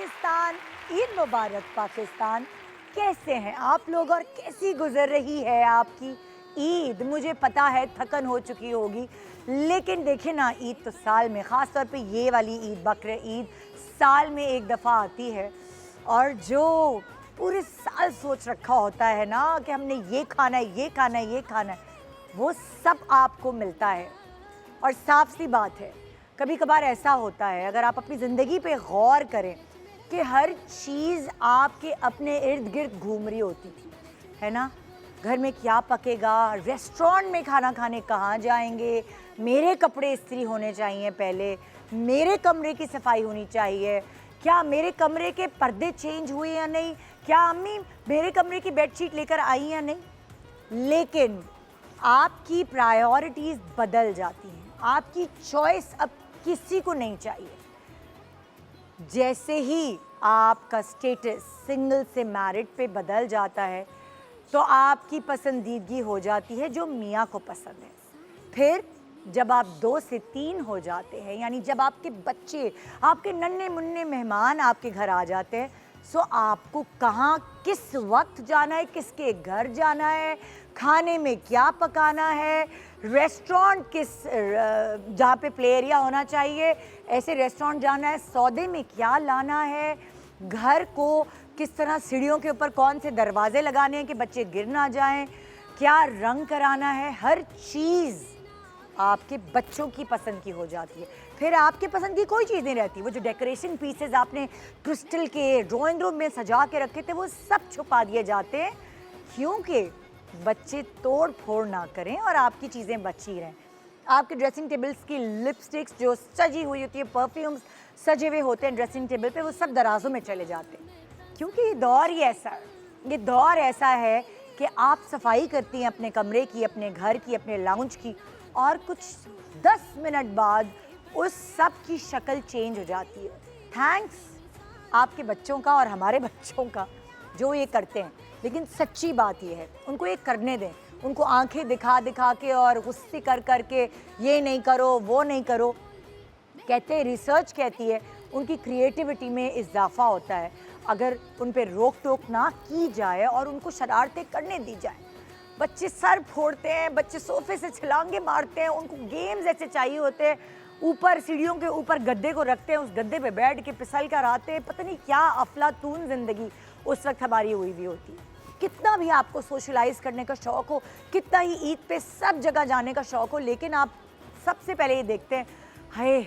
पाकिस्तान, ईद मुबारक पाकिस्तान। कैसे हैं आप लोग और कैसी गुजर रही है आपकी ईद? मुझे पता है थकन हो चुकी होगी, लेकिन देखिए ना, ईद तो साल में, ख़ास तौर पे ये वाली ईद, बकरे ईद साल में एक दफ़ा आती है। और जो पूरे साल सोच रखा होता है ना कि हमने ये खाना है, ये खाना है, ये खाना है, वो सब आपको मिलता है। और साफ सी बात है, कभी कभार ऐसा होता है, अगर आप अपनी ज़िंदगी पे गौर करें कि हर चीज़ आपके अपने इर्द गिर्द घूम रही होती थी, है ना? घर में क्या पकेगा, रेस्टोरेंट में खाना खाने कहाँ जाएंगे, मेरे कपड़े इस्त्री होने चाहिए पहले, मेरे कमरे की सफाई होनी चाहिए, क्या मेरे कमरे के पर्दे चेंज हुए या नहीं, क्या अम्मी मेरे कमरे की बेडशीट लेकर आई या नहीं। लेकिन आपकी प्रायोरिटीज़ बदल जाती हैं, आपकी चॉइस अब किसी को नहीं चाहिए। जैसे ही आपका स्टेटस सिंगल से मैरिड पे बदल जाता है तो आपकी पसंदीदगी हो जाती है जो मियाँ को पसंद है। फिर जब आप 2 से 3 हो जाते हैं, यानी जब आपके बच्चे, आपके नन्हे मुन्ने मेहमान आपके घर आ जाते हैं, सो आपको कहाँ किस वक्त जाना है, किसके घर जाना है, खाने में क्या पकाना है, रेस्टोरेंट किस जहाँ पे प्ले एरिया होना चाहिए ऐसे रेस्टोरेंट जाना है, सौदे में क्या लाना है, घर को किस तरह सीढ़ियों के ऊपर कौन से दरवाजे लगाने हैं कि बच्चे गिर ना जाएं, क्या रंग कराना है, हर चीज़ आपके बच्चों की पसंद की हो जाती है। फिर आपके पसंद की कोई चीज़ नहीं रहती। वो जो डेकोरेशन पीसेस आपने क्रिस्टल के ड्राइंग रूम में सजा के रखे थे वो सब छुपा दिए जाते हैं, क्योंकि बच्चे तोड़ फोड़ ना करें और आपकी चीज़ें बची रहें। आपके ड्रेसिंग टेबल्स की लिपस्टिक्स जो सजी हुई होती है, परफ्यूम्स सजे हुए होते हैं ड्रेसिंग टेबल पे, वो सब दराजों में चले जाते हैं, क्योंकि ये दौर ही ऐसा है। ये दौर ऐसा है कि आप सफाई करती हैं अपने कमरे की, अपने घर की, अपने लाउंज की, और कुछ 10 मिनट बाद उस सब की शक्ल चेंज हो जाती है। थैंक्स आपके बच्चों का और हमारे बच्चों का जो ये करते हैं। लेकिन सच्ची बात ये है, उनको ये करने दें, उनको आंखें दिखा दिखा के और गुस्से कर कर के ये नहीं करो, वो नहीं करो। कहते हैं, रिसर्च कहती है, उनकी क्रिएटिविटी में इजाफा होता है अगर उन पे रोक टोक ना की जाए और उनको शरारतें करने दी जाए। बच्चे सर फोड़ते हैं, बच्चे सोफे से छलांगे मारते हैं, उनको गेम्स ऐसे चाहिए होते हैं, ऊपर सीढ़ियों के ऊपर गद्दे को रखते हैं, उस गद्दे पे बैठ के फिसल कर आते हैं। पता नहीं क्या अफलातून ज़िंदगी उस वक्त हमारी हुई भी होती। कितना भी आपको सोशलाइज करने का शौक़ हो, कितना ही ईद पे सब जगह जाने का शौक़ हो, लेकिन आप सबसे पहले ये देखते हैं, हाय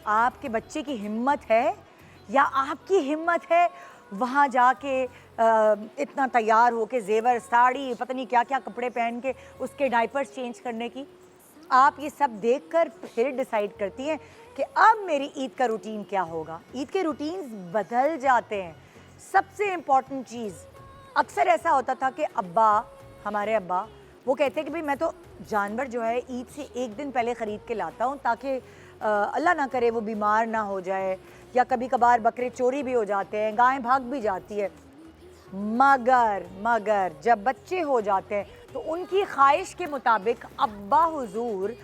आपके बच्चे की हिम्मत है या आपकी हिम्मत है वहाँ जाके इतना तैयार हो के, जेवर, साड़ी, पता नहीं क्या क्या कपड़े पहन के उसके डायपर्स चेंज करने की। आप ये सब देखकर फिर डिसाइड करती हैं कि अब मेरी ईद का रूटीन क्या होगा। ईद के रूटीन्स बदल जाते हैं। सबसे इम्पॉर्टेंट चीज़, अक्सर ऐसा होता था कि अब्बा, हमारे अब्बा, वो कहते हैं कि भाई मैं तो जानवर जो है ईद से एक दिन पहले ख़रीद के लाता हूँ ताकि अल्लाह ना करे वो बीमार ना हो जाए, या कभी कभार बकरे चोरी भी हो जाते हैं, गायें भाग भी जाती है। मगर जब बच्चे हो जाते हैं तो उनकी ख्वाहिश के मुताबिक अब्बा हुजूर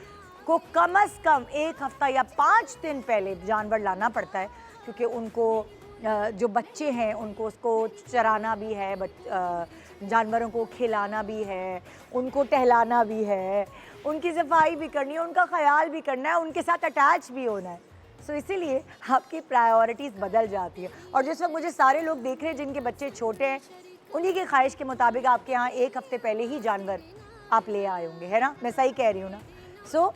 को कम से कम 1 हफ़्ता या 5 दिन पहले जानवर लाना पड़ता है, क्योंकि उनको जो बच्चे हैं उनको उसको चराना भी है, जानवरों को खिलाना भी है, उनको टहलाना भी है, उनकी सफाई भी करनी है, उनका ख्याल भी करना है, उनके साथ अटैच भी होना है। सो इसीलिए आपकी प्रायोरिटीज़ बदल जाती है। और जिस वक्त मुझे सारे लोग देख रहे हैं जिनके बच्चे छोटे हैं, उन्हीं की ख्वाहिश के मुताबिक आपके यहाँ 1 हफ़्ते पहले ही जानवर आप ले आए होंगे, है ना? मैं सही कह रही हूँ ना? सो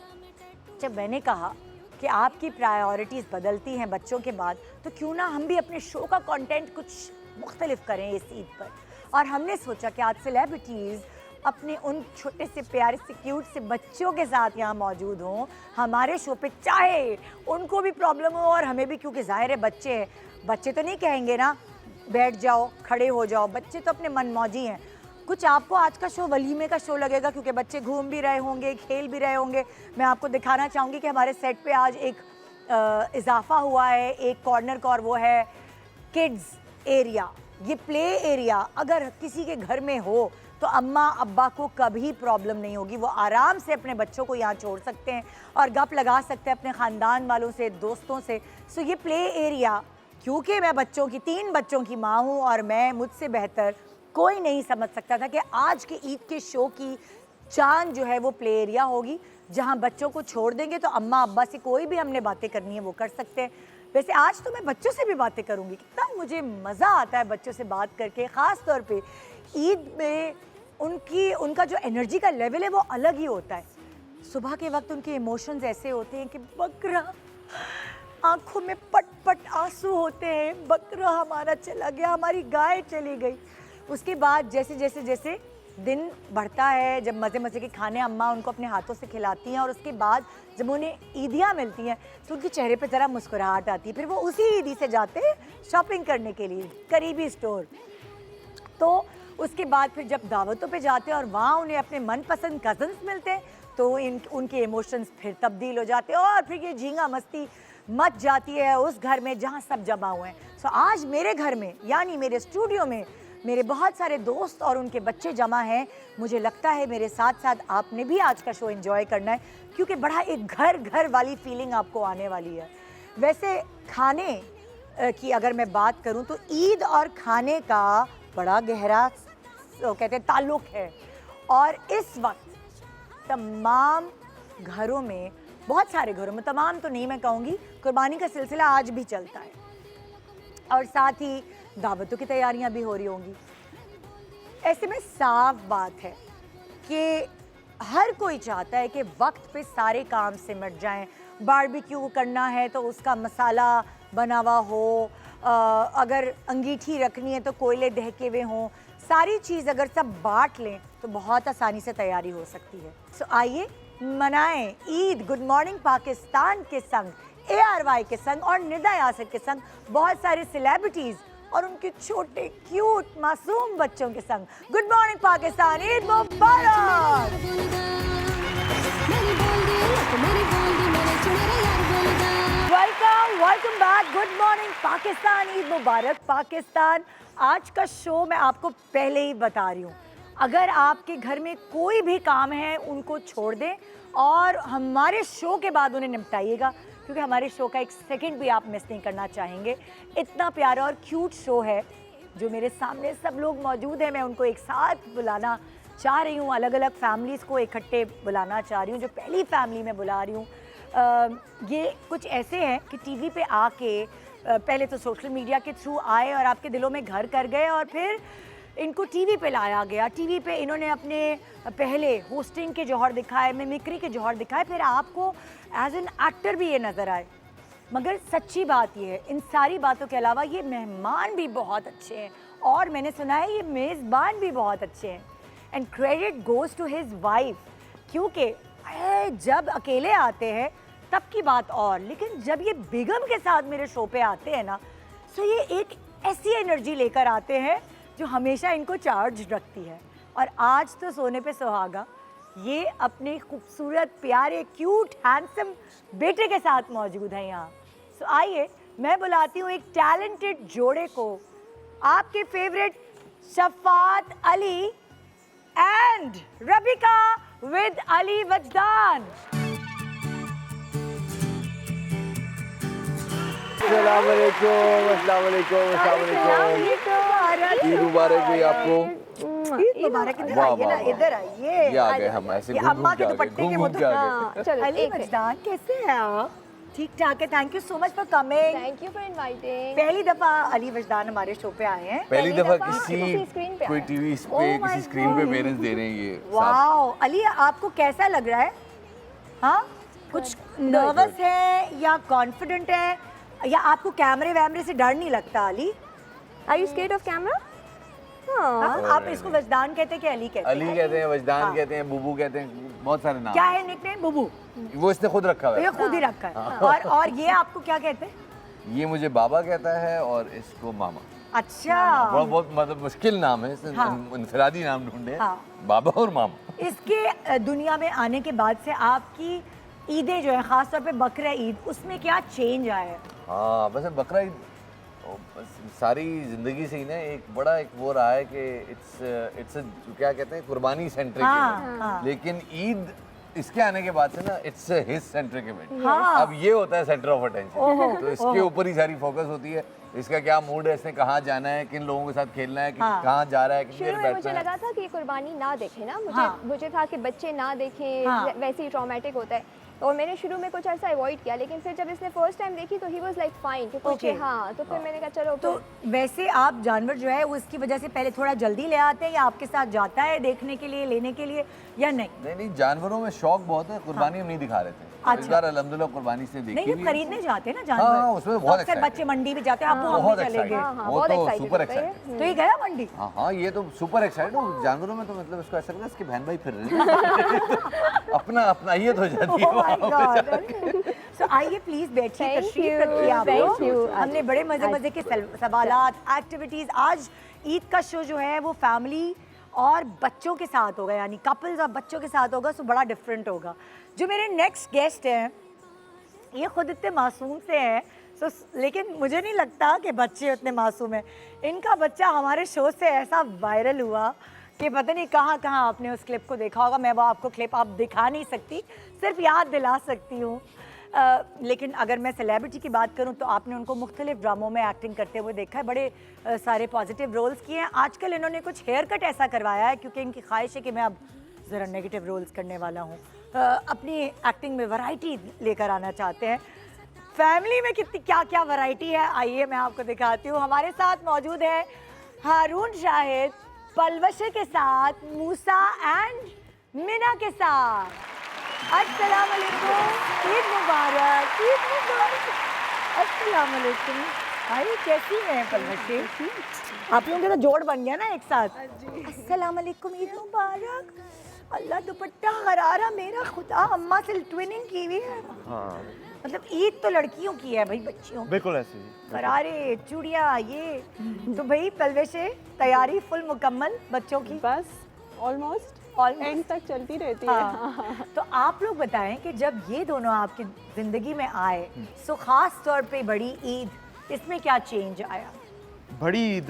जब मैंने कहा कि आपकी प्रायोरिटीज़ बदलती हैं बच्चों के बाद, तो क्यों ना हम भी अपने शो का कंटेंट कुछ मुख्तलिफ करें इस ईद पर। और हमने सोचा कि आज सेलिब्रिटीज़ अपने उन छोटे से प्यारे से क्यूट से बच्चों के साथ यहाँ मौजूद हों हमारे शो पे, चाहे उनको भी प्रॉब्लम हो और हमें भी, क्योंकि ज़ाहिर है बच्चे हैं, बच्चे तो नहीं कहेंगे ना बैठ जाओ, खड़े हो जाओ, बच्चे तो अपने मनमौजी हैं। कुछ आपको आज का शो वलीमे का शो लगेगा, क्योंकि बच्चे घूम भी रहे होंगे, खेल भी रहे होंगे। मैं आपको दिखाना चाहूँगी कि हमारे सेट पे आज एक इजाफा हुआ है एक कॉर्नर का, और वो है किड्स एरिया। ये प्ले एरिया अगर किसी के घर में हो तो अम्मा अब्बा को कभी प्रॉब्लम नहीं होगी, वो आराम से अपने बच्चों को यहाँ छोड़ सकते हैं और गप लगा सकते हैं अपने ख़ानदान वालों से, दोस्तों से। सो ये प्ले एरिया क्योंकि मैं बच्चों की 3 बच्चों की माँ हूँ और मैं मुझसे बेहतर कोई नहीं समझ सकता था कि आज के ईद के शो की चांद जो है वो प्ले एरिया होगी, जहाँ बच्चों को छोड़ देंगे तो अम्मा अब्बा से कोई भी हमने बातें करनी है वो कर सकते हैं। वैसे आज तो मैं बच्चों से भी बातें करूँगी, कितना मुझे मज़ा आता है बच्चों से बात करके, ख़ास तौर पे ईद में उनका जो एनर्जी का लेवल है वो अलग ही होता है। सुबह के वक्त उनके इमोशंस ऐसे होते हैं कि बकरा, आंखों में पट पट आंसू होते हैं, बकरा हमारा चला गया, हमारी गाय चली गई। उसके बाद जैसे जैसे जैसे दिन बढ़ता है, जब मज़े मज़े के खाने अम्मा उनको अपने हाथों से खिलाती हैं और उसके बाद जब उन्हें ईदियाँ मिलती हैं तो उनके चेहरे पे ज़रा मुस्कुराहट आती है। फिर वो उसी ईदी से जाते हैं शॉपिंग करने के लिए करीबी स्टोर। तो उसके बाद फिर जब दावतों पे जाते हैं और वहाँ उन्हें अपने मनपसंद कज़न्स मिलते हैं तो उनके इमोशंस फिर तब्दील हो जाते हैं और फिर ये झींगा मस्ती मच जाती है उस घर में जहाँ सब जमा हुए हैं। सो आज मेरे घर में यानी मेरे स्टूडियो में मेरे बहुत सारे दोस्त और उनके बच्चे जमा हैं। मुझे लगता है मेरे साथ साथ आपने भी आज का शो एंजॉय करना है, क्योंकि बड़ा एक घर घर वाली फीलिंग आपको आने वाली है। वैसे खाने की अगर मैं बात करूं तो ईद और खाने का बड़ा गहरा कहते हैं ताल्लुक है और इस वक्त तमाम घरों में, बहुत सारे घरों में, तमाम तो नहीं मैं कहूँगी, कुर्बानी का सिलसिला आज भी चलता है और साथ ही दावतों की तैयारियां भी हो रही होंगी। ऐसे में साफ बात है कि हर कोई चाहता है कि वक्त पे सारे काम सिमट जाएं। बारबेक्यू करना है तो उसका मसाला बना हुआ हो, अगर अंगीठी रखनी है तो कोयले दहके हुए हों, सारी चीज़ अगर सब बांट लें तो बहुत आसानी से तैयारी हो सकती है। सो आइए मनाएं ईद गुड मॉर्निंग पाकिस्तान के संग, ARY के संग और निदा यासिर के संग, बहुत सारे सेलिब्रिटीज़ और उनके छोटे क्यूट मासूम बच्चों के संग। गुड मॉर्निंग पाकिस्तान, ईद मुबारक। Welcome back, good morning Pakistan, Eid मुबारक पाकिस्तान। आज का शो मैं आपको पहले ही बता रही हूँ, अगर आपके घर में कोई भी काम है उनको छोड़ दें और हमारे शो के बाद उन्हें निपटाइएगा, क्योंकि हमारे शो का एक सेकंड भी आप मिस नहीं करना चाहेंगे। इतना प्यारा और क्यूट शो है। जो मेरे सामने सब लोग मौजूद हैं, मैं उनको एक साथ बुलाना चाह रही हूँ, अलग अलग फैमिलीज़ को इकट्ठे बुलाना चाह रही हूँ। जो पहली फैमिली में बुला रही हूँ ये कुछ ऐसे हैं कि टीवी पे आके पहले तो सोशल मीडिया के थ्रू आए और आपके दिलों में घर कर गए और फिर इनको टीवी पे लाया गया। टीवी पे इन्होंने अपने पहले होस्टिंग के जौहर दिखाए, मिमिक्री के जौहर दिखाए, फिर आपको एज एन एक्टर भी ये नज़र आए। मगर सच्ची बात ये है, इन सारी बातों के अलावा ये मेहमान भी बहुत अच्छे हैं और मैंने सुना है ये मेज़बान भी बहुत अच्छे हैं। And credit goes to his wife, क्योंकि जब अकेले आते हैं तब की बात और, लेकिन जब ये बेगम के साथ मेरे शो पे आते हैं ना, तो ये एक ऐसी एनर्जी लेकर आते हैं जो हमेशा इनको चार्ज रखती है। और आज तो सोने पे सुहागा, ये अपने खूबसूरत प्यारे क्यूट हैंडसम बेटे के साथ मौजूद हैं यहाँ। सो आइए मैं बुलाती हूँ एक टैलेंटेड जोड़े को, आपके favourite Shafaat Ali and Rabeeca with Ali Wajdan. अस्सलाम वालेकुम, अस्सलाम वालेकुम, अस्सलाम वालेकुम। ईद मुबारक हुई आपको। ईद मुबारक। इधर आइए ना, इधर आइए। ये आ गए हम ऐसे घूम अम्मा घूम के के दुपट्टे के घूम घूम के आ गए। चलो अली वजदान कैसे हैं आप? ठीक ठाक है, thank you so much for coming. Thank you for inviting. पहली दफा अली वजदान हमारे शो पे आए हैं। पहली दफा किसी किसी स्क्रीन पे कोई आया। टीवी Oh पे my किसी स्क्रीन पे God. पेरेंट्स दे रहे हैं ये साहब। वाओ अली, आपको कैसा लग रहा है? हाँ, कुछ नर्वस है या कॉन्फिडेंट है या आपको कैमरे वैमरे से डर नहीं लगता Ali? Are you scared of camera? हाँ, आप इसको वजदान कहते हैं कि अली कहते हैं? अली कहते हैं, वजदान हाँ। कहते हैं, बुबू कहते हैं, बहुत सारे नाम क्या है निकनेम? बुबू। वो इसने खुद रखा हुआ ये है। खुद ही रखा है। और ये आपको क्या कहते हैं? ये मुझे बाबा कहता है और इसको मामा। अच्छा, बहुत मतलब मुश्किल नाम है, इसने हाँ। इनफरादी नाम ढूंढे, हाँ। बाबा और मामा। इसके दुनिया में आने के बाद से आपकी ईदें जो है, खासतौर पे बकरा ईद, उसमें क्या चेंज आया है? हाँ, वैसे बकरा ईद सारी जिंदगी से ही ना एक बड़ा एक वो रहा है कि इट्स क्या कहते हैं, कुर्बानी सेंट्रिक हाँ, इवेंट। हाँ। लेकिन ईद इसके आने के बाद से ना इट्स हिज सेंट्रिक इवेंट। हाँ। अब ये होता है सेंटर ऑफ अटेंशन, तो इसके ऊपर ही सारी फोकस होती है। इसका क्या मूड है, इसने कहाँ जाना है, किन लोगों के साथ खेलना है, हाँ। कहाँ जा रहा है, कितनी शुरू देर में बैठना मुझे है। लगा था कि ये कुर्बानी ना देखे ना, हाँ। मुझे था कि बच्चे ना देखें, हाँ। वैसे ही ट्रॉमेटिक होता है। और मैंने शुरू में कुछ अर्सा अवॉइड किया, लेकिन फिर जब इसने फर्स्ट टाइम देखी तो ही वाज लाइक फाइन कि कुछ Okay. हाँ, तो फिर मैंने कहा चलो तो फिर वैसे आप जानवर जो है वो इसकी वजह से पहले थोड़ा जल्दी ले आते हैं या आपके साथ जाता है देखने के लिए, लेने के लिए, या नहीं? नहीं, जानवरों में शौक बहुत है, कुर्बानी हम नहीं दिखा रहे थे। इस अच्छा। बार अल्हम्दुलिल्लाह कुर्बानी से देखी नहीं, ये भी है। खरीदने जाते हैं ना हाँ, जानवर। उसमें बहुत अक्सर excited बच्चे मंडी भी जाते हैं, अब वो हम बहुत भी चले एक्साइटेड, गए। हाँ, हाँ, वो बहुत तो excited सुपर होता है। एक्साइटेड। तो ये गया मंडी? हाँ, ये तो सुपर एक्साइटेड हूँ। जानवरों में तो मतलब इसको ऐसा लगता है इसके बहन भाई फिर रहे हैं। अपना अपना ये तो जाती है Oh my वहाँ पे God. जाके। So आइए प्लीज बैठिए, Thank तशरीफ you, रखिए आप thank लोग। you. हमने बड़े मजे मजे के सवालात, एक्टिविटीज, आज ईद का शो जो है वो फैमिली और बच्चों के साथ होगा, यानी कपल्स और बच्चों के साथ होगा, सो बड़ा डिफरेंट होगा। जो मेरे नेक्स्ट गेस्ट हैं ये खुद इतने मासूम से हैं, सो लेकिन मुझे नहीं लगता कि बच्चे उतने मासूम हैं। इनका बच्चा हमारे शो से ऐसा वायरल हुआ कि पता नहीं कहाँ कहाँ आपने उस क्लिप को देखा होगा। मैं वो आपको क्लिप आप दिखा नहीं सकती, सिर्फ याद दिला सकती हूँ। लेकिन अगर मैं सेलिब्रिटी की बात करूं तो आपने उनको मुख्तलिफ ड्रामों में एक्टिंग करते हुए देखा है, बड़े सारे पॉजिटिव रोल्स किए हैं। आजकल इन्होंने कुछ हेयर कट ऐसा करवाया है क्योंकि इनकी ख्वाहिश है कि मैं अब ज़रा नेगेटिव रोल्स करने वाला हूँ, अपनी एक्टिंग में वैरायटी लेकर आना चाहते हैं। फैमिली में कितनी क्या क्या वैरायटी है, आइए मैं आपको दिखाती हूँ। हमारे साथ मौजूद है हारून शाहिद, पलवशे के साथ, मूसा एंड मिना के साथ। अस्सलाम वालेकुम, ईद मुबारक, ईद मुबारक। अस्सलाम वालेकुम। भाई कैसी हैं पलवशे? आप लोगों के तो जोड़ बन गया ना एक साथ। अस्सलाम वालेकुम, ईद मुबारक। अल्लाह दुपट्टा गरारा मेरा खुदा, अम्मा से ट्विनिंग की हुई है। हाँ मतलब ईद तो लड़कियों की है भाई, बच्चियों की। बिल्कुल ऐसे ही। गरारे, चूड़ियाँ, ये तो भाई पलवशे तैयारी फुल मुकम्मल बच्चों की? बस ऑलमोस्ट एंड तक चलती रहती है। हाँ। तो आप लोग बताएं कि जब ये दोनों आपकी जिंदगी में आए, सो खास तौर पे बड़ी ईद, इसमें क्या चेंज आया? बड़ी ईद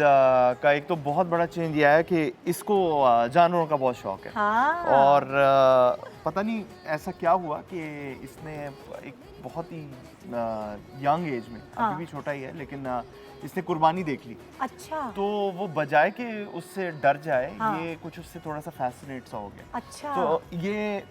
का एक तो बहुत बड़ा चेंज ये आया कि इसको जानवरों का बहुत शौक है। हाँ। और पता नहीं ऐसा क्या हुआ कि इसने एक बहुत ही यंग एज में, हाँ। अभी भी छोटा ही है, लेकिन इसने कुर्बानी देख ली। अच्छा। तो वो बजाय कि उससे डर जाए, हाँ। ये कुछ उससे थोड़ा सा फैसिनेट सा हो गया। अच्छा। तो ये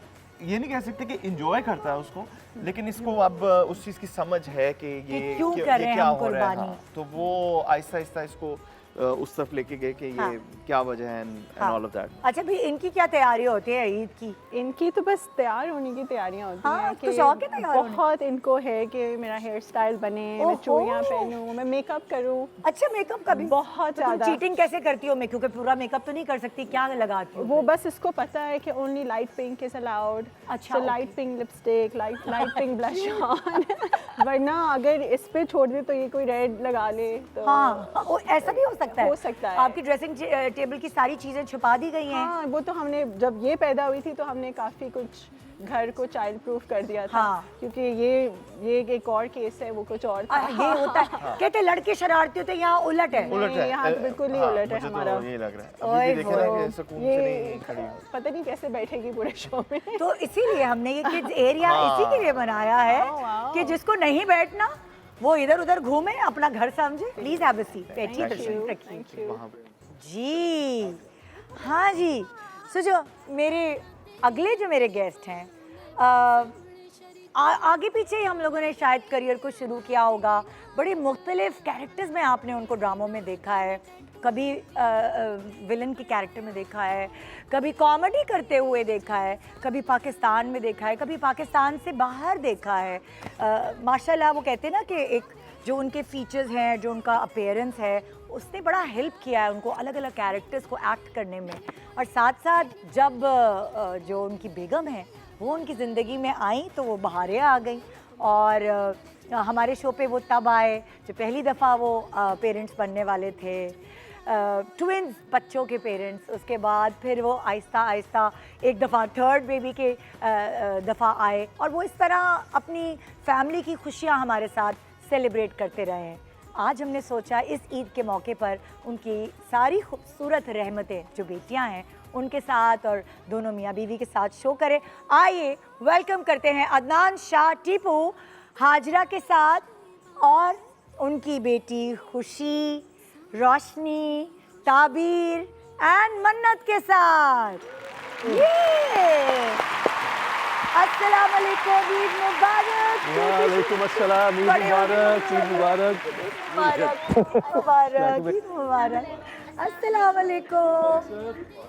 नहीं कह सकते कि इंजॉय करता है उसको, लेकिन इसको अब उस चीज़ की समझ है कि ये क्यों क्या- कर ये रहे हैं क्या हम हो रहा है। कुर्बानी। हाँ, तो वो आहिस्ता आहिस्ता इसको उस तरफ लेके गए कि ये हाँ। क्या वजह है एंड ऑल ऑफ दैट। अच्छा भाई, इनकी क्या तैयारी होती है ईद की? इनकी तो बस तैयार होने की तैयारियां होती हाँ, हैं तो शौक है तैयार होने? बहुत इनको है कि मेरा हेयर स्टाइल बने, मैं ओहो। चूड़ियां पहनूं, मैं मेकअप करूं। अच्छा, मेकअप का भी? बहुत तो तुम ज़्यादा। चीटिंग कैसे करती हो? मैं क्योंकि पूरा मेकअप तो नहीं कर सकती, क्या लगाती हो? वो बस इसको पता है कि only light pink is allowed. अच्छा, सो okay. Light pink lipstick, light pink blush on. वरना अगर इस पे छोड़ दे तो ये कोई रेड लगा ले तो हाँ, वो ऐसा भी हो सकता है। हो सकता है। आपकी ड्रेसिंग टेबल की सारी चीजें छुपा दी गई हैं। हाँ, वो तो हमने जब ये पैदा हुई थी तो हमने काफ़ी कुछ घर को चाइल्ड प्रूफ कर दिया था। हाँ। क्योंकि ये एक और केस है, वो कुछ और था। ये होता है, कहते लड़के शरारती होते हैं, यहाँ उलट है। उलट है। यहाँ तो बिल्कुल ही हाँ, उलट है मुझे हमारा। तो ये लग रहा है। ओए अभी भी देखे ना होए। कि सुकून से नहीं खड़ी हुई। पता नहीं कैसे बैठेगी पूरे शो में। तो इसीलिए हमने ये किड्स एरिया इसी के लिए बनाया है वाह। कि जिसको नहीं बैठना वो इधर उधर घूमे, अपना घर समझे। प्लीज हैव अ सीट, बैठिए, तशरीफ रखिए। Thank you. वहाँ पे जी हाँ जी। सो जो मेरे अगले जो मेरे गेस्ट हैं, आगे पीछे ही हम लोगों ने शायद करियर को शुरू किया होगा। बड़े मुख्तलिफ कैरेक्टर्स में आपने उनको ड्रामों में देखा है, कभी विलन के कैरेक्टर में देखा है, कभी कॉमेडी करते हुए देखा है, कभी पाकिस्तान में देखा है, कभी पाकिस्तान से बाहर देखा है। माशाल्लाह वो कहते हैं ना कि एक जो उनके फीचर्स हैं, जो उनका अपीयरेंस है, उसने बड़ा हेल्प किया है उनको अलग अलग कैरेक्टर्स को एक्ट करने में। और साथ साथ जब जो उनकी बेगम है वो उनकी ज़िंदगी में आई तो वो बहारें आ गई। और हमारे शो पे वो तब आए जो पहली दफ़ा वो पेरेंट्स बनने वाले थे, ट्विंस बच्चों के पेरेंट्स। उसके बाद फिर वो आहिस्ता आहिस्ता एक दफ़ा थर्ड बेबी के दफ़ा आए, और वो इस तरह अपनी फैमिली की खुशियाँ हमारे साथ सेलिब्रेट करते रहे हैं। आज हमने सोचा इस ईद के मौके पर उनकी सारी खूबसूरत रहमतें जो बेटियां हैं उनके साथ और दोनों मियाँ बीवी के साथ शो करें। आइए वेलकम करते हैं अदनान शाह टीपू हाजरा के साथ और उनकी बेटी खुशी, रोशनी, ताबीर एंड मन्नत के साथ। ये अस्सलाम वालेकुम, ईद मुबारक। वालेकुम अस्सलाम, ईद मुबारक, ईद मुबारक। मुबारक, ईद मुबारक। अस्सलाम वालेकुम।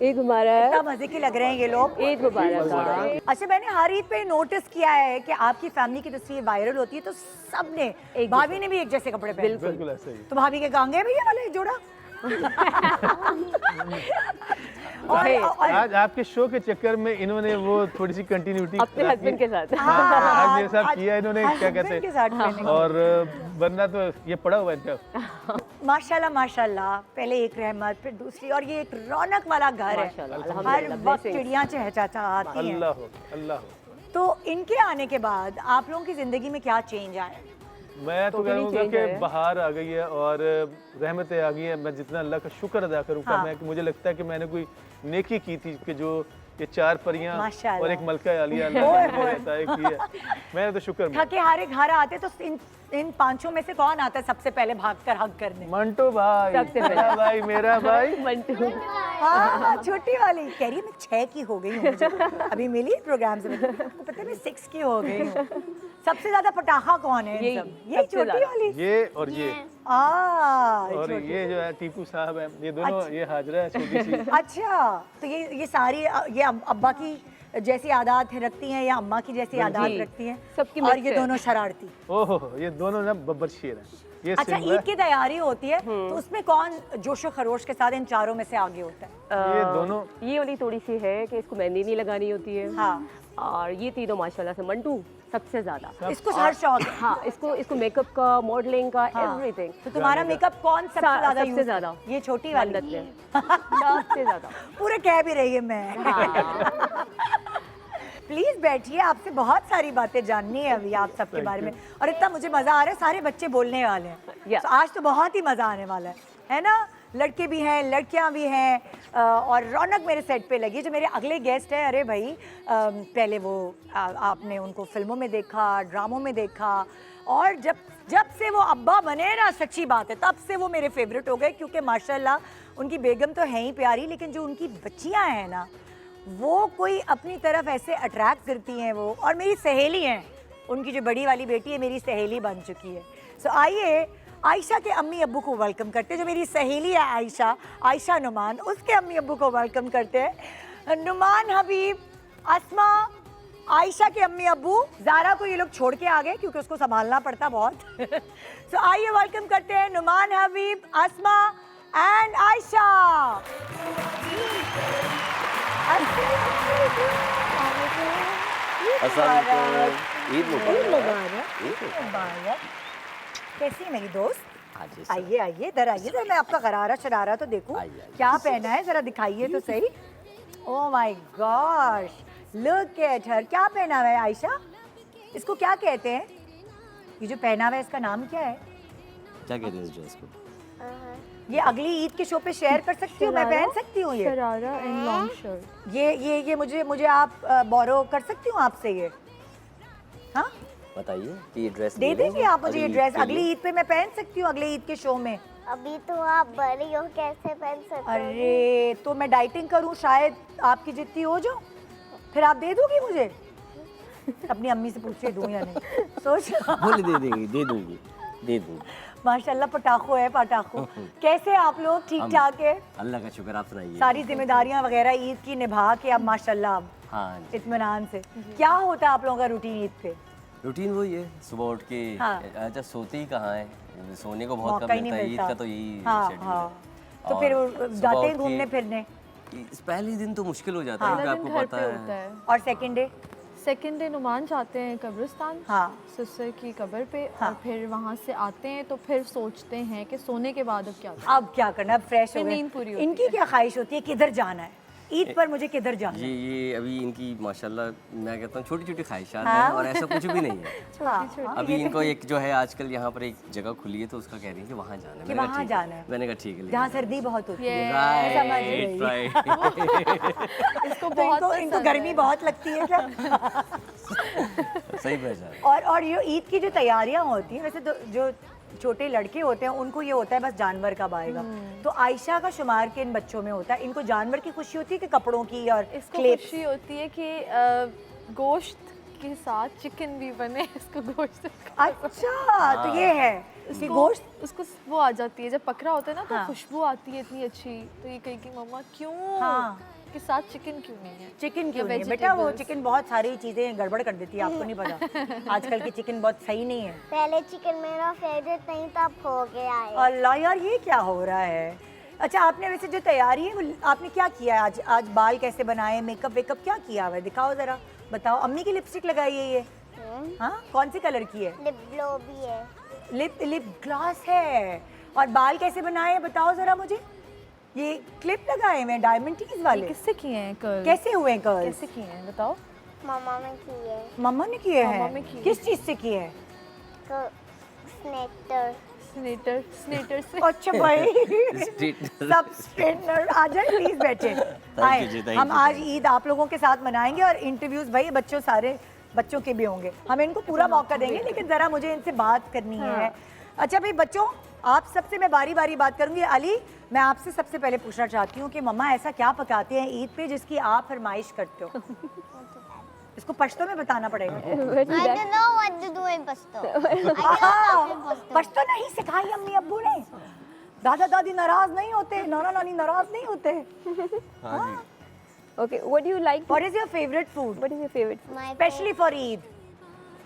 ईद मुबारक। कितना मजे के लग रहे हैं ये लोग। ईद मुबारक। अच्छा, मैंने हर ईद पे नोटिस किया है कि आपकी फैमिली की तस्वीर वायरल होती है तो सबने, भाभी ने भी एक जैसे कपड़े पहने। बिल्कुल ऐसे ही। तो भाभी के गांगे भी ये वाले जोड़ा। आज आपके शो के चक्कर में इन्होंने वो थोड़ी सी कंटिन्यूटी अपने हस्बैंड के साथ। आज मेरे साथ किया इन्होंने, क्या कहते husband के साथ हैं, पहने। और वरना तो ये पड़ा हुआ है इनका। माशाल्लाह माशाल्लाह, पहले एक रहमत फिर दूसरी, और ये एक रौनक वाला घर है। माशाल्लाह, हर अल्हम्दुलिल्लाह, वक्त blessings। चिड़ियाँ चहचहाती हैं। अल्लाह हो, अल्लाह हो। तो इनके आने के बाद आप लोगों की जिंदगी में क्या चेंज आया? मैं तो Totally कहूँगा change कि है। बाहर आ गई है और रहमतें आ गई है। मैं जितना अल्लाह का शुक्र अदा करूँगा, हाँ। मैं मुझे लगता है कि मैंने कोई नेकी की थी कि जो ये 4 परियां माशाल्लाह। और एक मलका आलिया ओए अल्लाह ने होए। मुझे अता की है। मैंने तो शुक्र माना। थके हारे घर आते तो इन पांचों में से कौन आता है सबसे पहले भागकर हक करने? मंटो भाई, सबसे पहले। मेरा भाई, मेरा भाई। मंटू। हाँ, छोटी वाली कह रही है मैं 6 की हो गई हूँ, मुझे अभी मिली प्रोग्राम से, आपको पता है मैं 6 की हो गई हूँ। सबसे ज्यादा पटाखा कौन है? यही, यही सबसे छोटी ज्यादा। वाली। ये और ये और छोटी। ये जो है टीपू साहब है, ये दोनों, ये हाजरा है छोटी सी। अच्छा, तो ये सारी ये अब्बा की जैसी आदत रखती हैं या अम्मा की जैसी आदत जी, रखती हैं, सबकी और mix ये है। दोनों शरारती। ओहो, ये दोनों ना बब्बर शेर हैं। ये अच्छा, सिम्बा ईद की तैयारी होती है तो उसमें कौन जोशो खरोश के साथ इन चारों में से आगे होता है? ये दोनों ये वाली थोड़ी सी है कि इसको मेहंदी नहीं लगानी होती है। हाँ। और ये तीनों माशाल्लाह से मंटू सबसे ज्यादा। इसको हर शौक है। हाँ, इसको मेकअप का, मॉडलिंग का, हाँ। एवरीथिंग। तो तुम्हारा मेकअप कौन सबसे ज्यादा सबसे यूज? ज्यादा ये छोटी वाली। मन्नत ने सबसे ज्यादा। पूरे कह भी रही है मैं। हाँ। प्लीज बैठिए, आपसे बहुत सारी बातें जाननी है अभी आप सबके बारे में, और इतना मुझे मजा आ रहा है, सारे बच्चे बोलने वाले हैं। Yeah. तो आज तो बहुत ही मजा आने वाला है ना? लड़के भी हैं, लड़कियां भी हैं, और रौनक मेरे सेट पे लगी। जो मेरे अगले गेस्ट हैं, अरे भाई, पहले वो आपने उनको फिल्मों में देखा, ड्रामों में देखा, और जब से वो अब्बा बने ना, सच्ची बात है, तब से वो मेरे फेवरेट हो गए, क्योंकि माशाल्लाह उनकी बेगम तो है ही प्यारी, लेकिन जो उनकी बच्चियां हैं ना, वो कोई अपनी तरफ ऐसे अट्रैक्ट करती हैं वो, और मेरी सहेली हैं। उनकी जो बड़ी वाली बेटी है मेरी सहेली बन चुकी है। सो आइए आयशा के अम्मी अब्बू को वेलकम करते हैं। जो मेरी सहेली है आयशा नुमान, उसके अम्मी अब्बू को वेलकम करते हैं। नुमान हबीब, अस्मा, आयशा के अम्मी अब्बू। ज़ारा को ये लोग छोड़ के आ गए क्योंकि उसको संभालना पड़ता बहुत। सो आइए वेलकम करते हैं नुमान हबीब, अस्मा एंड आयशा। ईद मुबारक। ईद मुबारक। कैसी है मेरी दोस्त? आइए आइए, इधर आइए, जरा मैं आपका गरारा शरारा तो देखूं, क्या पहना है जरा दिखाइए तो सही। Oh my gosh, look at her. क्या पहना हुआ है आयशा? इसको क्या कहते हैं? ये जो पहना हुआ है इसका नाम क्या है? क्या कहते हैं इस ड्रेस को? ये अगली ईद के शो पे शेयर कर सकती हूँ, मैं पहन सकती हूँ ये? Sharara and long shirt. ये मुझे आप बोरो कर सकती हूँ आपसे ये? हाँ, बताइए कि ये ड्रेस दे देंगे आप मुझे ये अगली ड्रेस? ईद के अगली लिए? ईद पे मैं पहन सकती हूँ, अगले ईद के शो में? अभी तो आप बड़ी हो, कैसे पहन सकते हो? अरे, तो मैं डाइटिंग करूँ, शायद आपकी जितनी हो जाऊँ, फिर आप दे दोगी मुझे? अपनी अम्मी से पूछे दूँ या नहीं, सोच। बोले दे देंगी, दे दूंगी, दे दूंगी। माशाल्लाह पटाखो है, पटाखो। कैसे आप लोग? ठीक ठाक है? अल्लाह का शुक्र, आप सुनाइए। सारी जिम्मेदारियां वगैरह ईद की निभा के अब माशाल्लाह अब हाँ जी। इत्मीनान से। क्या होता है आप लोगों का रूटीन ईद पे? रूटीन वही है, सुबह उठ के हाँ। अच्छा सोते ही कहाँ है, सोने को बहुत मौका कम ही नहीं मिलता है। ईद मिलता। का तो यही हाँ, शेड्यूल हाँ। है। तो और फिर वो सुबह जाते उठ हैं के- घूमने फिरने, इस पहले दिन तो मुश्किल हो जाता हाँ। है, क्योंकि आपको पता होता है। है। और सेकंड डे? सेकंड डे नुमान जाते हैं कब्रिस्तान, हाँ। सिस्टर की कब्र पे, हाँ। और फिर वहाँ से आते हैं तो फिर सोचते हैं कि सोने के बाद अब क्या करें। अब क्या करना, अब फ्रेश हो फिर गए। नींद पूरी होती इनकी क्या ख्वाहिश होती है, किधर जाना है ईद पर? मुझे किधर जाना है? ये अभी इनकी माशाल्लाह मैं कहता हूँ छोटी छोटी ख्वाहिशात हाँ। हैं, और ऐसा कुछ भी नहीं है। हाँ, अभी इनको एक जो है आजकल यहाँ पर एक जगह खुली है, तो उसका कह रही है कि वहाँ जाना है। कि मैंने कहा वहाँ ठीक जाना है। मैंने कहा ठीक है, जहाँ लेके सर्दी बहुत होती है। ये समझ रही। राइट। इसको तो बहुत इनको गर्मी बहुत लगती है क्या? सही पहचान। और ये ईद की जो तैयारियां होती हैं, वैसे तो जो छोटे लड़के होते हैं उनको ये होता है बस जानवर कब आएगा, तो आयशा का शुमार के इन बच्चों में होता है, इनको जानवर की खुशी होती है कि कपड़ों की और इसको क्लिप्स? खुशी होती है कि गोश्त के साथ चिकन भी बने, इसको गोश्त अच्छा तो ये है कि उसको गोश्त उसको वो आ जाती है जब पकड़ा होता है ना, तो हाँ। खुशबू आती है इतनी अच्छी, तो ये कहेगी मम्मा क्यों हाँ। के साथ चिकन क्यों नहीं है। चिकन क्यों या नहीं है बेटा, वो vegetables। चिकन बहुत सारी चीजें गड़बड़ कर देती है, आपको नहीं पता। आजकल की चिकन बहुत सही नहीं है। पहले चिकन मेरा फेवरेट नहीं था, अब हो गया है। अल्लाह यार ये क्या हो रहा है। अच्छा आपने वैसे जो तैयारी है वो आपने क्या किया है आज? आज बाल कैसे बनाए, मेकअप वेकअप क्या किया हुआ है, दिखाओ जरा, बताओ। अम्मी की लिपस्टिक लगाई है ये? हाँ कौन सी कलर की है? लिप ग्लो भी है। लिप ग्लास है। और बाल कैसे बनाए हैं बताओ जरा मुझे। ये क्लिप लगाए हुए हैं डायमंड टीज वाले, किससे किए हैं कर्ल? कैसे हुए हैं कर्ल्स? कैसे किए हैं बताओ। मामा ने की है। मम्मा ने किए मम्मा हैं? ने किए। किस चीज से किए हैं? तो स्नेटर। स्नेटर से। अच्छा भाई Straightener। सब स्ट्रेटनर आ जाए प्लीज बैठे। आए, जी, thank हम you, आज ईद आप लोगों के साथ मनाएंगे और इंटरव्यूज भाई बच्चों सारे बच्चों के भी होंगे, हम इनको पूरा मौका देंगे, लेकिन जरा मुझे इनसे बात करनी है। अच्छा भाई बच्चों आप सबसे मैं बारी बारी बात करूंगी। अली मैं आपसे सबसे पहले पूछना चाहती हूँ कि मम्मा ऐसा क्या पकाते हैं ईद पे जिसकी आप फरमाइश करते हो? इसको पश्तो में बताना पड़ेगा। I don't know what to do in Pashto. Pashto नहीं सिखाई अम्मी अब्बू ने, दादा दादी नाराज नहीं होते, नाना नानी नाराज नहीं होते। हाँ जी। Okay, what do you like? What is your favorite food? What is your favorite food? Especially for Eid.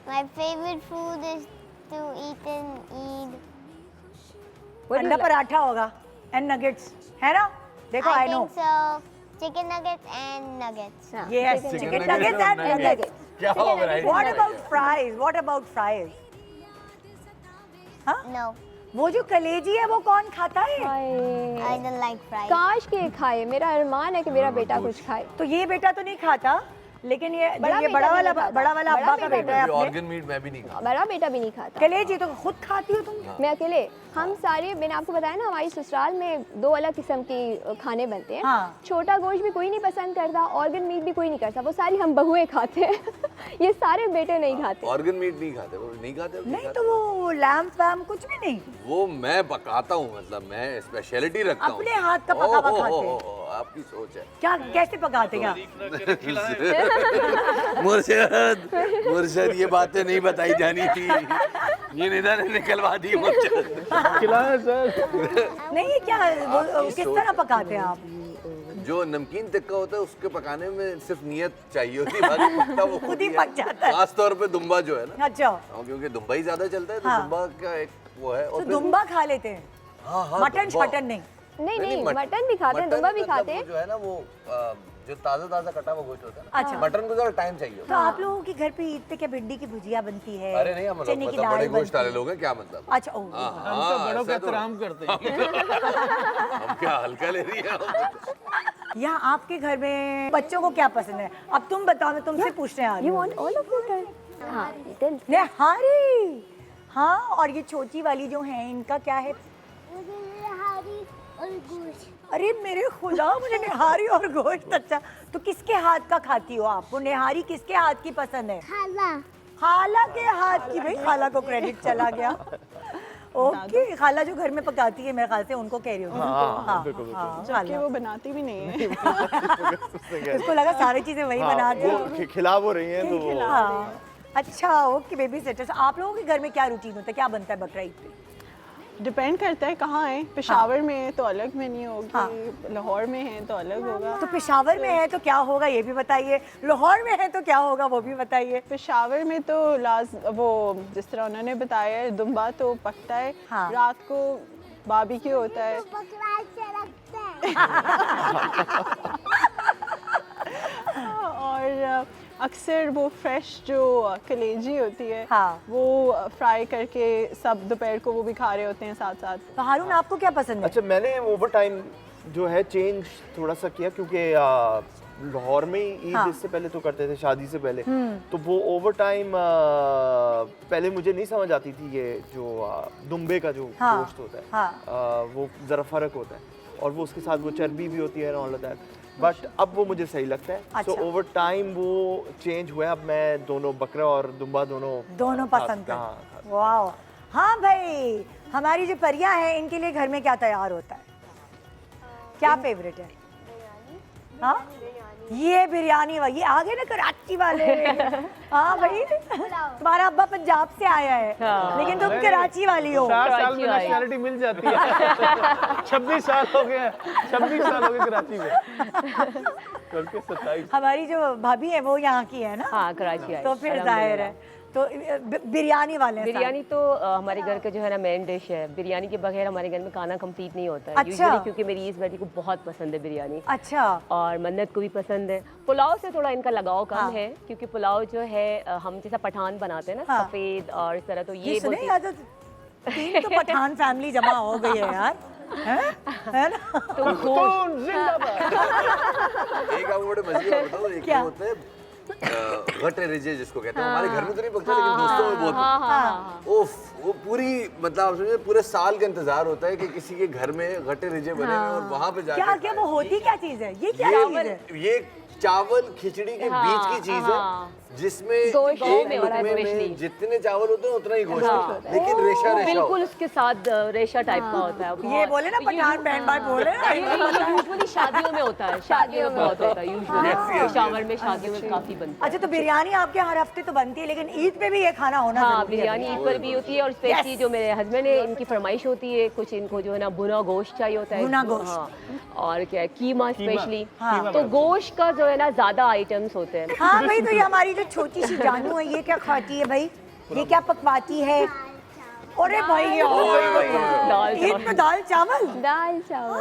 My favorite food is to eat in Eid. What do अंडा you like? पराठा होगा and nuggets, है ना? देखो I know. think so. Chicken nuggets and nuggets. हाँ, Yes, chicken nuggets and nuggets. क्या हो variety What है? about fries? What about fries? हाँ? No, वो जो कलेजी है वो कौन खाता है? हाय। I don't like fries. काश के खाए, मेरा अरमान है कि मेरा बेटा कुछ खाए। तो ये बेटा तो नहीं खाता, लेकिन ये बड़ा ये बेटा बड़ा भी वाला नहीं खाता। बड़ा वाला बड़ा अब्बा का बेटा बेटा है अपने। ऑर्गन मीट मैं भी नहीं खाता। बड़ा बेटा भी नहीं खाता। कलेजी तो खुद खाती हो तुम? मैं अकेले, हम सारे, मैंने आपको बताया ना हमारी ससुराल में 2 अलग किस्म की खाने बनते हैं। हाँ। छोटा गोश्त भी कोई नहीं पसंद करता, ऑर्गन मीट भी कोई नहीं करता, वो सारी हम बहुएं खाते हैं। ये सारे बेटे नहीं खाते। ऑर्गन मीट नहीं खाते, वो नहीं खाते, वो नहीं तो वो लैम्प वैम्प कुछ भी नहीं? वो मैं पकाता हूँ, मतलब मैं स्पेशलिटी रखता हूँ। अपने हाथ का पका हुआ ओ, खाते ओ, हैं। ओ, ओ, आपकी सोच है। क्या कैसे पकाते हैं? मुर्शद ये बातें नहीं बताई जानी थी, ये निदा ने निकलवा दी मुर्शद। खिलाया सर। नहीं ये क्या वो किस तरह पकाते हैं आप? जो नमकीन टिक्का होता है उसके पकाने में सिर्फ नियत चाहिए होती है, बाकी पकता वो खुद ही पक जाता है। खास तौर पे दुम्बा जो है ना, अच्छा क्योंकि दुम्बा ही ज्यादा चलता है, तो हाँ। दुम्बा का एक वो है। तो और फिर दुम्बा खा लेते हैं? हाँ हाँ मटन दुम्बा। शटन नहीं? नहीं, मटन भी खाते हैं, दुम्बा भी खाते हैं। जो है ना वो जो ताजा ताजा कटा हुआ गोश्त होता है ना, अच्छा। मटन को जरा टाइम चाहिए होता तो आप लोगों के घर पे ईद पे क्या भिंडी की भुजिया बनती है? है। अरे नहीं, हम लोग चने की मतलब दाल बड़े गोश्त बनती वाले है? लोग हैं, क्या मतलब। अच्छा ओ हाँ, हम तो हाँ, बड़ों का ऐसा तो- एहतराम करते हैं। हम क्या हल्का ले रही है? यहाँ आपके घर में बच्चों को क्या पसंद है? अब तुम बताओ, मैं तुमसे पूछने आ रही You हूँ। want all of your turn? हाँ, tell. नेहारी, हाँ, और ये छोटी वाली जो है इनका क्या है? मुझे निहारी और गोश्त। अरे मेरे खुदा, मुझे निहारी और गोश्त। अच्छा तो किसके हाथ का खाती हो आप? वो निहारी किसके हाथ की पसंद है? खाला। खाला के हाथ की। भाई खाला को क्रेडिट चला गया। ओके, खाला जो घर में पकाती है मेरे ख्याल से उनको कह रही होगी। हाँ, जबकि वो बनाती भी नहीं है। उसको लगा सारी चीजें वही बनाती है। वो खिला वो रही हैं तो वो हाँ, अच्छा ओके बेबी सेटर्स। आप लोगों के घर में क्या रूटीन होता है, क्या बनता है बकरा ईद पे? डिपेंड करता है कहाँ है। पेशावर में है तो अलग मेन्यू होगी, लाहौर में है तो अलग होगा। तो पेशावर में है तो क्या होगा ये भी बताइए, लाहौर में है तो क्या होगा वो भी बताइए। पेशावर में तो वो जिस तरह उन्होंने बताया है, दुम्बा तो पकता है। हाँ। रात को बारबेक्यू होता है। बकरा अच्छा लगता है। और अक्सर वो फ्रेश जो कलेजी होती है, हाँ। वो फ्राई करके सब दोपहर को वो भी खा रहे होते हैं साथ साथ। तो हारून आपको क्या पसंद है? अच्छा मैंने ओवर टाइम जो है चेंज थोड़ा सा किया, क्योंकि लाहौर में ही ईद हाँ। इससे पहले तो करते थे शादी से पहले, तो वो ओवर टाइम पहले मुझे नहीं समझ आती थी ये जो दुम्बे का जो हाँ। गोश्त होता है, हाँ। वो ज़रा फ़र्क होता है और वो उसके साथ वो चर्बी भी होती है ऑल दैट, बट अब वो मुझे सही लगता है। अच्छा। सो ओवर टाइम वो चेंज हुआ है, अब मैं दोनों बकरा और दुम्बा दोनों पसंद हाँ, कर। वाओ, हाँ भाई, हमारी जो परियां हैं इनके लिए घर में क्या तैयार होता है? क्या फेवरेट है? हाँ, ये बिरयानी वाली, ये आगे ना कराची वाले। हाँ भाई, तुम्हारा अब्बा पंजाब से आया है, लेकिन तुम कराची वाली हो। 60 साल में नेशनैलिटी मिल जाती है। 26 साल हो गए, 26 साल हो गए कराची में। करके 27। हमारी जो भाभी है वो यहाँ की है ना? हाँ, कराची आई। तो फिर जाहिर है, तो बिरयानी वाले हैं बिरयानी तो हमारे घर का जो है ना मेन डिश है। बिरयानी के बगैर हमारे घर में खाना कंप्लीट नहीं होता है। अच्छा। यूजुअली क्योंकि मेरी इस बेटी को बहुत पसंद है बिरयानी। अच्छा। और मन्नत को भी पसंद है। पुलाव से थोड़ा इनका लगाव कम हाँ। है, क्योंकि पुलाव जो है हम जैसा पठान बनाते हैं ना, हाँ। सफेद और इस तरह, तो ये ये सुने बोलती यार, तो तीन तो पठान फैमिली जमा हो गई है यार, है ना? तो गोश्त एक आपको बड़े मजे का बताऊं, एक क्या? होता है गटे रिजे जिसको कहते हैं, हमारे घर में तो नहीं पकता लेकिन दोस्तों में बहुत। उफ, वो पूरी मतलब आप समझे पूरे साल का इंतजार होता है कि किसी के घर में गटे रिजे बने हुए और वहां पे जाके क्या क्या वो होती क्या चीज है? ये क्या चीज है? ये चावल खिचड़ी के बीच की चीज है जिसमें गोश्त एक में होता है लुकमे especially। में जितने चावल होते हैं उतना ही गोश्त होता है, लेकिन रेशा रेशा बिल्कुल होता है। उसके साथ रेशा टाइप का होता है। ये बोले ना पठान बहन भाई बोले ना, यूजुअली शादियों में होता है, शादियों में बहुत होता है यूजुअली। पेशावर में शादियों में काफी बनता है। अच्छा, तो बिरयानी आपके हर हफ्ते तो बनती है, लेकिन ईद पे भी ये खाना होना हाँ, जरूरी है। बिरयानी ईद पर भी होती है, और स्पेशली जो मेरे हस्बैंड है इनकी फरमाइश होती है, कुछ इनको जो है ना भुना गोश्त चाहिए होता है। भुना गोश्त। हाँ, और क्या है, कीमा स्पेशली। हाँ। तो गोश्त का जो है ना ज्यादा आइटम्स होते हैं। हाँ भाई, तो ये हमारी जो छोटी सी जानू है, ये क्या खाती है भाई? ये क्या पकवाती है? अरे भाई, दाल ईद में दाल चावल। दाल चावल।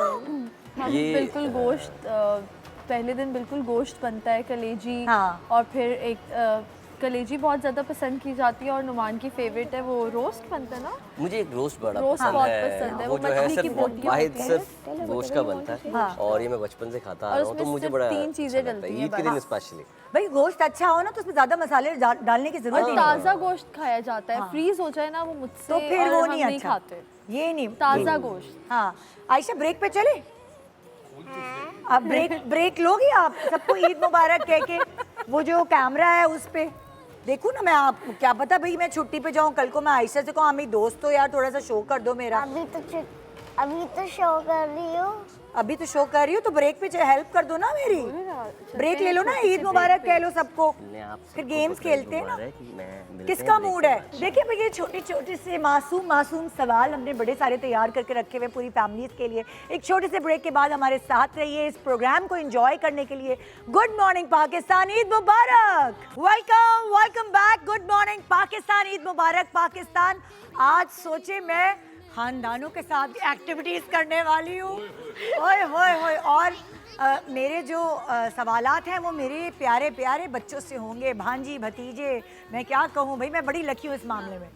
हम बिल्कुल गोश्त पहले दिन बिल्कुल गोश्त बनता है, कलेजी। हाँ। और फिर एक कलेजी बहुत ज़्यादा पसंद की जाती है, और नुमान की फेवरेट है वो रोस्ट बनता है ना। मुझे एक रोस्ट बड़ा रोस्ट पसंद बहुत है। पसंद है, वो वो जो है मछली की सिर्फ बोटियां वाहिद होती हैं। सिर्फ गोश्त का बनता है, हाँ। और ये मैं बचपन से खाता आ और रहा हूँ, तो उसमें मुझे सिर्फ बड़ा 3 चीज़ें अच्छा लगता डलती है हैं ईद के दिन बस। स्पेशली। भाई गोश्त अच्छा हो ना तो उसमें ज्यादा मसाले डालने की जरूरत ही और नहीं है। ताज़ा गोश्त खाया जाता है, फ्रीज हो जाए ना वो मुझसे, तो फिर और वो हम नहीं अच्छा खाते। ये नहीं ताज़ा गोश्त। हाँ, आयशा ब्रेक पे चले? अब ब्रेक लोगी आप? सबको ईद मुबारक कह के वो जो कैमरा है उस पे देखूं ना मैं, आप क्या पता भाई मैं छुट्टी पे जाऊं, कल को मैं आयशा से कहूं हमें दोस्त हो यार, थोड़ा सा शो कर दो मेरा। अभी तो शो कर रही हो। अभी तो शो कर रही हो, तो ब्रेक पे हेल्प कर दो ना मेरी। ब्रेक ले लो ना, ईद मुबारक कह लो सबको, फिर गेम्स खेलते हैं ना। किसका मूड है? देखिए भैया, छोटे छोटे से मासूम सवाल हमने बड़े सारे तैयार करके रखे हुए पूरी फैमिलीज के लिए। एक छोटे से ब्रेक के बाद हमारे साथ रहिए इस प्रोग्राम को एंजॉय करने के लिए। गुड मॉर्निंग पाकिस्तान, ईद मुबारक। Welcome back. Good morning Pakistan, Eid मुबारक पाकिस्तान। आज सोचे मैं खानदानों के साथ एक्टिविटीज करने वाली हूँ। ओए होए होए। और मेरे जो सवालात हैं वो मेरे प्यारे प्यारे बच्चों से होंगे, भांजी भतीजे। मैं क्या कहूँ भाई, मैं बड़ी लकी हूँ इस मामले में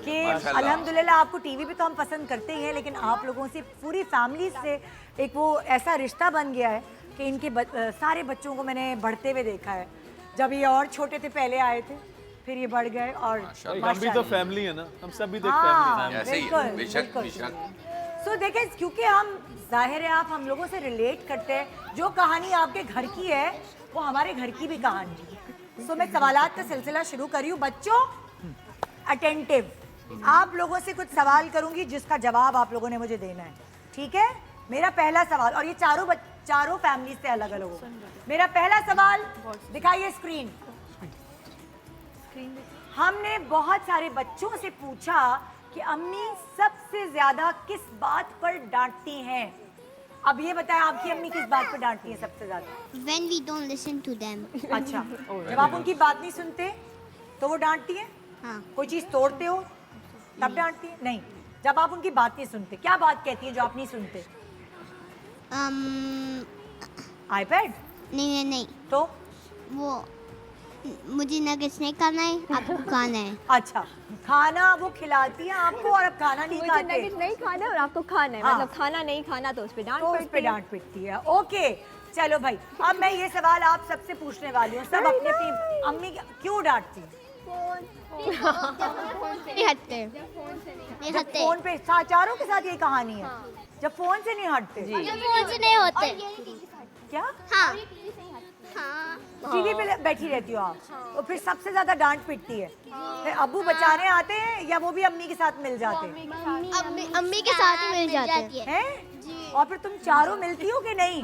कि अल्हम्दुलिल्लाह आपको टीवी पे तो हम पसंद करते ही हैं, लेकिन आप लोगों से पूरी फैमिली से एक वो ऐसा रिश्ता बन गया है कि इनके सारे बच्चों को मैंने बढ़ते हुए देखा है। जब ये और छोटे थे पहले आए थे, फिर ये बढ़ गए, और हम भी तो फैमिली है ना, हम सब भी तो एक हाँ, फैमिली है। बिल्कुल। सो देखिए, क्योंकि हम जाहिर है आप हम लोगों से रिलेट करते हैं, जो कहानी आपके घर की है वो हमारे घर की भी कहानी है। सो मैं सवालात का सिलसिला शुरू कर रही हूँ। बच्चों अटेंटिव, आप लोगों से कुछ सवाल करूंगी जिसका जवाब आप लोगों ने मुझे देना है, ठीक है? मेरा पहला सवाल, और ये चारों फैमिली से अलग अलग होगा। मेरा पहला सवाल दिखाइए स्क्रीन। हमने बहुत सारे बच्चों से पूछा कि अम्मी सबसे ज्यादा किस बात पर डांटती हैं। अब ये बताएं, आपकी अम्मी किस बात पर डांटती हैं सबसे ज्यादा? When we don't listen to them. अच्छा, जब आप उनकी बात नहीं सुनते तो वो डांटती हैं? हाँ। कोई चीज तोड़ते हो तब डांटती है? नहीं, जब आप उनकी बात नहीं सुनते, क्या बात कहती है जो आप नहीं सुनते? आईपैड? नहीं तो वो मुझे नगेट्स नहीं खाना है, आपको खाना है। अच्छा, खाना वो खिलाती है आपको और अब खाना नहीं मुझे खाते। नगेट्स नहीं खाना है और आपको खाना है, हाँ। मतलब खाना नहीं खाना तो उस पे डांट तो उस पड़ती पे है। डांट पिटती है। ओके, चलो भाई, अब मैं ये सवाल आप सबसे पूछने वाली हूँ। सब अपनी अपनी अम्मी क्यों डांटती है? नहीं हटते। नहीं जब हटते। फोन पे चारों के साथ ये कहानी है, जब फोन से नहीं हटते। जब फोन से नहीं होते। क्या? हाँ। टीवी पे बैठी रहती हो आप, और फिर सबसे ज्यादा डांट पिटती है, फिर अब्बू बचाने आते हैं या वो भी अम्मी के साथ मिल जाते हैं? अम्मी के साथ ही मिल जाती है। हैं? और फिर तुम चारों मिलती हो कि नहीं?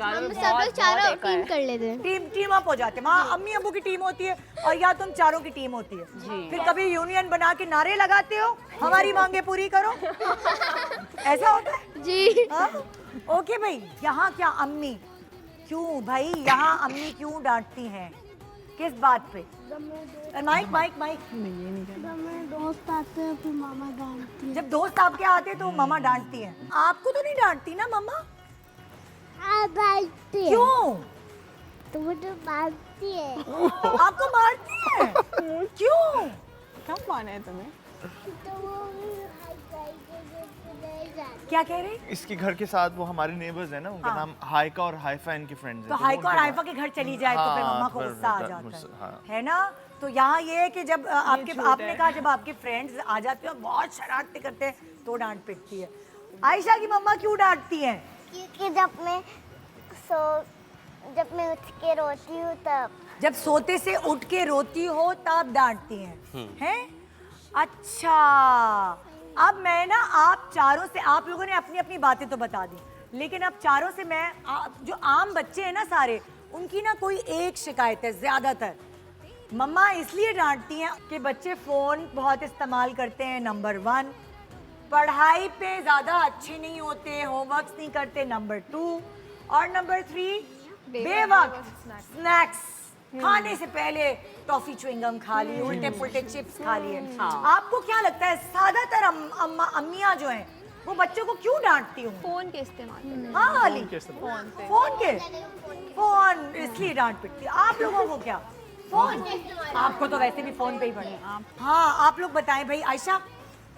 हम सब लोग चारों टीम कर लेते हैं। टीम अप हो जाते हैं, वहाँ अम्मी अब्बू की टीम होती है और या तुम चारों की टीम होती है। फिर कभी यूनियन बना के नारे लगाते हो, हमारी मांगे पूरी करो, ऐसा होता है जी। हाँ? ओके भाई, यहाँ क्या अम्मी क्यों भाई, यहाँ अम्मी क्यों डांटती हैं, किस बात पे? Mike mike mike. दोस्त आते हैं फिर मामा डांटती है। जब दोस्त आपके आते हैं तो मामा डांटती हैं, आपको तो नहीं डांटती ना मम्मा? डांटती है। क्यों? तो मुझे मारती है। आपको मारती है? क्यों? क्या माना है तुम्हें? तो वो क्या कह रहे? इसके घर के साथ वो हमारे नेबर्स हैं ना, उनका नाम हाइका और हाइफा इनके फ्रेंड्स तो हैं। हाइका और हाइफा के घर चली जाए तो फिर हाँ, मम्मा को फिर गुस्सा आ डर- जाता गुस्सा, है, हाँ। है ना? तो यहाँ ये है कि जब आपने कहा जब आपके फ्रेंड्स आ जाते हैं बहुत शरारतें करते हैं तो डांट पिटती है। आयशा की मम्मा क्यों डांटती हैं? क्योंकि जब मैं उठ के रोती हूँ तब। जब सोते से उठ के रोती हो तब डांटती हैं, हैं? अच्छा, अब मैं ना आप चारों से, आप लोगों ने अपनी अपनी बातें तो बता दी, लेकिन अब चारों से मैं जो आम बच्चे हैं ना सारे, उनकी ना कोई एक शिकायत है ज्यादातर। मम्मा इसलिए डांटती हैं कि बच्चे फ़ोन बहुत इस्तेमाल करते हैं, नंबर 1, पढ़ाई पे ज़्यादा अच्छे नहीं होते, होमवर्क्स नहीं करते, नंबर 2, और नंबर 3 बेवक्त स्नैक्स खाने से पहले टॉफी च्युइंगम खा ली, उल्टे पुल्टे चिप्स खा लिए। आपको क्या लगता है ज्यादातर अम्मियाँ जो हैं वो बच्चों को क्यों डांटती हूँ? फोन के इस्तेमाल। हाँ अली, फोन इसलिए डांट पिटती है। आप लोगों को क्या? फोन? आपको तो वैसे भी फोन पे ही पड़े। हाँ, आप लोग बताएं भाई। आयशा,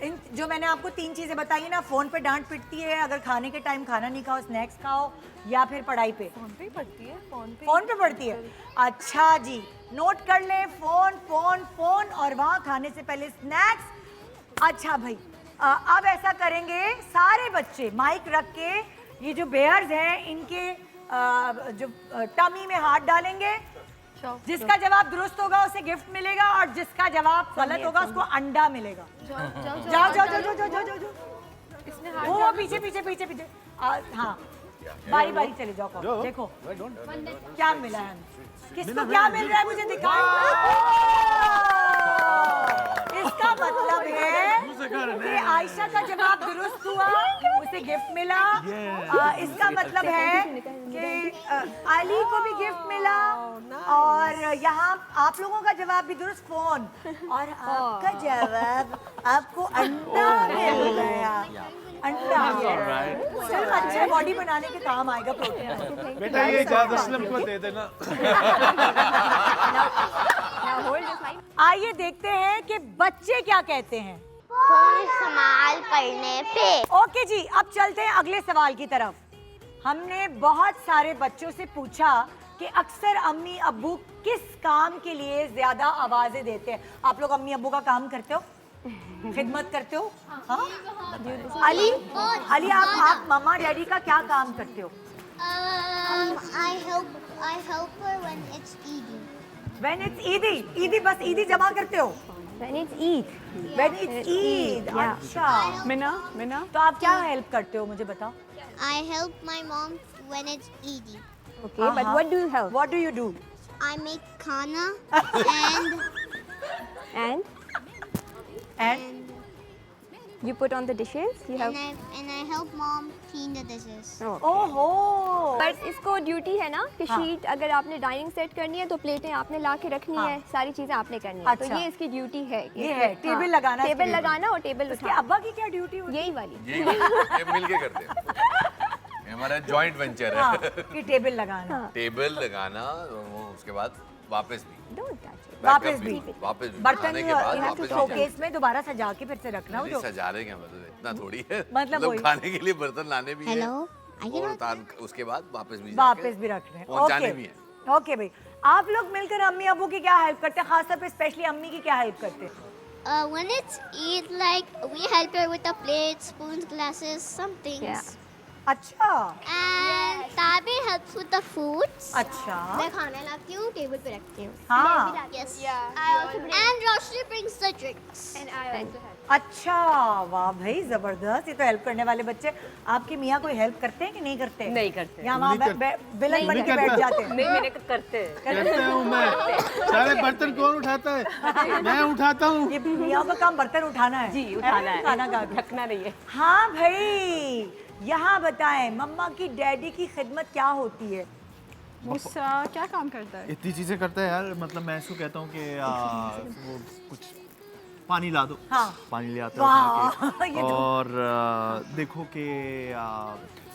इन जो मैंने आपको 3 चीजें बताई ना, फोन पे डांट पिटती है अगर खाने के टाइम खाना नहीं खाओ, स्नैक्स खाओ, या फिर पढ़ाई पे? फोन पे ही पढ़ती है, फोन पे पढ़ती है। अच्छा जी, नोट कर लें, फोन फोन फोन, और वहाँ खाने से पहले स्नैक्स। अच्छा भाई, अब ऐसा करेंगे सारे बच्चे माइक रख के, ये जो बेयर्स हैं इनके जो टमी में हाथ डालेंगे, जिसका जवाब दुरुस्त होगा उसे गिफ्ट मिलेगा, और जिसका जवाब गलत होगा उसको अंडा मिलेगा। जाओ जाओ जाओ जाओ जाओ जाओ जाओ जाओ। वो पीछे पीछे पीछे पीछे। हाँ, बारी बारी चले जाओ, कौन देखो क्या मिला है हमें, किसको क्या मिल रहा है मुझे दिखाओ। इसका मतलब है कि आयशा का जवाब दुरुस्त हुआ, उसे गिफ्ट मिला। इसका मतलब है कि अली को भी गिफ्ट मिला, और यहाँ आप लोगों का जवाब भी दुरुस्त, फोन, और आपका जवाब आपको अंडा मिल गया। अंडा चलो अच्छा है, बॉडी बनाने के काम आएगा, प्रोटीन। बेटा ये जाद असलम को दे देना। आइए देखते हैं कि बच्चे क्या कहते हैं फोन इस्तेमाल करने पे। ओके जी, अब चलते हैं अगले सवाल की तरफ। हमने बहुत सारे बच्चों से पूछा कि अक्सर अम्मी अब्बू किस काम के लिए ज्यादा आवाजें देते हैं। आप लोग अम्मी अब्बू का काम करते हो, खिदमत करते हो? हाँ? अली, अली आप मम्मा डैडी का क्या काम करते हो? I help her when it's eating. When it's ईदी, ईदी बस ईदी जमा करते हो? When it's Eid. When it's Eid, अच्छा। मिना तो आप क्या हेल्प करते हो मुझे बताओ? I help my mom when it's eating. Okay, but what do you help? What do you do? I make khana and And You put on the dishes? You have... and I help mom clean the dishes. ओहो, पर इसको duty है ना कि sheet अगर आपने dining set करनी है तो प्लेटें आपने ला के रखनी है, सारी चीजें आपने करनी है। अच्छा। तो ये इसकी ड्यूटी है। ये है टेबल लगाना, टेबल लगाना और टेबल उसके उठाना। अब्बा की क्या ड्यूटी होती है? यही वाली। ये मिलके करते हैं, ये हमारा जॉइंट वेंचर हाँ, है। कि टेबल लगाना। टेबल लगाना, वो उसके बाद वापस भी Don't touch it. वापस भी बर्तन बर्तन के बाद यू हैव टू वापस शोकेस में दोबारा सजा के फिर से रखना हो नहीं जो सजा रहे क्या, मतलब इतना थोड़ी है, मतलब वही। खाने के लिए बर्तन लाने भी है Hello? और उसके बाद वापस भी वापस भी रखने हैं। पहुंचाने भी है। ओके भाई, आप लोग मिलकर अम्मी अबू की क्या हेल्प करते हैं, खासतौर पे स्पेशली अम्मी की क्या हेल्प करते हैं? When it's Eid, like we help her with the plates, spoons, glasses, some things. Yeah. अच्छा एंड ताबे हेल्प्स विद द फूड्स। अच्छा मैं खाना लाती हूँ, टेबल पे रखती हूँ। हाँ yes and Roshni brings the drinks. अच्छा, वाह भाई जबरदस्त। ये तो हेल्प करने वाले बच्चे। आपके मियाँ कोई हेल्प करते हैं कि नहीं करते? नहीं करते। या वहाँ विलन बन के बैठ जाते हैं? नहीं, मैंने करते हैं। करते हूँ मैं। सारे बर्तन कौन उठाता है? मैं उठाता हूँ। ये मियाँ का काम बर्तन उठाना है। जी, उठाना है। खाना का ढकना नहीं है। हाँ भाई, यहाँ बताएं मम्मा की डैडी की खिदमत क्या होती है? मूसा क्या काम करता है? इतनी चीज़ें करता है यार, मतलब मैं इसको कहता हूँ कि वो कुछ पानी ला दो। हाँ। पानी ले आता वाह, है ये तो- और देखो कि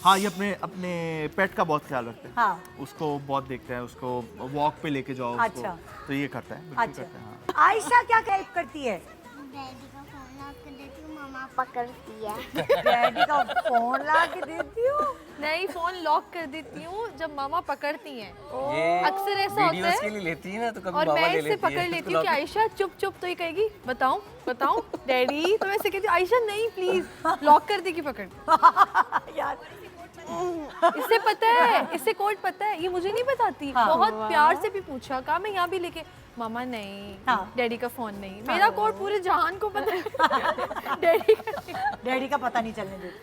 हाँ, ये अपने अपने पेट का बहुत ख्याल रखते हैं। हाँ। उसको बहुत देखते हैं, उसको वॉक पे लेके जाओ उसको। अच्छा। तो ये करता है, बिल्कुल अच्छा, करता है। हाँ। आयशा क्या हेल्प करती है? डैडी का फोन लॉक कर देती हूँ, मम्मा पकड़ती है। डैडी का फोन ला के देती हूँ। नहीं, फोन लॉक कर देती हूँ जब मामा पकड़ती हैं। ये अक्सर ऐसा होता वीडियोस है। के लिए लेती है ना, तो कभी और बाबा मैं ले इससे लेती है। पकड़ लेती हूँ कि आयशा चुप चुप, तो ये कहेगी बताऊं बताऊं डैडी, तो मैं ऐसे कहती हूँ आयशा नहीं प्लीज, लॉक कर देगी पकड़। यार इससे पता है, इससे कोड पता है, ये मुझे नहीं बताती। हाँ। बहुत प्यार से भी पूछा, कहा मैं यहाँ भी लेके, मामा नहीं, हाँ। डैडी का फोन नहीं। मेरा कोड पूरे जहान को पता है, डैडी का नहीं। डैडी का पता नहीं चलने देती।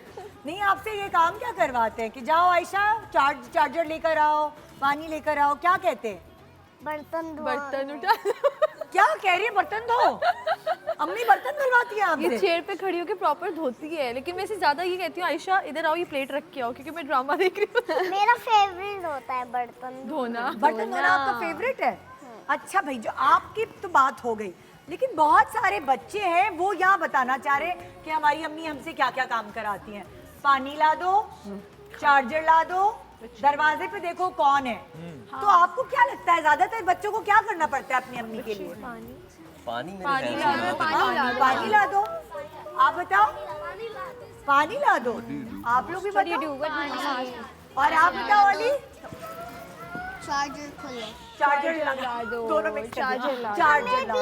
नहीं, आपसे ये काम क्या करवाते हैं कि जाओ आयशा चार्जर लेकर आओ, पानी लेकर आओ, क्या कहते हैं? बर्तन धो। बर्तन उठा। क्या कह रही है? बर्तन धो। अम्मी बर्तन धुलवाती है ये आपसे? चेयर पे खड़ी होकर प्रॉपर धोती है, लेकिन मैं इससे ज्यादा ये कहती हूँ आयशा इधर आओ, ये प्लेट रख के आओ, क्योंकि मैं ड्रामा देख रही हूँ। मेरा फेवरेट होता है बर्तन धोना। बर्तन धोना आपका फेवरेट है? अच्छा भाई, जो आपकी तो बात हो गई, लेकिन बहुत सारे बच्चे हैं वो यहाँ बताना चाह रहे हैं कि हमारी अम्मी हमसे क्या क्या काम कराती हैं। पानी ला दो, चार्जर ला दो, दरवाजे पे देखो कौन है। तो आपको क्या लगता है ज्यादातर बच्चों को क्या करना पड़ता है अपनी अम्मी के लिए? पानी मेरे पानी ख्याल ला से दो, पानी ला दो। आप बताओ। पानी ला दो। आप लोग भी बताओ। और आप बताओ अली? चार्जर खोलो। चार्जर ला दो। दोनों मिक्स चार्जर ला दो।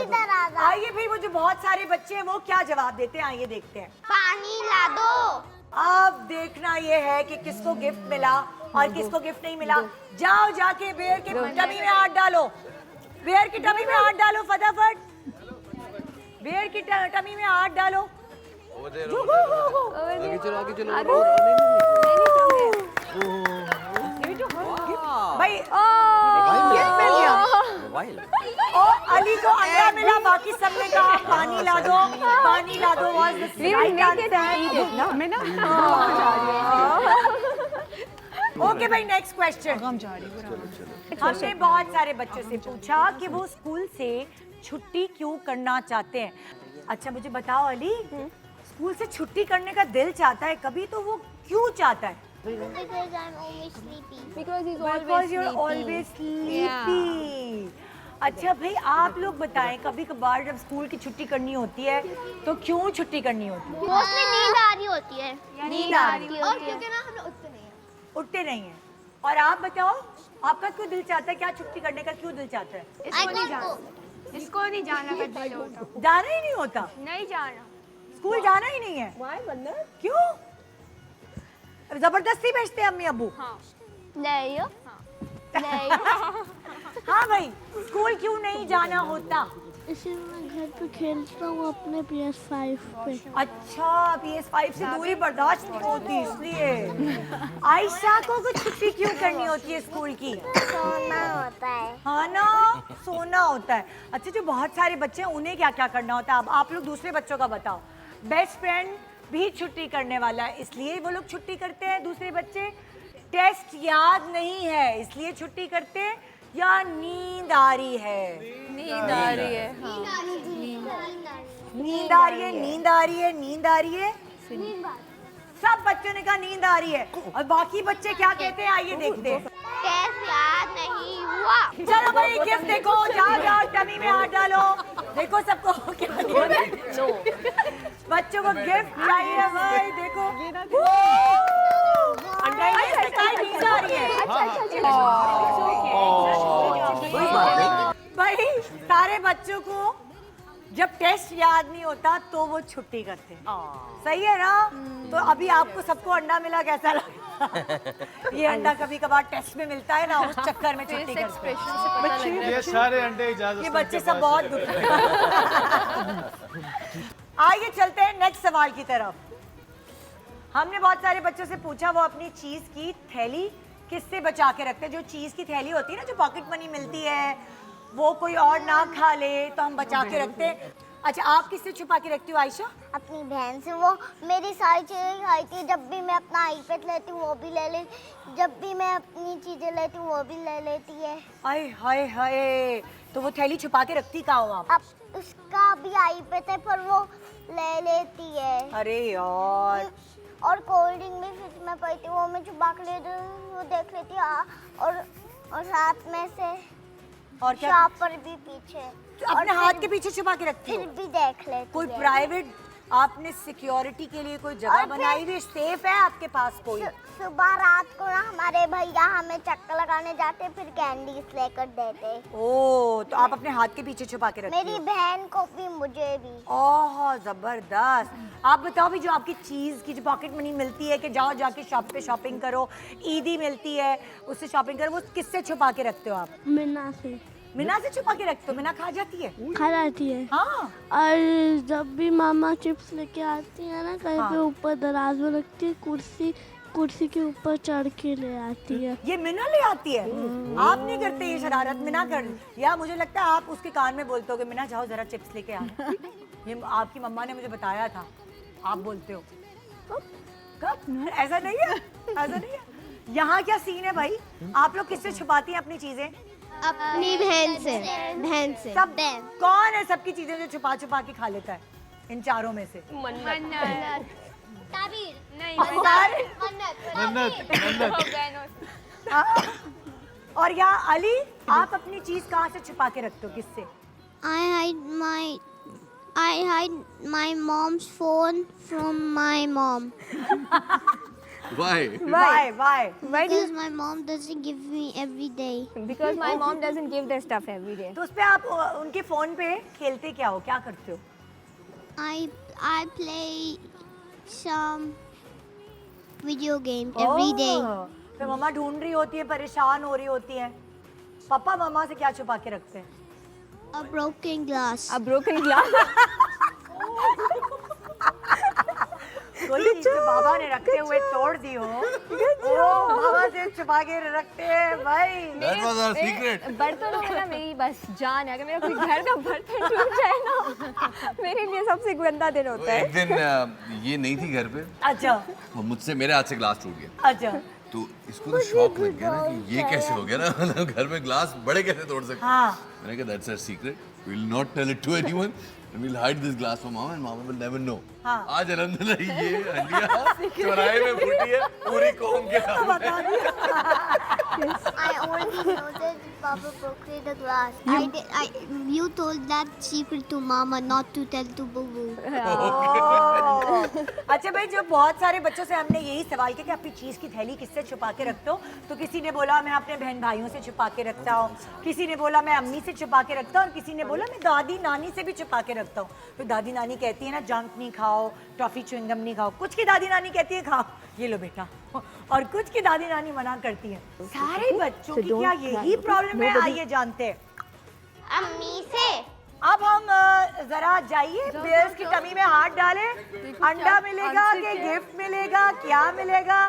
आइए भाई, वो जो बहुत सारे बच्चे हैं वो क्या जवाब देते हैं, आइए देखते हैं। पानी ला दो। अब देखना ये है कि किसको गिफ्ट मिला और किसको गिफ्ट नहीं मिला। जाओ जाके बेर की टमी में हाथ डालो। बेर की टमी में हाथ डालो फटाफट। बेर की टमी में हाथ डालो। आगे चलो, आगे चलो। भाई गिफ्ट मिल गया। मोबाइल। और अली को अंडा मिला, बाकी सबने कहा पानी ला दो, पानी ला दो। was the right answer. मैं ना ओके भाई, नेक्स्ट क्वेश्चन। हमने बहुत सारे बच्चों से पूछा कि वो स्कूल से छुट्टी क्यों करना चाहते हैं। अच्छा मुझे बताओ अली, स्कूल से छुट्टी करने का दिल चाहता है कभी, तो वो क्यों चाहता है? Because I'm always sleepy. Because he's Because you're always sleepy. अच्छा भाई, आप लोग बताएं, कभी कभार जब स्कूल की छुट्टी करनी होती है तो क्यों छुट्टी करनी होती है? Mostly नींद आ रही होती है। नींद आ रही और क्योंकि ना हम लोग उठते नहीं हैं। और आप बताओ, आपका क्यों दिल चाहता है? क्या छुट्टी करने का क्यों दिल चाहता है? इसको नहीं जाना का दिल होता। जाना ही नहीं होता? नहीं जाना। स्कूल जाना ही नहीं है? क्यों? जबरदस्ती भेजते हैं अम्मी अब्बू? नहीं हो। नहीं। हाँ भाई, स्कूल क्यों नहीं जाना होता? इसलिए मैं घर पे खेलता हूँ अपने PS5 पे। अच्छा, PS5 से दूरी बर्दाश्त नहीं होती इसलिए। आयशा को कुछ छुट्टी क्यों करनी होती है स्कूल की? सोना होता है। हाँ ना, सोना होता है। अच्छा, जो बहुत सारे बच्चे हैं उन्हें क्या क्या करना होता है? अब आप लोग दूसरे बच्चों का बताओ। बेस्ट फ्रेंड भी छुट्टी करने वाला है, इसलिए वो लोग छुट्टी करते हैं। दूसरे बच्चे टेस्ट याद नहीं है इसलिए छुट्टी करते हैं, या नींद आ रही है? नींद आ रही है। नींद आ रही है, नींद आ रही है, नींद आ रही है। सब बच्चों ने कहा नींद आ रही है, और बाकी बच्चे क्या कहते हैं आइए देखते हैं। टेस्ट याद नहीं हुआ। चलो भाई, गिफ्ट देखो, जाओ जाओ टमी में हाथ डालो। देखो सबको क्या बच्चों को गिफ्ट चाहिए भाई। देखो नींद आ रही है। भाई सारे बच्चों को जब टेस्ट याद नहीं होता तो वो छुट्टी करते हैं। सही है ना? तो अभी आपको सबको अंडा मिला, कैसा लगा? ये अंडा कभी कभार टेस्ट में मिलता है ना, उस चक्कर में छुट्टी करते हैं। एक्सप्रेशन से पता लग रहा है। ये सारे अंडे इजाजत ये बच्चे सब बहुत दुखी हैं। आइए चलते हैं नेक्स्ट सवाल की तरफ। हमने बहुत सारे बच्चों से पूछा वो अपनी चीज की थैली किससे बचा के रखते हैं। जो चीज की थैली होती है ना, जो पॉकेट मनी मिलती है, वो कोई और ना खा ले तो हम बचा के रखते हैं। अच्छा, आप किससे छुपा के रखती हो आयशा? अपनी बहन से। वो मेरी सारी चीज़ें खाती है। जब भी मैं अपना आईपैड लेती हूँ वो भी ले ले, जब भी मैं अपनी चीज़ें लेती हूँ वो भी ले लेती है। हाय हाय हाय, तो वो थैली छुपा के रखती कहाँ हो आप? अब उसका भी आईपैड है पर वो ले लेती है। अरे यार। और कोल्ड ड्रिंक भी फ्रिज में पड़ी थी, वो मैं छुपा के ले वो देख लेती है। और साथ में से और क्या? शॉपर भी पीछे, अपने हाथ के पीछे छुपा के रखती हो? फिर भी देख लेती कोई है। प्राइवेट आपने सिक्योरिटी के लिए कोई जगह और फिर- बनाई हुई, सेफ है आपके पास कोई? सुबह रात को ना हमारे भैया हमें चक्कर लगाने जाते, फिर कैंडीज लेकर देते। ओ, तो आप अपने हाथ के पीछे छुपा के रखती मेरी हो? बहन को भी मुझे भी। ओह जबरदस्त। आप बताओ भी, जो आपकी चीज की जो पॉकेट मनी मिलती है कि जाओ जाके शॉप पे शॉपिंग करो, ईदी मिलती है उससे शॉपिंग करो, वो किससे छुपा के रखते हो आप? मिना से मीना से छुपा के रखते हो? मीना खा जाती है? खा जाती है। हाँ। और जब भी मामा चिप्स लेके आती है ना, कहीं पे ऊपर दराज में रखती है, कुर्सी के ऊपर चढ़ के ले आती है। ये मीना ले आती है? आप नहीं करते ये शरारत? मीना कर, या मुझे लगता है आप उसके कान में बोलते हो मीना जाओ जरा चिप्स लेके आ। ये आपकी मम्मा ने मुझे बताया था, आप बोलते हो। कब? ऐसा नहीं है, ऐसा नहीं है। यहाँ क्या सीन है भाई? आप लोग किससे छुपाती हैं अपनी चीजें? अपनी बहन से। बहन से। सब कौन है सबकी चीजें जो छुपा छुपा के खा लेता है इन चारों में से? मन्नत। ताबीर। नहीं, और यहाँ अली, आप अपनी चीज कहाँ से छुपा के रखते हो? किससे? I hide my mom's phone from my mom. Why? Why? Because my mom doesn't give me every day. Because my mom doesn't give the stuff every day. तो उस पे आप उनके फोन पे खेलते क्या हो, क्या करते हो? I play some video games every day. फिर मम्मा ढूंढ रही होती है, परेशान हो रही होती है, पापा मम्मा से क्या छुपा के रखते हैं? A broken glass. A broken glass. कोई चीज जो बाबा ने रखते हुए तोड़ दी हो, वो बाबा से छुपा के रखते हैं भाई। That was our secret. बर्तनों में ना मेरी बस जान है। अगर मेरा कोई घर का बर्तन टूट जाए ना, मेरे लिए सबसे गंदा दिन होता है। एक दिन ये नहीं थी घर पे, अच्छा और मुझसे मेरे हाथ से ग्लास टूट गया। अच्छा। तो इसको तो शॉक लग गया ना कि ये कैसे हो गया ना, मतलब घर में ग्लास बड़े कैसे तोड़ सकते। हाँ। मैंने कहा that's our secret, we will not tell it to anyone, we will hide this glass from mom and mom will never know. हाँ। आज अल्हम्दुलिल्लाह ये हंडिया चौराहे में फूटी है पूरी कौम के सामने। I only know that Papa broke the glass. You told that secret to Mama, not to tell to Boo. अच्छा भाई, जो बहुत सारे बच्चों से हमने यही सवाल किया कि अपनी चीज की थैली किससे छुपा के रखते हो, तो किसी ने बोला मैं अपने बहन भाइयों से छुपा के रखता हूँ, किसी ने बोला मैं अम्मी से छुपा के रखता हूँ, और किसी ने बोला मैं दादी नानी से भी छुपा के रखता हूँ। तो दादी नानी कहती है ना जंक नहीं खाओ, टॉफी च्युइंगम नहीं खाओ, कुछ की दादी नानी कहती है खाओ, ये लो बेटा, और कुछ की दादी नानी मना करती है। सारे बच्चों की क्या यही प्रॉब्लम है? आइए जानते हैं अम्मी से। अब हम जरा जाइए बेल्स की टमी में हाथ डालें। अंडा मिलेगा कि गिफ्ट मिलेगा? क्या मिलेगा?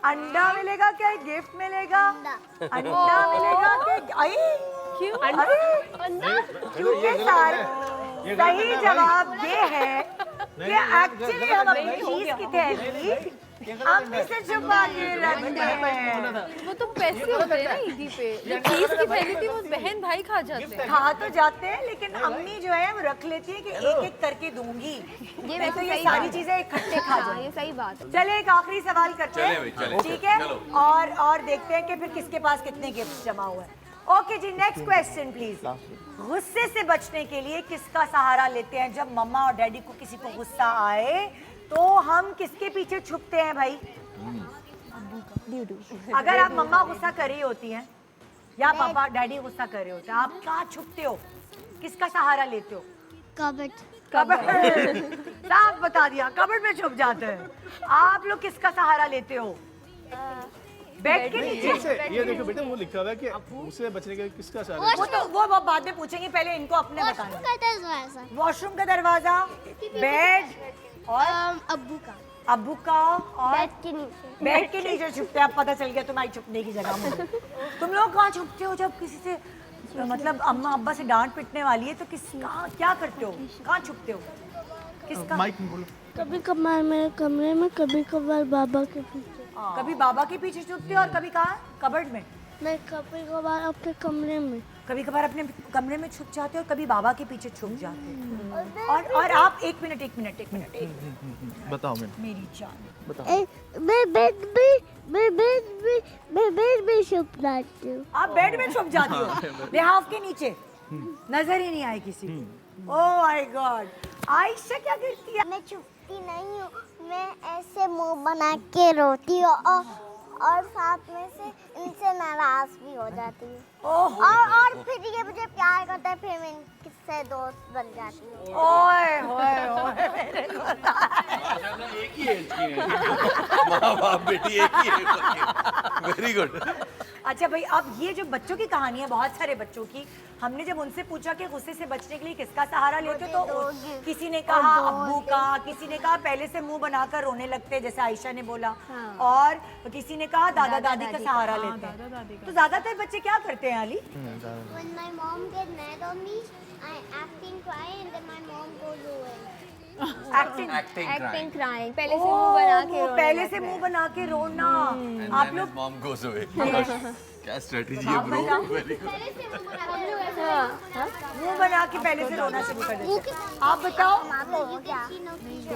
अंडा मिलेगा क्या गिफ्ट मिलेगा? अंडा मिलेगा कि क्यों? क्योंकि सही जवाब ये है कि एक्चुअली हम अपनी चीज की थैली अम्मी से छुपा के रखते हैं। वो तो पैसे होते हैं ना ईदी पे, जो चीज की थैली थी वो बहन भाई खा जाते हैं। खा तो जाते हैं, लेकिन अम्मी जो है वो रख लेती है कि एक एक करके दूंगी, ये तो ये सारी चीजें इकट्ठे खा जाए। ये सही बात है। चले एक आखिरी सवाल करते हैं, ठीक है? और देखते हैं कि फिर किसके पास कितने गिफ्ट जमा हुए हैं। ओके जी, नेक्स्ट क्वेश्चन प्लीज। गुस्से से बचने के लिए किसका सहारा लेते हैं? जब मम्मा और डैडी को किसी को गुस्सा आए तो हम किसके पीछे छुपते हैं भाई? अगर आप मम्मा गुस्सा कर रही होती हैं या पापा डैडी गुस्सा कर रहे होते हैं, आप कहाँ छुपते हो? किसका सहारा लेते हो? कबर्ड। साफ बता दिया, कबर्ड में छुप जाते हैं। आप लोग किसका सहारा लेते हो? बेड के नीचे? ये देखो बेटे, वो लिखा हुआ है कि उससे बचने के लिए किसका सहारा? वो बाद में पूछेंगे, पहले इनको अपने बताना। का दरवाजा। वॉशरूम का दरवाजा, बेड और अब्बू का। अब्बू का और बेड के नीचे। बेड के नीचे छुपते हैं। अब पता चल गया तुम्हारी छुपने की जगह मुझे। तुम लोग कहाँ छुपते हो जब किसी से मतलब अम्मा अब्बा से डांट पिटने वाली है तो कहाँ क्या करते हो? कहाँ छुपते हो? किसका? माइक में बोलो। कभी कभार मेरे कमरे में, कभी कभार बाबा के पीछे। कभी बाबा के पीछे छुपते हो और कभी कहाँ? कबर्ड में? मैं कभी कभार अपने कमरे में। कभी कभार अपने कमरे में छुप जाते हो और कभी बाबा के पीछे छुप जाते हो। और आप एक मिनट बताओ मैंने। मेरी जान मैं बेड में छुप जाती हूँ। आप बेड में छुप जाती हो? लिहाफ के नीचे नजर ही नहीं आए किसी को। ओह माय गॉड। आयशा क्या करती है? मैं छुपती नहीं हूँ, मैं ऐसे मुंह बना के रोती हूँ और साथ में से इनसे नाराज भी हो जाती हूँ। और फिर ये मुझे प्यार करता है, फिर मैं इनसे दोस्त बन जाती हूँ। ओए होए होए मेरे एक ही एज की है। माँ बाप बेटी एक ही है। Very good. अच्छा भाई, अब ये जो बच्चों की कहानी है, बहुत सारे बच्चों की, हमने जब उनसे पूछा कि गुस्से से बचने के लिए किसका सहारा लेते तो किसी ने कहा अब्बू का, किसी ने कहा पहले से मुंह बनाकर रोने लगते जैसे आयशा ने बोला, और किसी ने कहा दादा दादी का सहारा लेते हैं। तो ज्यादातर बच्चे क्या करते हैं Ali? When my mom get mad on me, I acting cry and then my mom goes away. Acting crying, पहले से मुंह बना के रोना। पहले से मुंह बना के रोना। आप लोग मॉम गोस अवे। क्या स्ट्रेटजी है ब्रो? Very good. मुंह बना के पहले से रोना शुरू कर देते हैं। आप बताओ,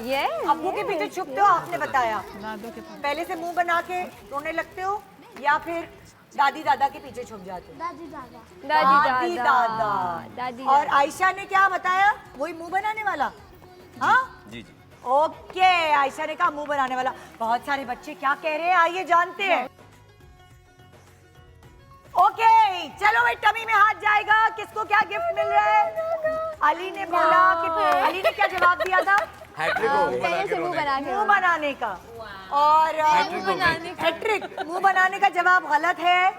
ये अब्बू के पीछे छुपते हो? आपने बताया पहले से मुंह बना के रोने लगते हो या फिर दादी दादा के पीछे छुप जाते हो? दादी दादा। और आयशा ने क्या बताया? वही मुंह बनाने वाला? हाँ जी जी। ओके, आयशा ने कहा मुंह बनाने वाला। बहुत सारे बच्चे क्या कह रहे हैं आइए जानते हैं। ओके चलो भाई, टमी में हाथ जाएगा। किसको क्या गिफ्ट मिल रहा है? अली ने बोला कि अली ने क्या जवाब दिया था? पहले से मुंह बना के मुंह बनाने का। और हैट्रिक मुंह बनाने का जवाब गलत है।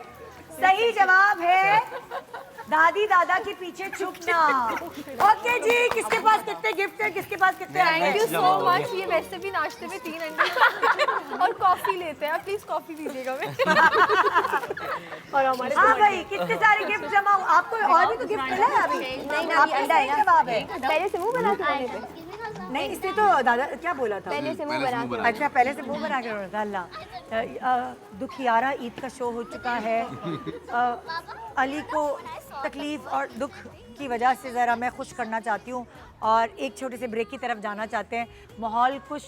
सही जवाब है दादी दादा के पीछे छुपना। ओके जी, किसके पास कितने गिफ्ट है, किसके पास कितने? Thank you so much. ये वैसे भी नाश्ते में 3 अंडे और कॉफी लेते हैं। प्लीज कॉफी दीजिएगा। और हमारे हाँ भाई, कितने सारे गिफ्ट जमा। आपको और भी तो गिफ्ट मिला है अभी? नहीं, अभी अंडा है ना। जवाब है पहले से मुंह बना के रोने पे। नहीं, इससे तो दादा क्या बोला था? पहले से मुंह बना के। अच्छा, पहले से मुंह बना के रोना था। अल्लाह दुखियारा ईद का शो हो चुका है। अली को तकलीफ और दुख की वजह से ज़रा मैं खुश करना चाहती हूँ और एक छोटे से ब्रेक की तरफ जाना चाहते हैं। माहौल कुछ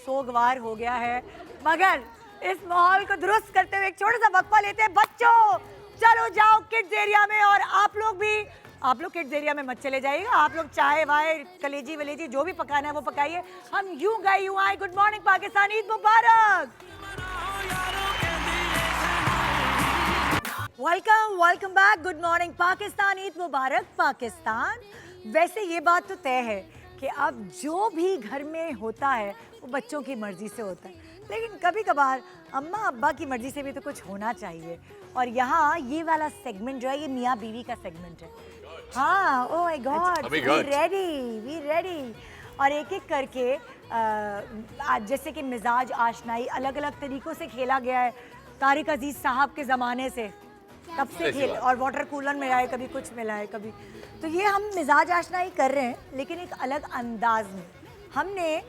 सोगवार हो गया है, मगर इस माहौल को दुरुस्त करते हुए एक छोटा सा वक्फा लेते हैं। बच्चों चलो जाओ किड्स एरिया में, और आप लोग भी, आप लोग किड्स एरिया में मत चले जाइएगा। आप लोग चाय वाय कलेजी वलेजी जो भी पकाना है वो पकाइए। हम यूं गए यूं आए। गुड मॉर्निंग पाकिस्तान, ईद मुबारक। Welcome back. Good morning Pakistan, Eid मुबारक पाकिस्तान। वैसे ये बात तो तय है कि अब जो भी घर में होता है वो बच्चों की मर्जी से होता है, लेकिन कभी कभार अम्मा अब्बा की मर्जी से भी तो कुछ होना चाहिए। और यहाँ ये वाला सेगमेंट जो है ये मियाँ बीवी का सेगमेंट है। हाँ, oh my god, we ready. और एक एक करके आज जैसे कि मिजाज आशनाई अलग अलग तरीक़ों से खेला गया है। तारिक अजीज़ साहब के ज़माने से तब से खेल, और वाटर कूलर मिला है, कभी कुछ मिला है कभी। तो ये हम मिजाज आशनाई कर रहे हैं, लेकिन एक अलग अंदाज में। हमने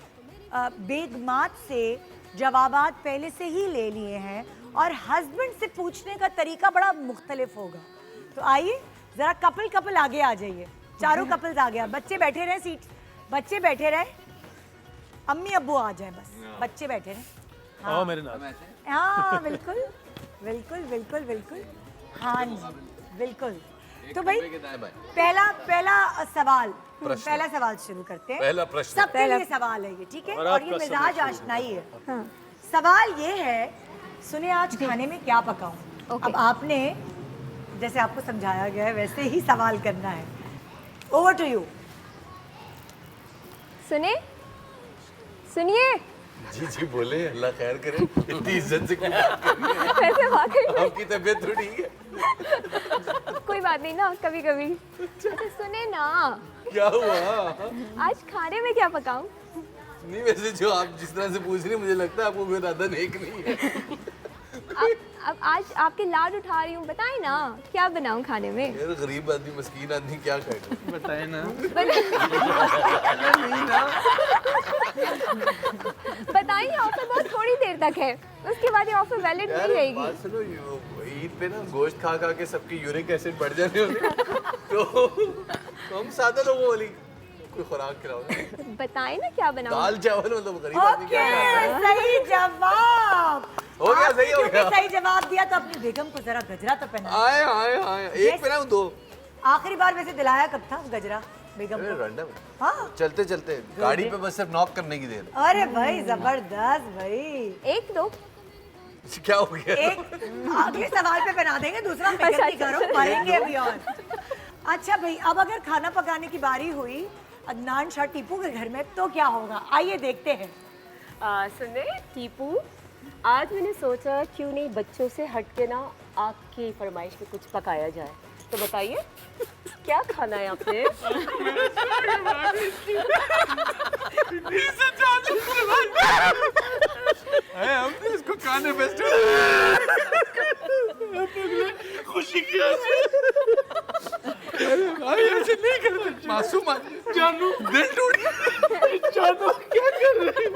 बेगमात से जवाबात पहले से ही ले लिए हैं और हस्बैंड से पूछने का तरीका बड़ा मुख्तलिफ होगा। तो आइए ज़रा कपल आगे आ जाइए। चारों कपल्स आ गया। बच्चे बैठे रहे, सीट बच्चे बैठे रहे, अम्मी अब्बू आ जाए बस, बच्चे बैठे रहे। हाँ मेरे नाम। हाँ बिल्कुल बिल्कुल बिल्कुल बिल्कुल, हाँ जी बिल्कुल। तो भाई पहला सवाल शुरू करते हैं। पहला प्रश्न सबके लिए सवाल है ये, ठीक है? और ये मिजाज आशनाई है। हाँ। सवाल ये है, सुने आज खाने में क्या पकाऊं? अब आपने जैसे आपको समझाया गया है वैसे ही सवाल करना है। Over to you. सुने, सुनिए। जी जी बोले, अल्लाह खैर करे, इतनी इज्जत से क्यों बात कर रही हैं? वैसे वाकई में आपकी तबीयत थोड़ी है। कोई बात नहीं ना, कभी कभी। अच्छा सुने ना, क्या हुआ? आज खाने में क्या पकाऊं? नहीं वैसे जो आप जिस तरह से पूछ रही हैं, मुझे लगता है आपको कोई इरादा नेक नहीं है। अब आज आपके लाड उठा रही हूँ, बताएं ना क्या बनाऊं खाने में? यार गरीब आदमी, मस्कीन आदमी क्या करेगा? बताए ना। बताइए, ऑफर बहुत थोड़ी देर तक है, उसके बाद ये ऑफर वैलिड नहीं यार रहेगी। बात सुनो, ईद पे ना गोश्त खा खा के सबकी यूरिक एसिड बढ़ जाने होते तो हम सादा लोगों वाली कोई खुराक खिलाओ ना। बताएं ना क्या बनाऊं? दाल चावल, मतलब गरीब आदमी क्या खाएगा? सही जवाब। हो गया, सही हो क्योंकि गया। सही जवाब दिया तो अपनी बेगम को जरा गजरा तो पहना। आए आए आए, एक पे ना दो। आखिरी बार वैसे दिलाया कब था गजरा बेगम को? रैंडम हाँ चलते चलते गाड़ी पे बस सिर्फ नॉक करने की देर। अरे भाई जबरदस्त भाई। एक दो क्या हो गया? एक अगले सवाल पे बना देंगे, दूसरा फिक्र नहीं करो, मरेंगे अभी और। अच्छा भाई, अब अगर खाना पकाने की बारी हुई अदनान शाह टीपू के घर में तो क्या होगा, आइए देखते हैं। सुने टीपू, आज मैंने सोचा क्यों नहीं बच्चों से हट के ना आपकी फरमाइश पे कुछ पकाया जाए, तो बताइए क्या खाना है आपने? हमने इसको खाने बेस्ट खुशी की भाई ऐसे नहीं करते, मासूम जानू दिल टूट गया। जानू क्या कर रही है?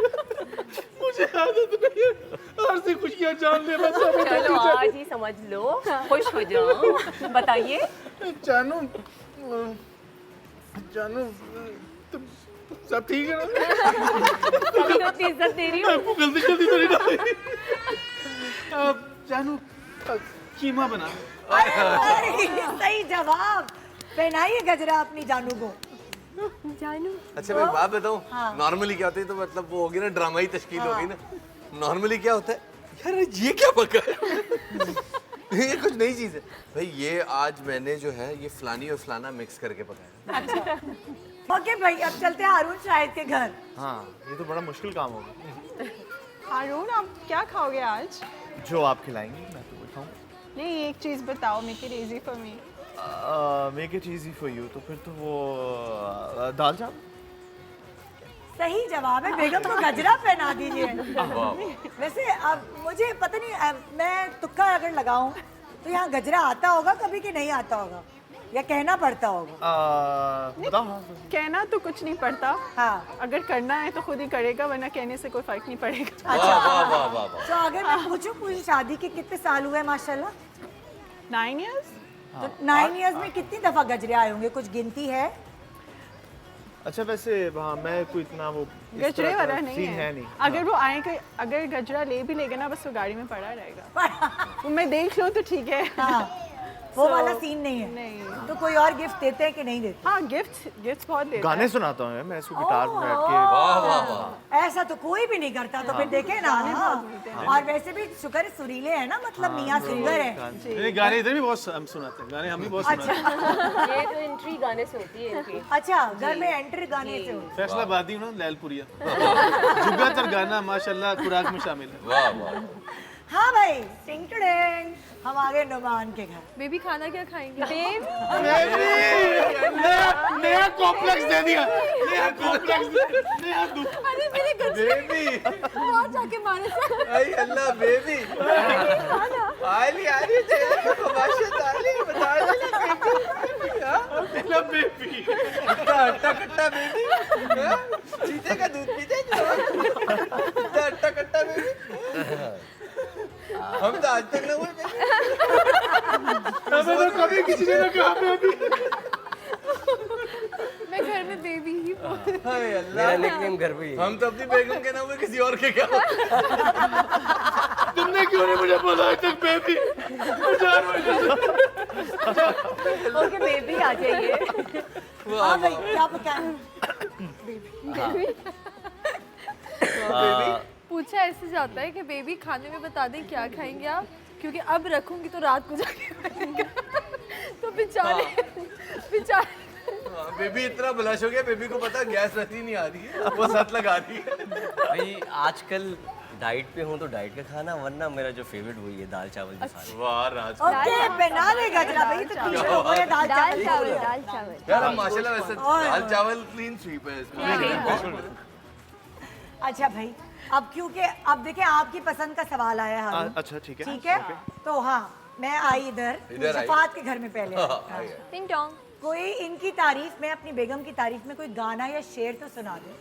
मुझे आदत नहीं है हर से खुशियाँ जान लेना। चलो आज ही समझ लो, खुश हो जाओ। बताइए जानू, जानू तुम सब ठीक है ना? अभी तो इतनी इज्जत दे रही हूँ। गलती गलती तो नहीं डाली। जानू कीमा बना। अरे, सही जवाब। पहनाइए गजरा अपनी जानू को। जानू। अच्छा मैं बात बताऊं, नॉर्मली क्या होता है, तो मतलब वो होगी ना ड्रामाई तश्कील होगी ना। नॉर्मली क्या होता है, यार ये क्या पका है? ये कुछ नई चीज है भाई, ये आज मैंने जो है ये फलानी और फलाना मिक्स करके पकाया। अच्छा ओके भाई, अब चलते हैं हारून शाहिद के घर। हाँ ये तो बड़ा मुश्किल काम होगा। हारून आप क्या खाओगे आज? जो आप खिलाएंगे मैं तो वो खाऊंगा। नहीं एक चीज़ बताओ, make it easy for me. Make it easy for you, तो फिर तो वो दाल चावल। सही जवाब है, बेगम को गजरा पहना दीजिए। वैसे अब मुझे पता नहीं, मैं तुक्का अगर लगाऊं तो यहाँ गजरा आता होगा कभी कि नहीं आता होगा, या कहना पड़ता होगा? बताओ। हाँ कहना तो कुछ नहीं पड़ता, हाँ अगर करना है तो खुद ही करेगा, वरना कहने से कोई फर्क नहीं पड़ेगा। अच्छा तो अगर मैं पूछूं पूरी शादी के कितने साल हुए माशाल्लाह? 9 years। तो 9 years में कितनी दफा गजरे आए होंगे, कुछ गिनती है? अच्छा वैसे हाँ मैं कोई इतना वो इस गजरे तरह का वाला नहीं सीन है, नहीं। अगर वो आए, अगर गजरा ले भी लेगा ना, बस वो गाड़ी में पड़ा रहेगा। वो मैं देख लूँ तो ठीक है। हाँ, वो वाला सीन नहीं है। नहीं। तो कोई और गिफ्ट देते हैं कि नहीं देते? हाँ गिफ्ट बहुत देते गाने हैं। सुनाता हूँ मैं इसको गिटार पे बैठ के। वाह वाह वाह, ऐसा तो कोई भी नहीं करता, तो फिर देखे ना। और वैसे भी शुक्र है सुरीले है ना, मतलब मियाँ सिंगर है। नहीं गाने इधर भी बहुत हम सुनाते हैं, गाने हम भी बहुत सुनाते हैं। ये तो एंट्री गाने से होती है इनकी। अच्छा घर में एंट्री गाने से हो। फैसलाबादी हूँ ना, लैलपुरिया। जुगातर गाना माशाल्लाह खुराक में शामिल है। वाह वाह। हाँ भाई, टिंग टुडिंग, हम आ गए नुमान के घर। बेबी खाना क्या खाएंगे? नया कॉम्प्लेक्स दे दिया, नया कॉम्प्लेक्स, नया दुख। अरे मेरे बेबी, वहाँ जाके मारे से। आई अल्लाह बेबी, आली आली माशाल्लाह आली बता अल्लाह बेबी, हट्टा कट्टा बेबी, चीते का दूध पीते हट्टा कट्टा बेबी। हम तो आज तक ना हुए। हमें तो कभी किसी ने ना कहा बेबी। मैं घर में बेबी ही बोल। हाय अल्लाह, मेरा निकनेम घर पे ही है। हम तो अपनी बेगम के ना हुए, किसी और के क्या? तुमने क्यों नहीं मुझे बोला आज तक बेबी? ओके बेबी आ जाइए। हाँ भाई, क्या पकाएं? पूछा ऐसे जाता है कि बेबी खाने में बता दें क्या खाएंगे आप, क्योंकि अब रखूंगी तो रात को जाके खाएंगे। तो बेचारे बेबी इतना ब्लश हो गया, बेबी को पता गैस रहती नहीं आ रही है, वो सत लगा रही है। भाई आजकल डाइट पे हूँ तो डाइट का खाना, वरना मेरा जो फेवरेट वही है दाल चावल की सारी। वाह राज। ओके पहना दे गजरा भाई, तो टी-शर्ट हो गया दाल दाल चावल। चावल दाल चावल। यार हम माशाल्लाह वैसे दाल चावल क्लीन स्वीप है इसमें। अच्छा भाई, अब क्योंकि अब देखिए आपकी पसंद का सवाल आया है हारून। अच्छा ठीक है। ठीक है, तो हाँ मैं आई इधर इधर आई। शफात के घर में पहले आई। हाँ, हाँ। टिंग टोंग। कोई इनकी तारीफ में, अपनी बेगम की तारीफ में कोई गाना या शेर तो सुना दे।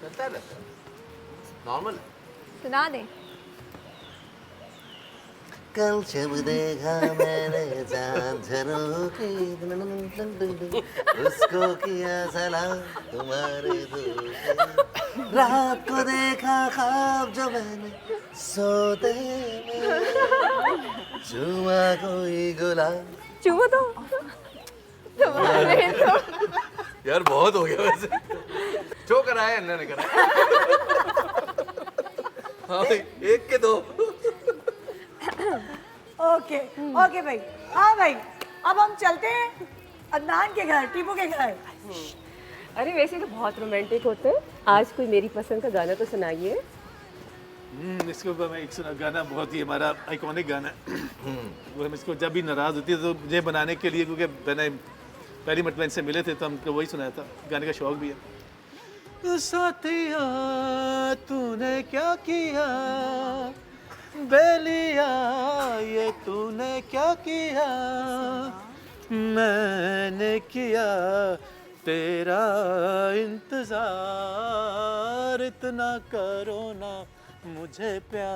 चलता रहता है, नॉर्मल। सुना दे। कल जब देखा मैंने चांद झरोखे उसको किया सलाम तुम्हारे धोखे, रात को देखा ख्वाब जो मैंने सोते में, चुमा कोई गुलाब। चुमो तो तुम्हारे तो। यार बहुत हो गया वैसे, जो कराया अन्ना ने कराया। हाँ भाई, एक के दो। ओके ओके भाई, हाँ भाई, अब हम चलते हैं अदनान के घर, टीपू के घर। अरे वैसे तो बहुत रोमांटिक होते हैं, आज कोई मेरी पसंद का गाना तो सुनाइए। इसके ऊपर मैं एक सुना गाना, बहुत ही हमारा आइकॉनिक गाना है। वो हम इसको जब भी नाराज़ होती है तो मुझे बनाने के लिए, क्योंकि मैंने पहली मरतबा इनसे मिले थे तो हमको वही सुनाया था, गाने का शौक भी है। साथिया तूने क्या किया, बेलिया ये तूने क्या किया, मैंने किया तेरा इंतजार, इतना करो ना मुझे प्यार,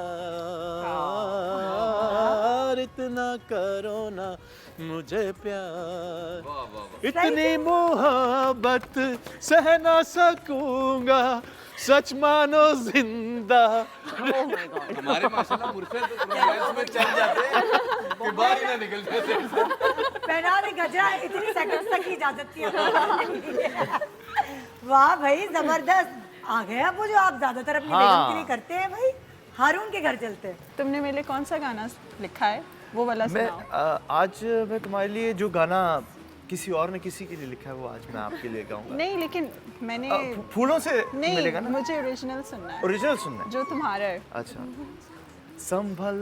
इतना करो ना मुझे प्यार, इतनी मोहब्बत सह ना सकूंगा, सच मानो जिंदा। हमारे माशाल्लाह मुर्शद रोमांस में चल जाते हैं कि बाहर ही ना निकल जाते। पहना दे गजरा, इतनी सेकंड्स तक की इजाजत थी। वाह भाई जबरदस्त, आ गए अब वो जो आप ज्यादातर अपनी बेगम के लिए करते हैं। भाई हारून के घर चलते हैं। तुमने मेरे लिए कौन सा गाना लिखा है, वो वाला सुनाओ। आज मैं तुम्हारे लिए जो गाना किसी और ने किसी के लिए लिखा है वो आज मैं आपके लिए गाऊंगा। नहीं लेकिन मैंने फूलों से नहीं, मिलेगा ना? मुझे ओरिजिनल सुनना है। ओरिजिनल सुनना है जो तुम्हारा है। अच्छा। संभल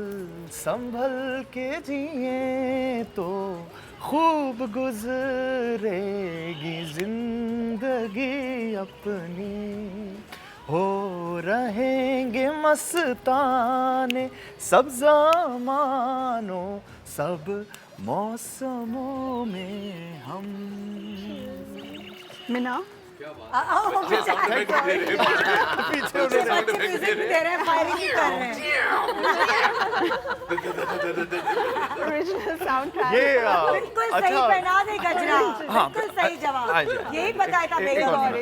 संभल के जिए तो खूब गुजरेगी जिंदगी अपनी, हो रहेंगे मस्ताने सब ज़मानों सब मौसमों में हम। मिना ओरिजिनल साउंड ट्रैक। बिल्कुल सही, पहना दे गजरा, बिल्कुल सही जवाब। यही बताया था बेगम,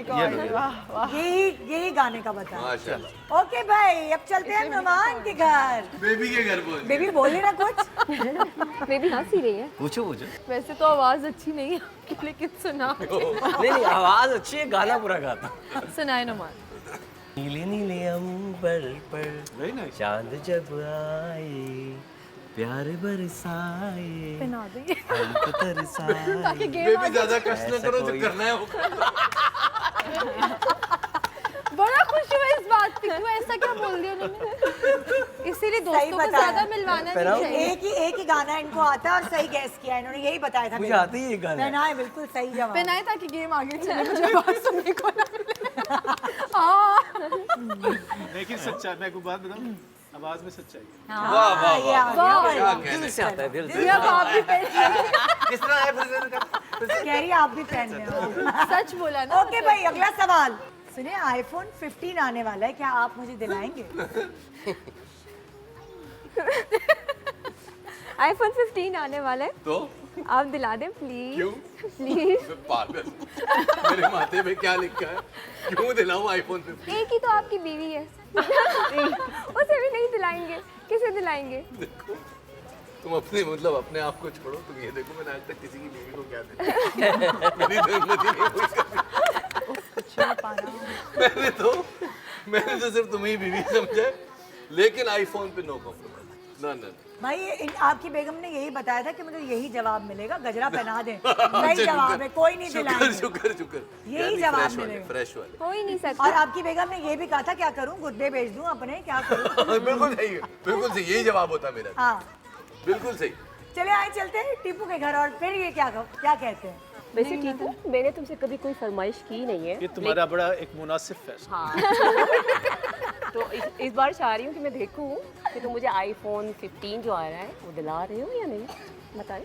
यही गाने का बताया। ओके भाई, अब चलते हैं मेहमान के घर, बेबी के घर बोल। बेबी बोले ना कुछ। बेबी हंस ही रही है। पूछो पूछो। वैसे तो आवाज अच्छी नहीं है लेकिन सुना। नहीं आवाज अच्छी है, गाना पूरा गाता। सुनाए नुमान। नीले नीले अंबर पर चांद जब आए, प्यार बरसाए, हमको तरसाए। बेबी ज्यादा कष्ट न करो, जो करना है वो। बड़ा खुश हुआ इस बात पे, क्यों ऐसा क्या बोल दिया उन्होंने? इसीलिए दोस्तों को ज्यादा मिलवाना नहीं चाहिए। एक ही गाना इनको आता है और सही गैस किया है इन्होंने, यही बताया था। मुझे आती है ये गाना। पहनाए, बिल्कुल सही जवाब। पहनाए ताकि गेम आगे चले, मुझे आवाज सुनने को ना मिले। हाँ। लेकिन सच्चा, मैं आपको बात बताऊं, आवाज में सच्चाई है। वाह वाह वाह, क्या दिल से आता है, दिल से। ये अब आप भी पहन किस तरह है फिर कह रही आप भी पहन रहे हो। सच बोला ना। ओके भाई, अगला सवाल सुनिए। आईफोन 15 आने वाला है, क्या आप मुझे दिलाएंगे? आईफोन 15 आने वाला है, तो आप दिला दें प्लीज। क्यों? प्लीज। पागल, मेरे माथे पे क्या लिखा है, क्यों दिलाऊं आईफोन 15? एक ही तो आपकी बीवी है। उसे भी नहीं दिलाएंगे, किसे दिलाएंगे? देखो तुम अपने मतलब अपने आप को छोड़ो, तुम ये देखो मैंने आज तक किसी की बीवी को क्या दिया। मेरी तो हिम्मत ही नहीं हुई कभी। मैंने तो सिर्फ तुम्हें ही बीवी समझा है, लेकिन आईफोन पे नो कॉम्प्रोमाइज। ना ना भाई आपकी बेगम ने यही बताया था कि मुझे यही जवाब मिलेगा, गजरा पहना दे। सही जवाब है, कोई नहीं दिलाएंगे। शुक्र यही जवाब मिलेगा। फ्रेश वाले हो ही नहीं सकता। और आपकी बेगम ने ये भी कहा था क्या करूं, गुर्दे बेच दूं अपने, क्या करूं? बिल्कुल सही है, बिल्कुल सही, यही जवाब होता मेरा। हाँ बिल्कुल सही। चले आए चलते हैं टीपू के घर, और फिर ये क्या कहते हैं? वैसे टीपू, मैंने तुमसे कभी कोई फरमाइश की नहीं है। ये तुम्हारा बड़ा एक मुनासिब फैसला। हाँ। तो इस बार चाह रही हूँ कि मैं देखूँ कि तुम मुझे आईफोन 15 जो आ रहा है वो दिला रहे हो या नहीं, बताएं।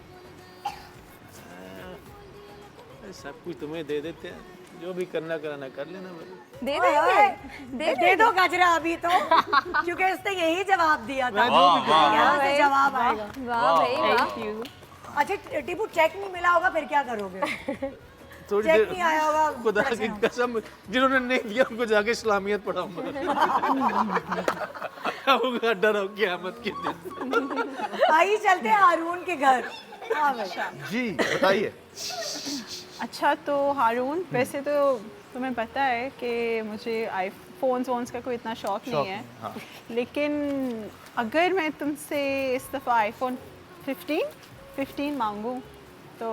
सब कुछ तुम्हें दे देते हैं, जो भी करना कराना कर लेना। दे देंगे, दे दो गजरा अभी तो, क्योंकि इसने यही जवाब दिया था। यहाँ से जवाब आएगा। वाह भाई वाह। अच्छा टीपू, चेक नहीं मिला होगा फिर क्या करोगे? थोड़ी चेक देर नहीं आया होगा, खुदा की कसम, जिन्होंने नहीं दिया उनको जाके इस्लामियत पढ़ाऊंगा। डर हो क़यामत के दिन। आइए चलते हैं हारून के घर। हाँ भाई जी बताइए। अच्छा तो हारून, वैसे तो तुम्हें पता है कि मुझे आईफोन्स वोन्स का कोई इतना शौक नहीं है, हाँ। लेकिन अगर मैं तुमसे इस दफ़ा आईफोन 15 मांगूं तो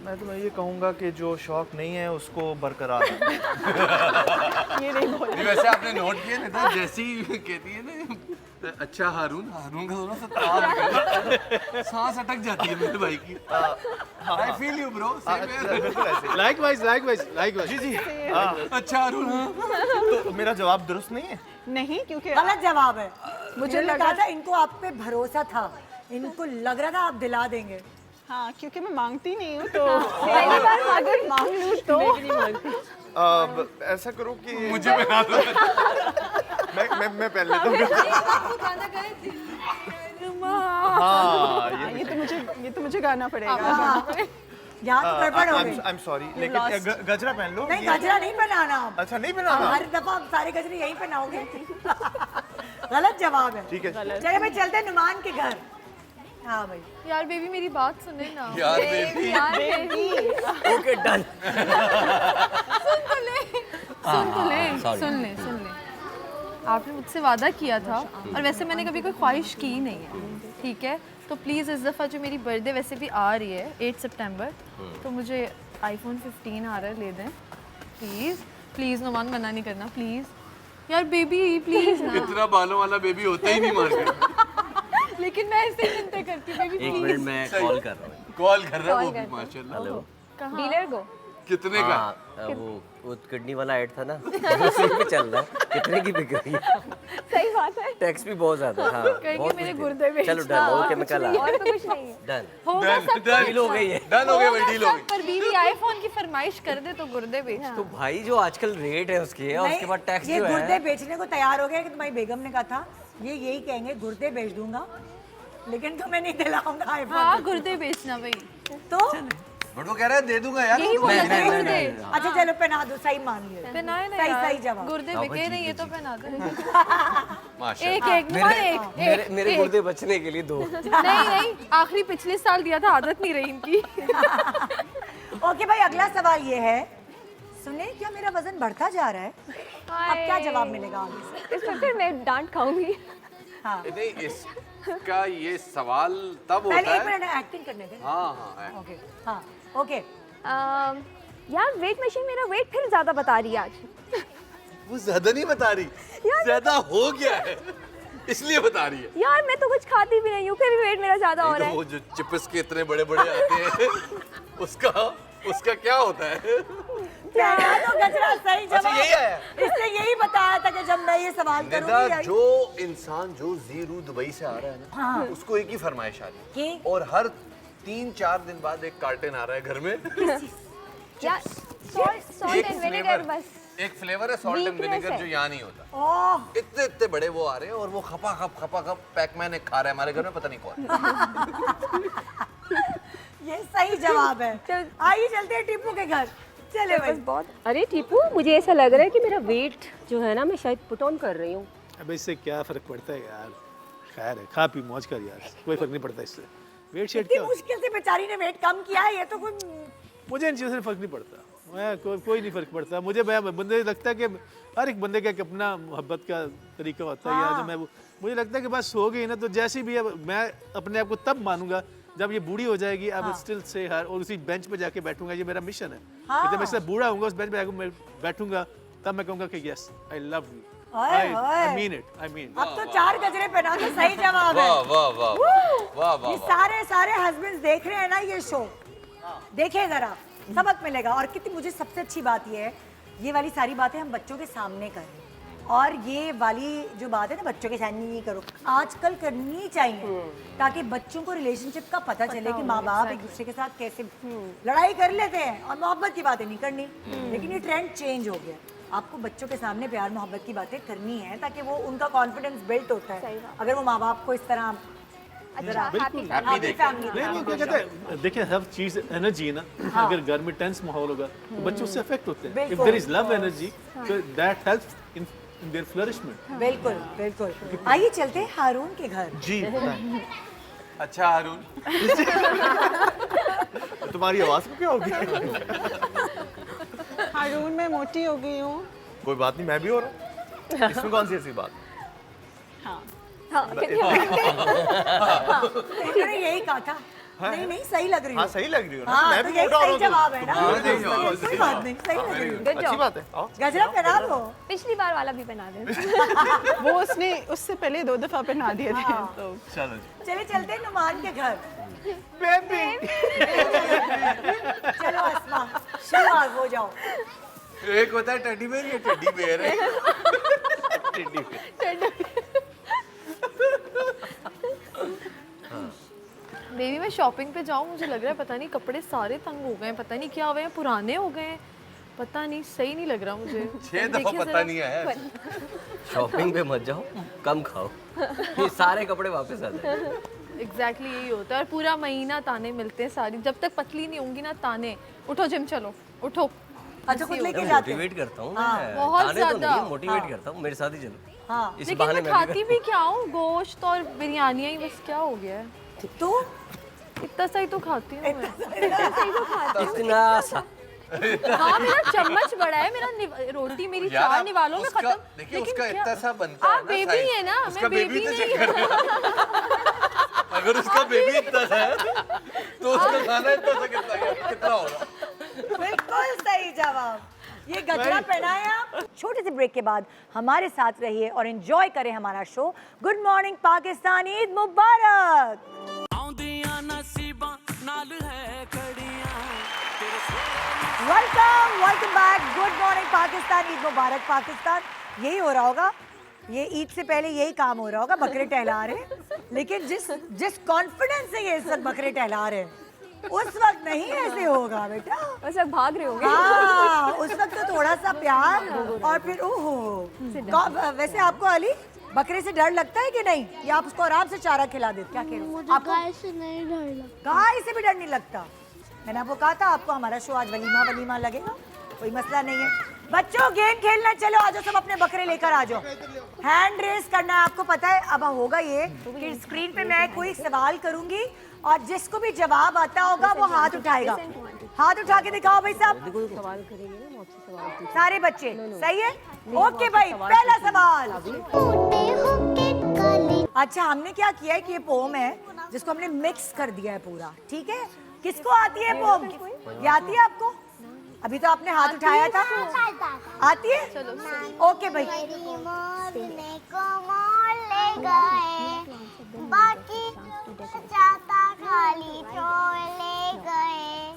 मैं तुम्हें ये कहूँगा कि जो शौक नहीं है उसको बरकरार रखो। ये नहीं बोल। वैसे आपने नोट किया नहीं था, जैसी कहती है ना अच्छा हारून का थोड़ा सा तार सांस अटक जाती है मेरे भाई की। I feel you bro, likewise. जी जी। अच्छा हारून। तो मेरा जवाब दुरुस्त नहीं है? नहीं, क्योंकि गलत जवाब है। मुझे लगा लगा था इनको आप पे भरोसा था, इनको लग रहा था आप दिला देंगे। हाँ, क्योंकि मैं मांगती नहीं हूँ तो पहली बार अगर मांग लूँ तो ऐसा करो कि मुझे बना दो। मैं पहन लेता हूँ। हाँ ये तो मुझे गाना पड़ेगा। यहाँ तो गड़बड़ हो गई। आई एम सॉरी, लेकिन गजरा पहन लो। नहीं, गजरा नहीं बनाना आप। अच्छा नहीं बनाना। हर दफा आप सारे गजरे यहीं पहनाओगे। गलत जवाब है। ठीक है। चलिए भाई चलते हैं नुमान के घर। हाँ भाई। यार बेबी मेरी बात सुने ना। यार बेबी। Okay done. सुन ले। आपने मुझसे वादा किया था, और वैसे मैंने कभी कोई ख्वाहिश की ही नहीं है, ठीक है? तो प्लीज़ इस दफ़ा जो मेरी बर्थडे वैसे भी आ रही है 8 सितंबर, तो मुझे आईफोन 15 आ रहा है, ले दें प्लीज़। नुमान मना नहीं करना प्लीज़। यार बेबी प्लीज़ ना। इतना बालों वाला बेबी होता ही नहीं मार्केट। लेकिन मैं ऐसे ही चिंता करती हूँ बेबी एक मिनट मैं कॉल कर रहा हूँ। कॉल कर रहा है वो भी माशाल्लाह। हेलो। डीलर को कितने का? वो किडनी वाला ऐड था ना, उसी पे चल रहा है। कितने की बिक रही है? सही बात है। टैक्स भी बहुत ज्यादा। हाँ, कहेंगे मेरे गुर्दे बेच। चलो डन। ओके मैं कल और तो कुछ नहीं है। डन। होगा सब डील हो गई है। डन हो गया भाई, डील हो गई। पर बीवी आईफोन की फरमाइश कर दे तो गुर्दे बेच। तो भाई जो आजकल रेट है उसकी और उसके बाद टैक्स ये जो गुर्दे है। बेचने को तैयार हो गया कि तुम्हारी बेगम ने कहा था ये यही कहेंगे गुर्दे बेच दूंगा, लेकिन तुम्हें नहीं दिलाऊंगा आईफोन। हाँ गुर्दे बेचना भाई। तो बट वो कह रहा है दे दूंगा यार। यही बोला था गुर्दे। अच्छा चलो पहना दो, सही मान लिया। पहनाए ना सही यार। सही जवाब। गुर्दे बिके नहीं, ये तो पहना दे। माशाल्लाह। एक मेरे गुर्दे बचने के लिए 2। नहीं आखिरी पिछले साल दिया था, आदत नहीं रही इनकी। ओके भाई, अगला सवाल ये है, सुने क्या मेरा वजन बढ़ता जा रहा है? अब क्या जवाब मिलेगा आगे से? इस वक्त मैं डांट खाऊंगी। हाँ नहीं, इसका ये सवाल तब होता पहले एक है। मिनट एक्टिंग करने दे। हाँ ओके हाँ ओके। यार वेट मशीन मेरा वेट फिर ज्यादा बता रही है आज। वो ज्यादा नहीं बता रही, ज्यादा हो गया है इसलिए बता रही है। यार मैं तो कुछ खाती भी नहीं हूँ, फिर भी वेट मेरा ज्यादा हो रहा है। वो जो चिप्स के इतने बड़े बड़े आते हैं उसका क्या होता है? तो गजरा सही जवाब। यही है। इसने यही बताया था कि जब मैं ये सवाल निदा, करूंगी। जो इंसान जो जीरू दुबई से आ रहा है ना, हाँ। उसको एक ही फरमाइश आती है, कि? और हर 3-4 दिन बाद एक कार्टन आ रहा है घर में। यार सॉल्ट एंड विनेगर बस। एक फ्लेवर है सॉल्ट एंड Weakness विनेगर है। जो यहाँ नहीं होता। ओह इतने इतने बड़े वो आ रहे हैं और वो खपा खप पैकमैन एक खा रहा है हमारे घर में, पता नहीं कौन। ये सही जवाब है। आइए चलते हैं टीपू के घर। चले भाई। बहुत। अरे टीपू, मुझे ऐसा लग रहा है कि मेरा वेट जो है ना मैं शायद पुट ऑन कर रही हूँ। अब इससे क्या फर्क पड़ता है यार? खैर है, खा पी मौज कर यार, कोई फर्क नहीं पड़ता इससे। वेट शेट इतनी क्या? मुश्किल से बेचारी ने वेट कम किया है, ये तो कोई। मुझे इन चीज़ों से फर्क नहीं पड़ता। मैं कोई नहीं फर्क पड़ता मुझे। मैं बंदे लगता है कि हर एक बंदे का एक अपना मोहब्बत का तरीका होता है। या तो मैं वो मुझे लगता है कि बस हो गई ना, तो जैसी भी है मैं अपने आप को तब मानूंगा जब ये बूढ़ी हो जाएगी। आई विल स्टिल से हर, और उसी बेंच पे जाके बैठूंगा, ये मेरा मिशन है। जब मैं इससे बूढ़ा होऊंगा उस बेंच पे जाकर मैं बैठूंगा, तब मैं कहूंगा कि yes I love you, I mean it, I mean. अब तो 4 गजरे पहना के सही जवाब है। वाह वाह वाह वाह वाह। ये सारे हस्बैंड्स देख रहे हैं ना ये शो, देखें जरा, सबक मिलेगा। और कितनी मुझे सबसे अच्छी बात ये है, ये वाली सारी बातें हम बच्चों के सामने कर रहे हैं, और ये वाली जो बात है ना बच्चों के सामने नहीं करो, आजकल करनी चाहिए, ताकि बच्चों को रिलेशनशिप का पता चले कि माँ बाप एक दूसरे के साथ कैसे लड़ाई कर लेते हैं और मोहब्बत की बातें नहीं करनी। लेकिन ये ट्रेंड चेंज हो गया, आपको बच्चों के सामने प्यार मोहब्बत की बातें करनी है, ताकि वो उनका कॉन्फिडेंस बिल्ट होता है। अगर वो माँ बाप को इस तरह बिल्कुल देखिए, हर चीज एनर्जी है ना। अगर घर में टेंस माहौल होगा तो बच्चे उससे अफेक्ट होते हैं। If there is love energy, so that helps in their flourishment। बिल्कुल बिल्कुल। आइए चलते हैं हारून के घर। जी अच्छा हारून, तुम्हारी आवाज को क्या हो गया? हारून मैं मोटी हो गई हूँ। कोई बात नहीं, मैं भी हो रहा हूँ, इसमें कौन सी ऐसी बात? उन्होंने यही कहा था। नहीं नहीं, सही लग रही हाँ हो। सही लग रही हो ना, हाँ, मैं तो भी यही मोटा हो सही जवाब है ना। रहा कोई बात नहीं, सही लग रही हो। अच्छी बात है। आओ। गजरा पहना लो। पिछली बार वाला भी बना दे। वो उसने उससे पहले 2 दफा पहना दिए थे। तो चलो चलिए चलते हैं नुमान के घर। बेबी चलो अस्मा, शुरुआत हो जाओ। एक होता है टेडी बेयर, ये टेडी बेयर है। बेबी मैं शॉपिंग पे जाऊँ, मुझे लग रहा है पता नहीं कपड़े सारे तंग हो गए हैं, पता नहीं क्या हुए हैं, पुराने हो गए हैं, पता नहीं, सही नहीं लग रहा मुझे। 6 दफा पता नहीं आया। शॉपिंग पे मत जाओ, कम खाओ, ये सारे कपड़े वापस आ जाएंगे। एग्जैक्टली यही होता है, और पूरा महीना ताने मिलते हैं सारी, जब तक पतली नहीं होंगी ना ताने, उठो जिम चलो, उठो। अच्छा कुछ लेके जाते हैं। मोटिवेट करता हूँ मैं, बहुत ताने तो ज्यादा। नहीं, मोटिवेट करता हूँ, मेरे साथ ही चलो। हाँ। इस लेकिन बहाने मैं मैं भी खाती भी क्या हूँ, गोश्त और बिरयानियाँ ही, बस क्या हो गया है। तो इतना सही तो खाती हूँ मैं। इतना सा। हाँ मेरा चम्मच बड़ा है, मेरा रोटी मेरी 4 निवालों में खत्म। देखिए उसका इतना सा बनता है आप बेबी है ना, मैं बेबी नहीं हूँ। अगर उसका बेबी इतना सा है तो उसका खाना इतना सा कितना होगा? बिल्कुल सही जवाब। ये गजरा पहना है आप। छोटे से ब्रेक के बाद हमारे साथ रहिए और एंजॉय करें हमारा show good morning Pakistan. Eid मुबारक। Welcome back. Good morning Pakistan, Eid मुबारक पाकिस्तान। यही हो रहा होगा, ये ईद से पहले यही काम हो रहा होगा, बकरे टहला रहे हैं। लेकिन जिस कॉन्फिडेंस से ये इस वक्त बकरे टहला रहे हैं, उस वक्त नहीं ऐसे होगा बेटा। उस वक्त भाग रहे होंगे। हाँ, उस वक्त तो थोड़ा सा प्यार और फिर ओहो। वैसे आपको अली बकरे से डर लगता है कि नहीं, या आप उसको आराम से चारा खिला देते? क्या कह रहे हो? मुझे गाय से नहीं डर लगता। गाय से भी डर नहीं लगता? मैंने आपको कहा था आपको हमारा शो आज वलीमा लगेगा, कोई मसला नहीं है। बच्चों गेम खेलना, चलो आ जाओ सब अपने बकरे लेकर आ जाओ। हैंड रेस करना है, आपको पता है अब होगा ये कि स्क्रीन पे मैं कोई सवाल करूंगी और जिसको भी जवाब आता होगा वो हाथ उठाएगा। हाथ उठा के दिखाओ भाई साहब, सवाल करेंगे ना, मुझसे सवाल सारे बच्चे। सही है? ओके भाई, पहला सवाल। अच्छा हमने क्या किया है कि ये पोम है जिसको हमने मिक्स कर दिया है पूरा, ठीक है? किसको आती है पोम? ये आती है आपको? अभी तो आपने हाथ उठाया था। आती है? ओके भाई। बाकी चाहता खाली ले गए।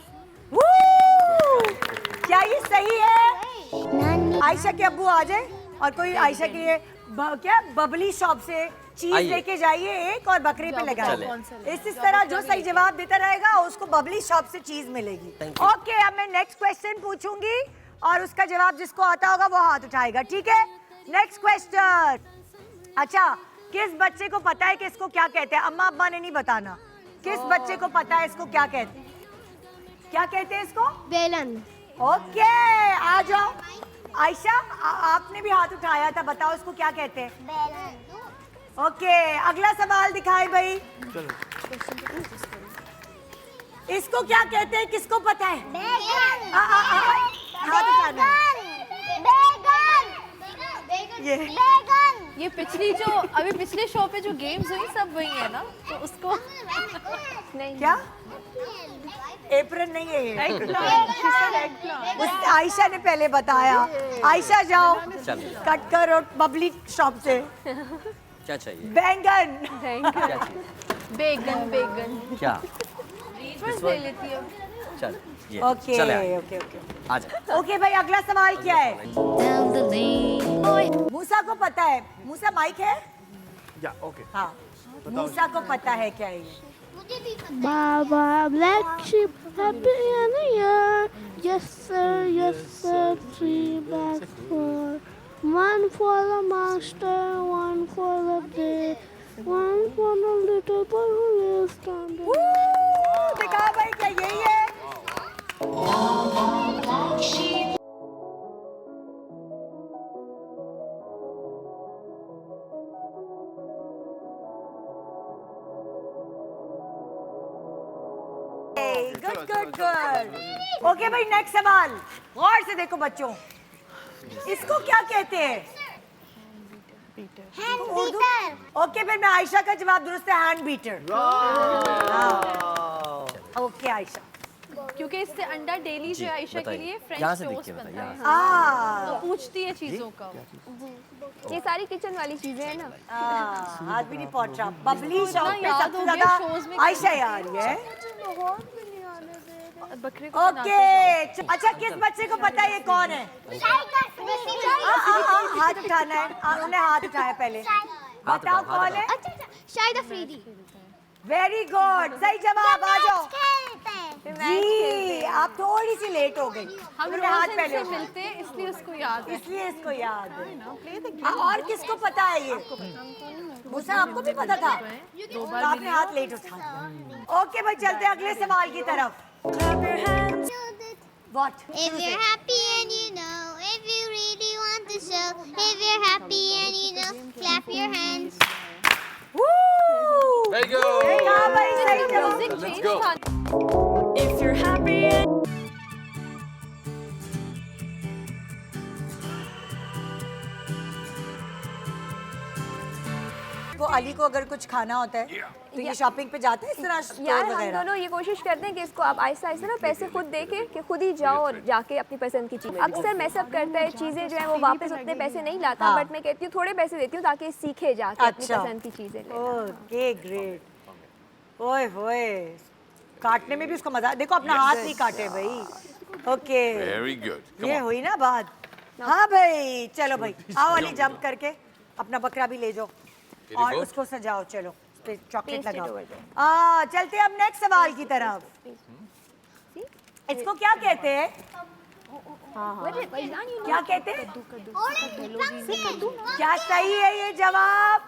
क्या ये सही है? आयशा के अब्बू आ जाए और कोई आयशा के लिए क्या बबली शॉप से चीज लेके जाइए एक और बकरे पे लगाइए। इस तरह जो सही जवाब देता रहेगा उसको बबली शॉप से चीज मिलेगी। ओके, अब मैं नेक्स्ट क्वेश्चन पूछूंगी और उसका जवाब जिसको आता होगा वो हाथ उठाएगा, ठीक है? Next question. अच्छा, किस बच्चे को पता है कि इसको क्या कहते हैं? अम्मा अब्बा ने नहीं बताना। किस बच्चे को पता है इसको क्या कहते हैं? क्या कहते हैं इसको? बेलन। ओके, आ जाओ। आयशा आपने भी हाथ उठाया था, बताओ इसको क्या कहते हैं? बेलन। ओके, अगला सवाल दिखाए भाई। इसको क्या कहते हैं, किसको पता है? बैगन। हाथ उठाना। बैगन। ये बैगन। ये पिछली जो अभी पिछले शो पे जो गेम्स हुई सब वही है ना, तो उसको नहीं क्या एप्रन नहीं है ये। आयशा ने पहले बताया। आयशा जाओ कट करो बबली शॉप से। क्या चाहिए? बैंगन। बेगन बेगन क्या? बस ले लेती हूँ। चल ये ओके चले आइए। ओके ओके आ जा। ओके भाई अगला सवाल क्या है? मूसा को पता है। मूसा माइक है? या ओके हाँ मूसा को पता है क्या है ये? Baba, black sheep, happy new year. Yes sir, 3 bags for. One for the master, one for the day, one for the little boy who lives down the दिखा भाई क्या यही है? Good good good. ओके भाई next सवाल गौर से देखो बच्चों, इसको क्या कहते हैं? Hand beater. ओके फिर मैं आयशा का जवाब दुरुस्त है, हैंड बीटर। ओके आयशा। क्योंकि इससे अंडा डेली जो है आयशा के लिए यहाँ फ्रेंच से देख टोस्ट के बनता बताइए, है, आ तो पूछती है चीजों का। ये सारी किचन वाली चीजें हैं ना। हाथ भी नहीं पहुंच रहा। बबली इतना शॉप पे याद सबसे हो गया ज्यादा shows में आयशा ही आ रही है। बकरे को ओके अच्छा किस बच्चे को पता है ये कौन है? हाथ उठाना है। उन्हें हाथ उठाया पहले। बताओ कौन है? शायद अफरीदी। वेरी गुड सही जवाब। आ जाओ जी। आप थोड़ी सी लेट हो गई। हम उन्हें हाथ रोज पहले इनसे मिलते हैं इसलिए उसको याद है। इसलिए इसको याद है। और किसको पता है ये? मूसा आपको भी पता था? तो आपने हाथ लेट उठा दिया। ओके भाई चलते हैं अगले सवाल की तरफ। What? If you're happy and you know, if you really want to show, if you're happy and you know, clap your hands. Woo! Very good. देखा भाई सही जवाब। Music Let's change go. था। If you're happy and को अली को अगर कुछ खाना होता है तो ये शॉपिंग पे जाते हैं इस तरह स्टोर यार हम वगैरह? दोनों ये कोशिश करते हैं कि इसको आप आहिस्ता आहिस्ता ना पैसे खुद दे के कि खुद ही जाओ और जाके अपनी पसंद की चीज़। अक्सर मैसअप करता है चीज़ें जो है वो वापस उतने पैसे नहीं लाता, हाँ। बट मैं कहती हूँ थोड़े पैसे देती हूँ ताकि सीखे जाके अपनी अच्छा। पसंद की चीज़ें ले। Okay great. ओए होए काटने में भी उसको मजा। देखो अपना हाथ नहीं काटे भाई। Okay Very good. Come ये on. हुई ना बात। हाँ भाई चलो भाई आओ अली जंप करके अपना बकरा भी ले जाओ और go. उसको सजाओ। चलो चॉकलेट Paste it लगाओ। over there. चलते हैं अब नेक्स्ट सवाल की तरफ। इसको क्या कहते हैं? क्या कहते हैं? क्या सही है ये जवाब?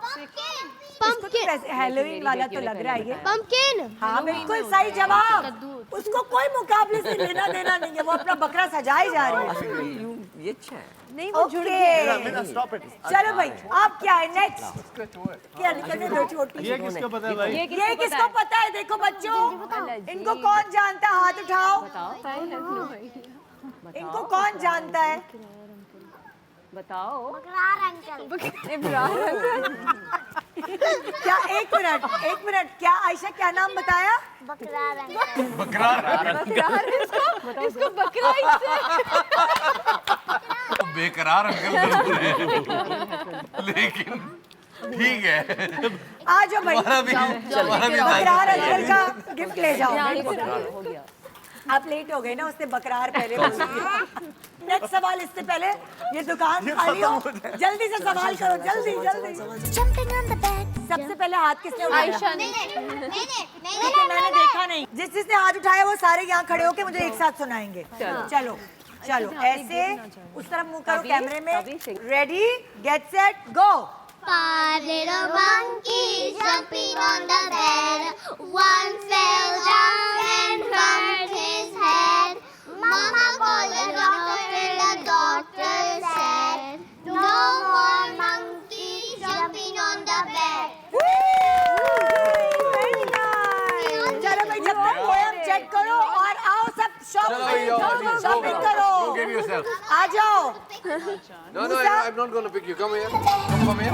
इसको तो वैसे हैलोवीन वाला तो लग रहा है ये। Pumpkin. हाँ बिल्कुल सही जवाब। उसको कोई मुकाबले से लेना देना नहीं है, वो अपना बकरा सजाए जा रही है। ये अच्छा है। नहीं वो जुड़ ओके गया। Stop it. चलो भाई आप क्या है नेक्स्ट? क्या निकलने दो छोटी। ये किसको पता है भाई? ये किसको पता है? देखो बच्चों इनको कौन जानता है? हाथ उठाओ। इनको कौन जानता है? बताओ। बकरार अंकल। क्या एक मिनट क्या आयशा क्या नाम बताया? बकरार अंकल। इसको बकरा बेकरार अंकल जरूर है लेकिन ठीक है। आ जाओ भाई हमारा भी बकरार अंकल का गिफ्ट ले जाओ। हो गया। आप लेट हो गए ना, उसने बकरार पहले बोल दिया। नेक्स्ट सवाल इससे पहले ये दुकान खाली हो, जल्दी से सवाल करो जल्दी जल्दी। Jumping on the bed. सबसे पहले हाथ किसने उठाया? आयशा ने। क्योंकि मैंने देखा नहीं। जिसने हाथ उठाया वो सारे यहाँ खड़े होके मुझे एक साथ सुनाएंगे। चलो चलो ऐसे उस तरफ मुंह करो कैमरे में। Ready get set go. Five little monkeys jumping on the bed. One fell down and bumped his head. Mama called the doctor, the doctor said, no more monkeys jumping on the bed. चलो भाई जब तक poem check करो और आओ सब चलो भाई, शॉपिंग करो। Go get yourself. आ जाओ No, I'm not going to pick you. Come here. Come here.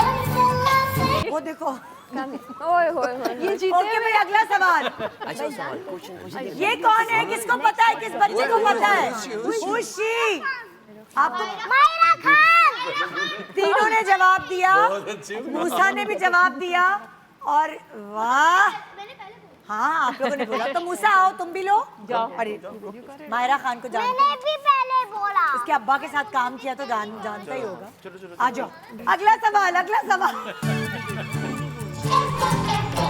वो देखो ओए होए होए ये जीते। ओके भाई अगला सवाल। अच्छा सवाल क्वेश्चन ये कौन है? किसको पता है? किस बच्चे को पता है? खुशी। आपको मायरा खान। तीनों ने जवाब दिया, बहुत अच्छी। मूसा ने भी जवाब दिया और वाह हाँ आप लोगों ने बोला। तो मूसा आओ तुम भी लो जाओ। अरे मायरा खान को जानते मैंने भी पहले बोला। इसके अब्बा के साथ काम किया तो जानता ही होगा। आ जाओ अगला सवाल। अगला सवाल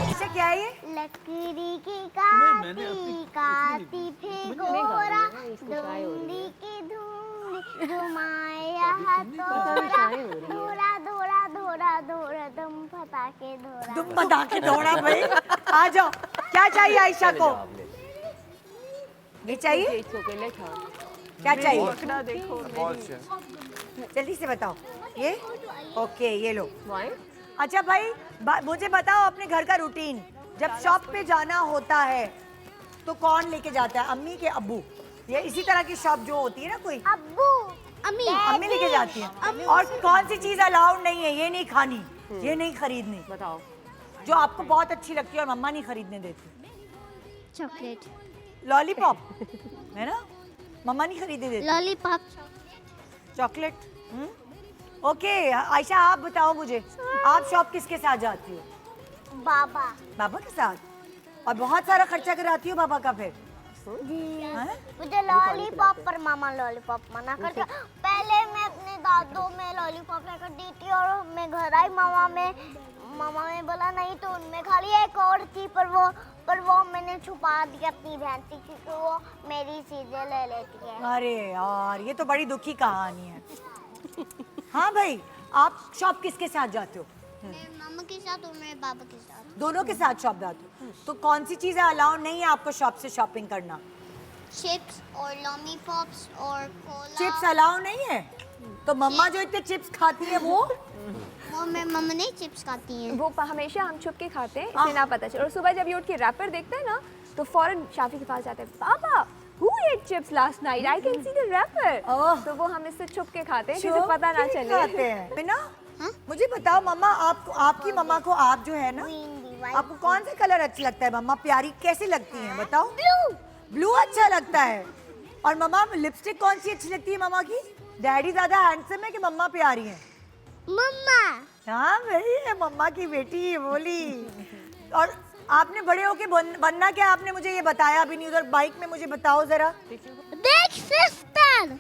इसे क्या है ये? लकड़ी की काटी काटी फिर गोरा धुंधी की धुंधी घुमाया हथौड़ा धोरा धोरा धोरा धोरा दुम पटाके धोरा तुम बता के दौड़ा भाई। आ जाओ क्या चाहिए आयशा को? ये चाहिए? क्या चाहिए? पकड़ा देखो। जल्दी से बताओ। ये ओके ये लो। अच्छा भाई मुझे बताओ अपने घर का रूटीन। जब शॉप पे जाना होता है तो कौन लेके जाता है? अम्मी के अब्बू? ये इसी तरह की शॉप जो होती है ना कोई अब्बू अम्मी लेके जाती है। और कौन सी चीज अलाउड नहीं है? ये नहीं खानी, ये नहीं खरीदनी, बताओ जो आपको बहुत अच्छी लगती है और मम्मा नहीं खरीदने देती। चॉकलेट लॉलीपॉप है ना, मम्मा नहीं खरीदने देती। Lollipop chocolate. ओके आयशा आप बताओ मुझे, आप शॉप किसके साथ जाती हो? बाबा बाबा के साथ? और बहुत सारा खर्चा कराती हो बाबा का फिर? जी हैं? मुझे लॉलीपॉप पर मामा लॉलीपॉप मना कर दिया। पहले मैं अपने दादों में लॉलीपॉप लेकर दी थी और मैं घर आई मामा ने बोला नहीं तो उनमें खाली एक और थी पर वो मैंने छुपा दिया अपनी बहन से क्योंकि वो मेरी चीजें ले लेती है। अरे यार ये तो बड़ी दुखी कहानी है। हाँ भाई आप शॉप किसके साथ जाते हो? मेरे मामा के साथ और मेरे बाबा के साथ। दोनों के साथ शॉप जाते हो? तो कौन सी चीजें अलाउड नहीं है आपको शॉप से शॉपिंग करना? चिप्स और लॉलीपॉप्स और कोला। चिप्स अलाउड नहीं है? तो मम्मा जो इतने चिप्स खाती है वो मेरी मम्मा नहीं चिप्स खाती हैं। वो हमेशा हम छुप के खाते हैं, इसे ना पता चले। और सुबह जब ये उठ के रैपर देखते हैं ना तो फौरन शाफी के पास जाते हैं, पापा who ate chips last night? I can see the wrapper. तो वो हम इससे छुप के खाते हैं जिसे पता ना चले। खाते हैं बिना। मुझे बताओ मम्मा आपकी मम्मा को आप जो है ना आपको कौन सा कलर अच्छा लगता है? मम्मा प्यारी कैसी लगती हैं बताओ? ब्लू अच्छा लगता है। और मम्मा लिपस्टिक कौन सी अच्छी लगती है मम्मा की? डैडी ज्यादा हैंडसम है कि मम्मा प्यारी है? मम्मा। हाँ भाई ये मम्मा की बेटी है बोली। और आपने बड़े होके बनना क्या? आपने मुझे ये बताया भी नहीं। उधर बाइक में मुझे बताओ जरा। Big sister.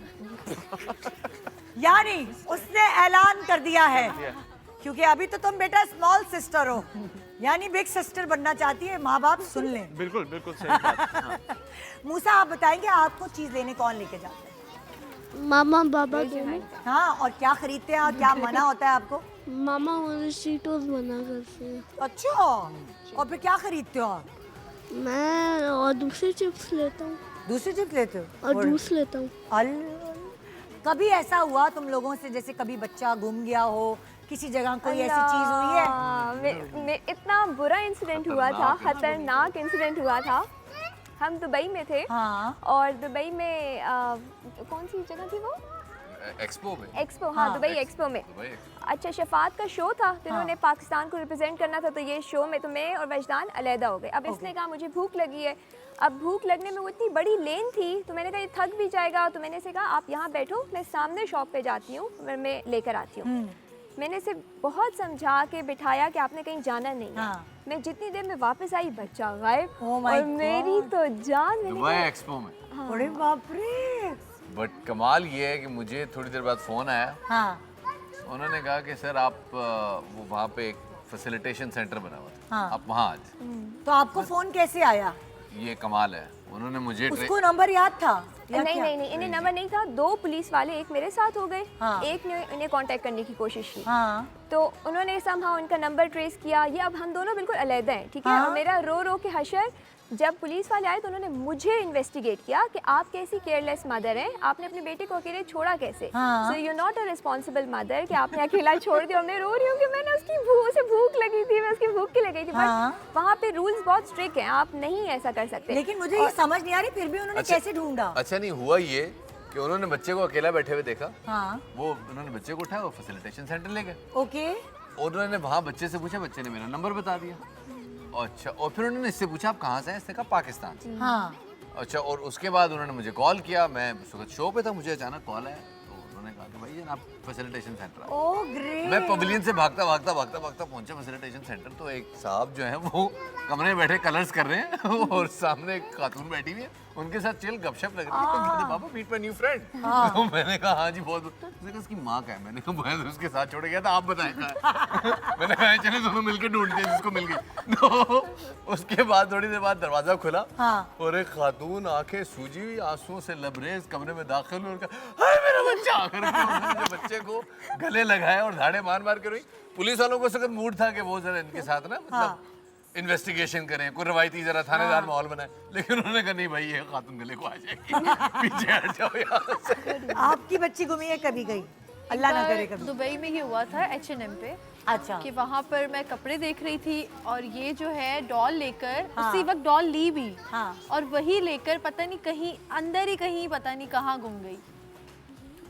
यानी उसने ऐलान कर दिया है क्योंकि अभी तो तुम बेटा स्मॉल सिस्टर हो, यानी बिग सिस्टर बनना चाहती है। माँ बाप सुन लें। बिल्कुल बिल्कुल सही बात। हाँ। मूसा आप बताएंगे आपको चीज लेने कौन लेके जाता है? मामा बाबा दोनों। हाँ और क्या खरीदते हैं और क्या मना होता है आपको? मामा मुझे चीटोस मना करते हैं। अच्छा और फिर क्या खरीदते हो आप? मैं और दूसरे चिप्स लेता हूँ। दूसरे चिप्स लेते हो? और जूस लेता हूँ। कभी ऐसा हुआ तुम लोगों से जैसे कभी बच्चा गुम गया हो किसी जगह, कोई ऐसी चीज हुई है? इतना बुरा इंसिडेंट हुआ था, खतरनाक इंसिडेंट हुआ था। हम दुबई में थे। हाँ। और दुबई में कौन सी जगह थी वो? एक्सपो। हाँ दुबई एक्सपो में। अच्छा शफात का शो था तो इन्होंने पाकिस्तान को रिप्रेजेंट करना था, तो ये शो में तो मैं और वजदान अलहदा हो गए। अब इसने कहा मुझे भूख लगी है। अब भूख लगने में वो इतनी बड़ी लेन थी तो मैंने कहा ये थक भी जाएगा, तो मैंने से कहा आप यहाँ बैठो मैं सामने शॉप पे जाती हूँ, मैं लेकर आती हूँ। मैंने इसे बहुत समझा के बिठाया कि आपने कहीं जाना नहीं है। मैं जितनी देर में वापस आई बच्चा गायब। और मेरी तो जान दुबई एक्सपो में। अरे बाप रे। बट कमाल ये है कि मुझे थोड़ी देर बाद फोन आया। हाँ। उन्होंने कहा कि सर आप वो वहाँ पे एक फैसिलिटेशन सेंटर बना हुआ था। हाँ। आप वहाँ आज। तो आपको फोन कैसे आया? ये कमाल है, उन्होंने मुझे उसको नंबर याद था? नहीं इन्हें नंबर नहीं था। 2 पुलिस वाले एक मेरे साथ हो गए। हाँ। एक ने इन्हें कांटेक्ट करने की कोशिश की। हाँ। तो उन्होंने समहाउ उनका नंबर ट्रेस किया। ये अब हम दोनों बिल्कुल अलग हैं, ठीक है। हाँ। और मेरा रो रो के हशर जब पुलिस वाले आए तो उन्होंने मुझे इन्वेस्टिगेट किया कि आप कैसी केयरलेस मदर हैं, आपने अपने बेटे को अकेले छोड़ा कैसे? So you not a responsible mother कि आपने अकेला छोड़ दिया। और मैं रो रही हूँ कि मैंने उसे भूख लगी थी, मैं उसकी भूख के लगी थी। बट वहाँ पे रूल्स बहुत स्ट्रिक्ट हैं, आप नहीं ऐसा कर सकते। लेकिन मुझे ये समझ नहीं आ रही फिर भी उन्होंने कैसे ढूंढा? अच्छा नहीं हुआ ये कि उन्होंने बच्चे को अकेला बैठे हुए देखा। हाँ। वो उन्होंने बच्चे को उठाया और फैसिलिटेशन सेंटर ले गए। ओके। उन्होंने वहाँ बच्चे से पूछा, बच्चे ने मेरा नंबर बता दिया। अच्छा, और फिर उन्होंने इससे पूछा आप कहाँ से हैं? इसने कहा पाकिस्तान से। हाँ। अच्छा, और उसके बाद उन्होंने मुझे कॉल किया, मैं उस वक्त शो पे था, मुझे अचानक कॉल आया, तो उन्होंने कहा कि भाई आप फैसिलिटेशन सेंटर। Oh great. मैं पवेलियन से भागता पहुंचा फैसिलिटेशन सेंटर, तो एक साहब जो है वो कमरे में बैठे कलर्स कर रहे हैं और सामने एक खातून बैठी हुई है, उनके साथ चिल गपशप लग रही है। तो कहते बाबा मीट माय न्यू फ्रेंड। तो मैंने कहा हाँ जी बहुत। उसने कहा उसकी माँ का है। मैंने कहा मैं उसके साथ छोड़ गया था, आप बताएं कहाँ है? मैंने कहा चले दोनों मिलकर ढूंढते हैं, जिसको मिल गई। तो उसके बाद थोड़ी देर बाद दरवाजा खुला और एक खातून आंखें सूजी हुई आंसुओं से लबरेज कमरे में दाखिल हुई और कहा हाय मेरा बच्चा। करके बच्चे को गले लगाया और धाड़े मार मार के रोई। पुलिस वालों को सख्त मूड था कि वो जरा इनके साथ ना मतलब इन्वेस्टिगेशन करें, कोई रवायती जरा थानेदार माहौल बनाए, लेकिन उन्होंने कहा नहीं भाई ये खातून गले को आ जाएगी, पीछे हट जाओ यहाँ से। आपकी बच्ची गुमी है कभी गई? अल्लाह ना करे कभी। दुबई में ही हुआ था H&M पे। अच्छा। कि वहाँ पर मैं कपड़े देख रही थी और ये जो है डॉल लेकर उसी वक्त डॉल ली भी और वही लेकर पता नहीं कहीं अंदर ही कहीं पता नहीं कहाँ गुम गई।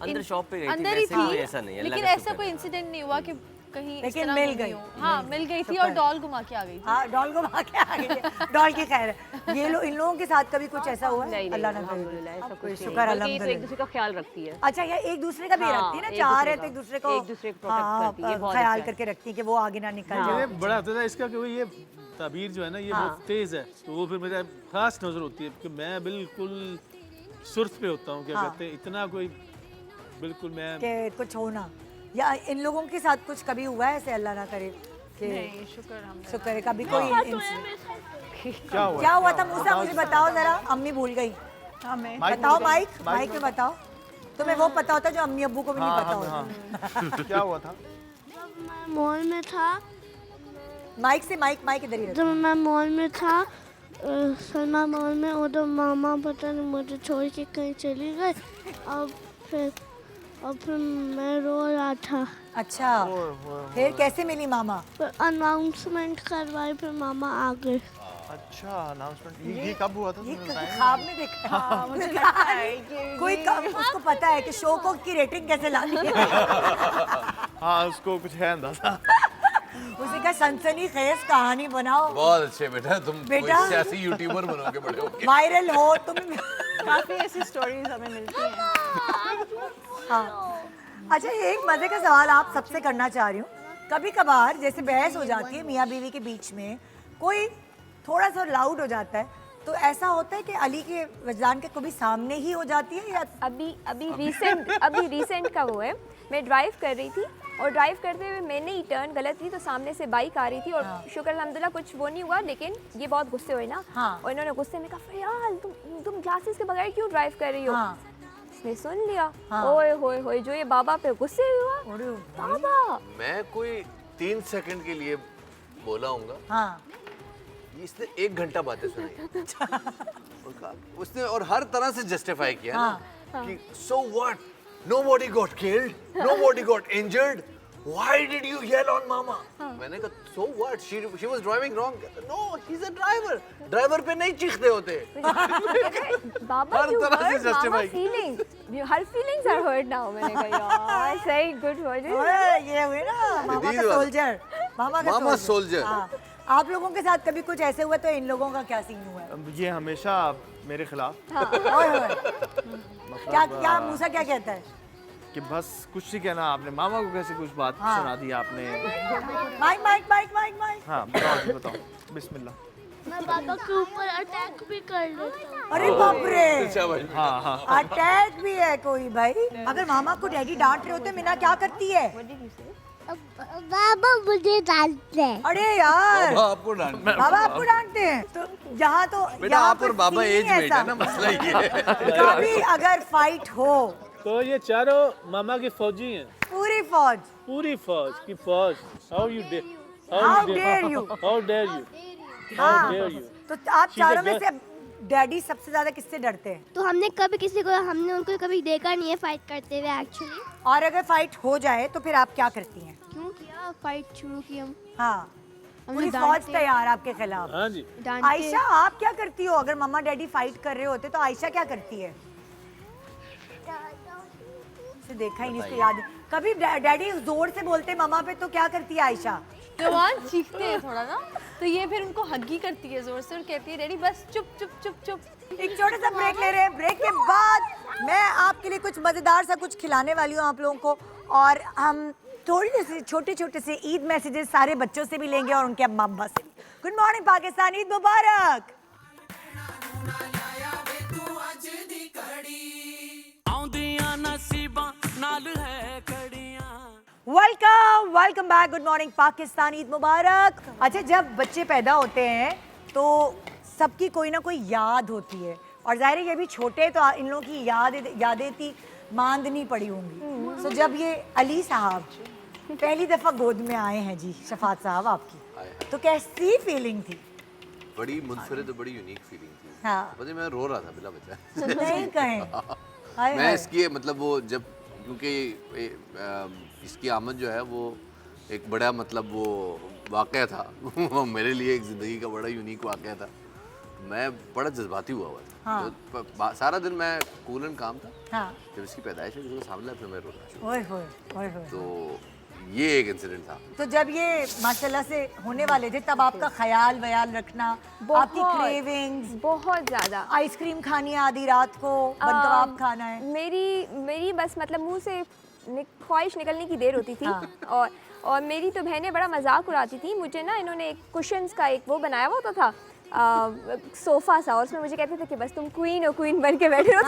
अंदर शॉप पे गई थी, अंदर ही वैसे कोई थी, ऐसा नहीं है, लेकिन अल्लाह का ऐसा शुक्र कोई है। इंसिडेंट नहीं हुआ कि कहीं इस लेकिन तरह मिल गुमी गई। हो। हाँ मिल गई थी और डॉल घुमा के आ गई थी। हाँ डॉल घुमा के आ गई थी। डॉल की खैर है। ये इन लोगों के साथ कभी कुछ ऐसा हुआ है? नहीं अल्लाह ना अल्हम्दुलिल्लाह ऐसा करे। कुछ शुक्र नहीं, बल्कि ये तो अल्हम्दुलिल्लाह। एक दूसरे का ख्याल रखती है। अच्छा ये एक दूसरे का भी रखती है ना, चार है तो एक दूसरे को प्रोटेक्ट करती है, बहुत ख्याल अच्छा है। करके रखती है कि वो आगे ना निकल ये जाए। बड़ा होता था इसका कि वो ये ताबीर जो है ना ये बहुत तेज है, तो वो फिर मेरा खास नजर होती है कि मैं बिल्कुल सुर्ख पे होता हूँ। क्या कहते हैं इतना कोई बिल्कुल मैं कि कुछ होना या इन लोगों के साथ कुछ कभी हुआ है ऐसे? अल्लाह ना करे कि नहीं शुक्र है कभी कोई क्या हुआ था? मूसा मुझे बताओ जरा, अम्मी भूल गई। बताओ माइक में बताओ। तुम्हें वो पता होता जो अम्मी अब्बू को भी नहीं पता होता। क्या हुआ था? जब मैं मॉल में था, माइक इधर ही जब मैं मॉल में था सलमा मॉल में, उधर मामा पता नहीं मुझे छोड़ के कहीं चली गई और फिर मैं रो रहा था। अच्छा फिर कैसे मिली मामा? फिर अनाउंसमेंट करवाई, फिर मामा आ गए। अच्छा अनाउंसमेंट ये कब हुआ था? ये ख्वाब में देखा। हाँ, मुझे लगता है कोई उसको पता है कि शो को की रेटिंग कैसे लानी है। हाँ उसको कुछ है अंदाजा। उसी का सनसनी खेज कहानी बनाओ। बहुत अच्छे बेटा, तुम बेटा कोई सियासी यूट्यूबर बनोगे बड़े होके। वायरल हो तुम। काफी ऐसी स्टोरीज हमें मिलती हैं। हाँ। अच्छा ये एक मजे का सवाल आप सबसे करना चाह रही हूँ। कभी कभार जैसे बहस हो जाती है मियाँ बीवी के बीच में, कोई थोड़ा सा लाउड हो जाता है, तो ऐसा होता है कि अली के वजदान के कभी सामने ही हो जाती है या? अभी रिसेंट का वो है, मैं ड्राइव कर रही थी और ड्राइव करते हुए मैंने ही टर्न गलत की, तो सामने से बाइक आ रही थी और शुक्र अल्हम्दुलिल्लाह कुछ वो नहीं हुआ, लेकिन ये बहुत गुस्से हुए ना। और इन्होंने गुस्से में कहा फरियाल तुम ग्लासेस के बगैर क्यों ड्राइव कर रही हो? इसने सुन लिया। ओए होए होए जो ये बाबा पे गुस्से हुआ। बाबा मैं कोई 3 सेकंड के लिए बोला हूँगा, इसने 1 घंटा बातें सुनाई। उसने और हर तरह से जस्टिफाई किया ना कि so what? Nobody got killed, nobody got injured. Why did you yell on mama? मैंने कहा so what? She was driving wrong. No, he's a driver. Driver पे नहीं चीखते होते। बाबा हर तरह से justify फीलिंग हर फीलिंग्स आर हर्ट नाउ। मैंने कहा यार सही गुड वर्ड ये हुए ना मामा का सोल्जर। मामा सोल्जर। आप लोगों के साथ कभी कुछ ऐसे हुआ तो इन लोगों का क्या सीन हुआ है? ये हमेशा मेरे खिलाफ। क्या मूसा क्या कहता है कि बस कुछ नहीं कहना आपने, मामा को कैसे कुछ बात सुना दी आपने। माइक हाँ बताओ बिस्मिल्लाह। मैं पापा के ऊपर अटैक भी कर लेता हूँ। अरे बाप रे। हाँ अटैक भी है कोई भाई? अगर मामा को डैडी डांट रहे होते मीना क्या करती है? बाबा मुझे डांटते हैं। अरे यार बाबा आपको डांटते हैं। तो यहाँ तो बेटा आप और बाबा एज मेट है ना, मसला ये है। कभी अगर फाइट हो तो ये चारों मामा के फौजी हैं। पूरी फौज की फौज। How dare you? तो आप चारों में से डैडी सबसे ज्यादा किससे डरते हैं? तो हमने उनको कभी देखा नहीं है फाइट करते हुए एक्चुअली। और अगर फाइट हो जाए तो फिर आप क्या करती हैं? क्यों किया फाइट शुरू की हम? हाँ पूरी फौज तैयार आपके खिलाफ। हाँ जी। आयशा आप क्या करती हो अगर मम्मा डैडी फाइट कर रहे होते तो आयशा क्या करती है? इसे देखा ही नहीं, इसको याद है। कभी डैडी जोर से बोलते मम्मा पे तो क्या करती है आयशा? तो वहाँ चीखते हैं थोड़ा ना, तो ये फिर उनको हग्गी करती है जोर से और कहती है डैडी बस चुप चुप चुप चुप। एक छोटा सा ब्रेक ले रहे हैं। ब्रेक के बाद मैं आपके लिए कुछ मजेदार सा कुछ खिलाने वाली हूँ आप लोगों को, और हम थोड़े से छोटे छोटे से ईद मैसेजेस सारे बच्चों से भी लेंगे और उनके अम्मा अब्बा से भी। गुड मॉर्निंग पाकिस्तान, ईद मुबारक। Welcome back. Good morning Pakistan, Eid मुबारक। अच्छा, जब बच्चे पैदा होते हैं तो सबकी कोई ना कोई याद होती है, और जाहिर है ये भी छोटे तो इन लोगों की यादें थी मांदनी पड़ी होंगी। तो जब ये अली साहब पहली दफा गोद में आए हैं जी शफात साहब आपकी, तो कैसी फीलिंग थी? बड़ी मुनफरिद और बड़ी यूनिक फीलिंग थी। हाँ। पता है मैं रो रहा था बिला बच्चा। नहीं कहें। हाय मैं हाय। इसकी मतलब वो जब क्योंकि इसकी आमद जो है वो एक बड़ा मतलब वो वाक़या था वो मेरे लिए एक ज़िंदगी का बड़ा यूनिक वाक़या था। मैं बड़ा जज्बाती हुआ था। हाँ। तो सारा दिन मैं कूल एंड काम था। हाँ। जब इसकी पैदाइश हुई तो सामने फिर मैं रोना शुरू। ओए होए, ओए होए। तो ये एक इंसिडेंट था। तो जब ये माशाल्लाह से होने वाले थे तब आपका ख्याल वयाल रखना, आपकी क्रेविंग्स बहुत ज़्यादा, आइसक्रीम खानी है आधी रात को, बन कबाब खाना है, मेरी बस मतलब मुंह से ख्वाहिश निकलने की देर होती थी। हाँ। और मेरी तो बहनें बड़ा मजाक उड़ाती थी मुझे ना, इन्होंने एक कुशन्स का एक वो बनाया हुआ था सोफा सा, और उसमें मुझे कहते थे कि बस तुम क्वीन हो, क्वीन बन के बैठे हो।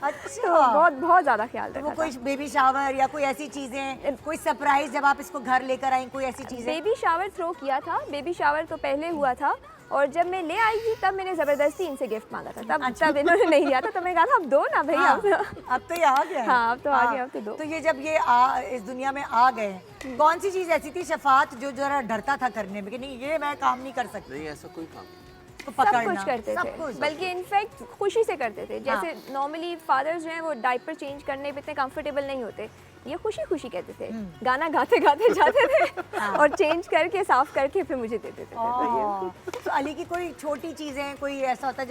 अच्छा। बहुत बहुत ज़्यादा ख्याल रखा। वो कोई बेबी शावर या कोई ऐसी चीजें, कोई सरप्राइज जब आप इसको घर लेकर आई, कोई ऐसी चीजें? बेबी शावर थ्रो किया था, बेबी शावर तो पहले हुआ था, और जब मैं ले आई थी तब मैंने ज़बरदस्ती इनसे गिफ्ट मांगा था। तब इन्होंने नहीं दिया था, तो मैंने कहा था अब दो ना भैया। अब तो ये आ गया। हाँ, अब तो आ गया, अब तो दो। तो ये जब ये इस दुनिया में आ गए, कौन सी चीज ऐसी थी शफात जो जरा डरता था करने में कि नहीं ये मैं काम नहीं कर सकती? नहीं, ऐसा कोई काम सब कुछ करते थे, बल्कि इनफैक्ट खुशी से करते थे। जैसे नॉर्मली फादर्स जो हैं वो डायपर चेंज करने पे इतने कंफर्टेबल नहीं होते, ये खुशी खुशी कहते थे, गाना गाते गाते जाते थे और चेंज करके साफ करके फिर मुझे देते थे। तो अली की कोई छोटी चीजें, कोई ऐसा होता है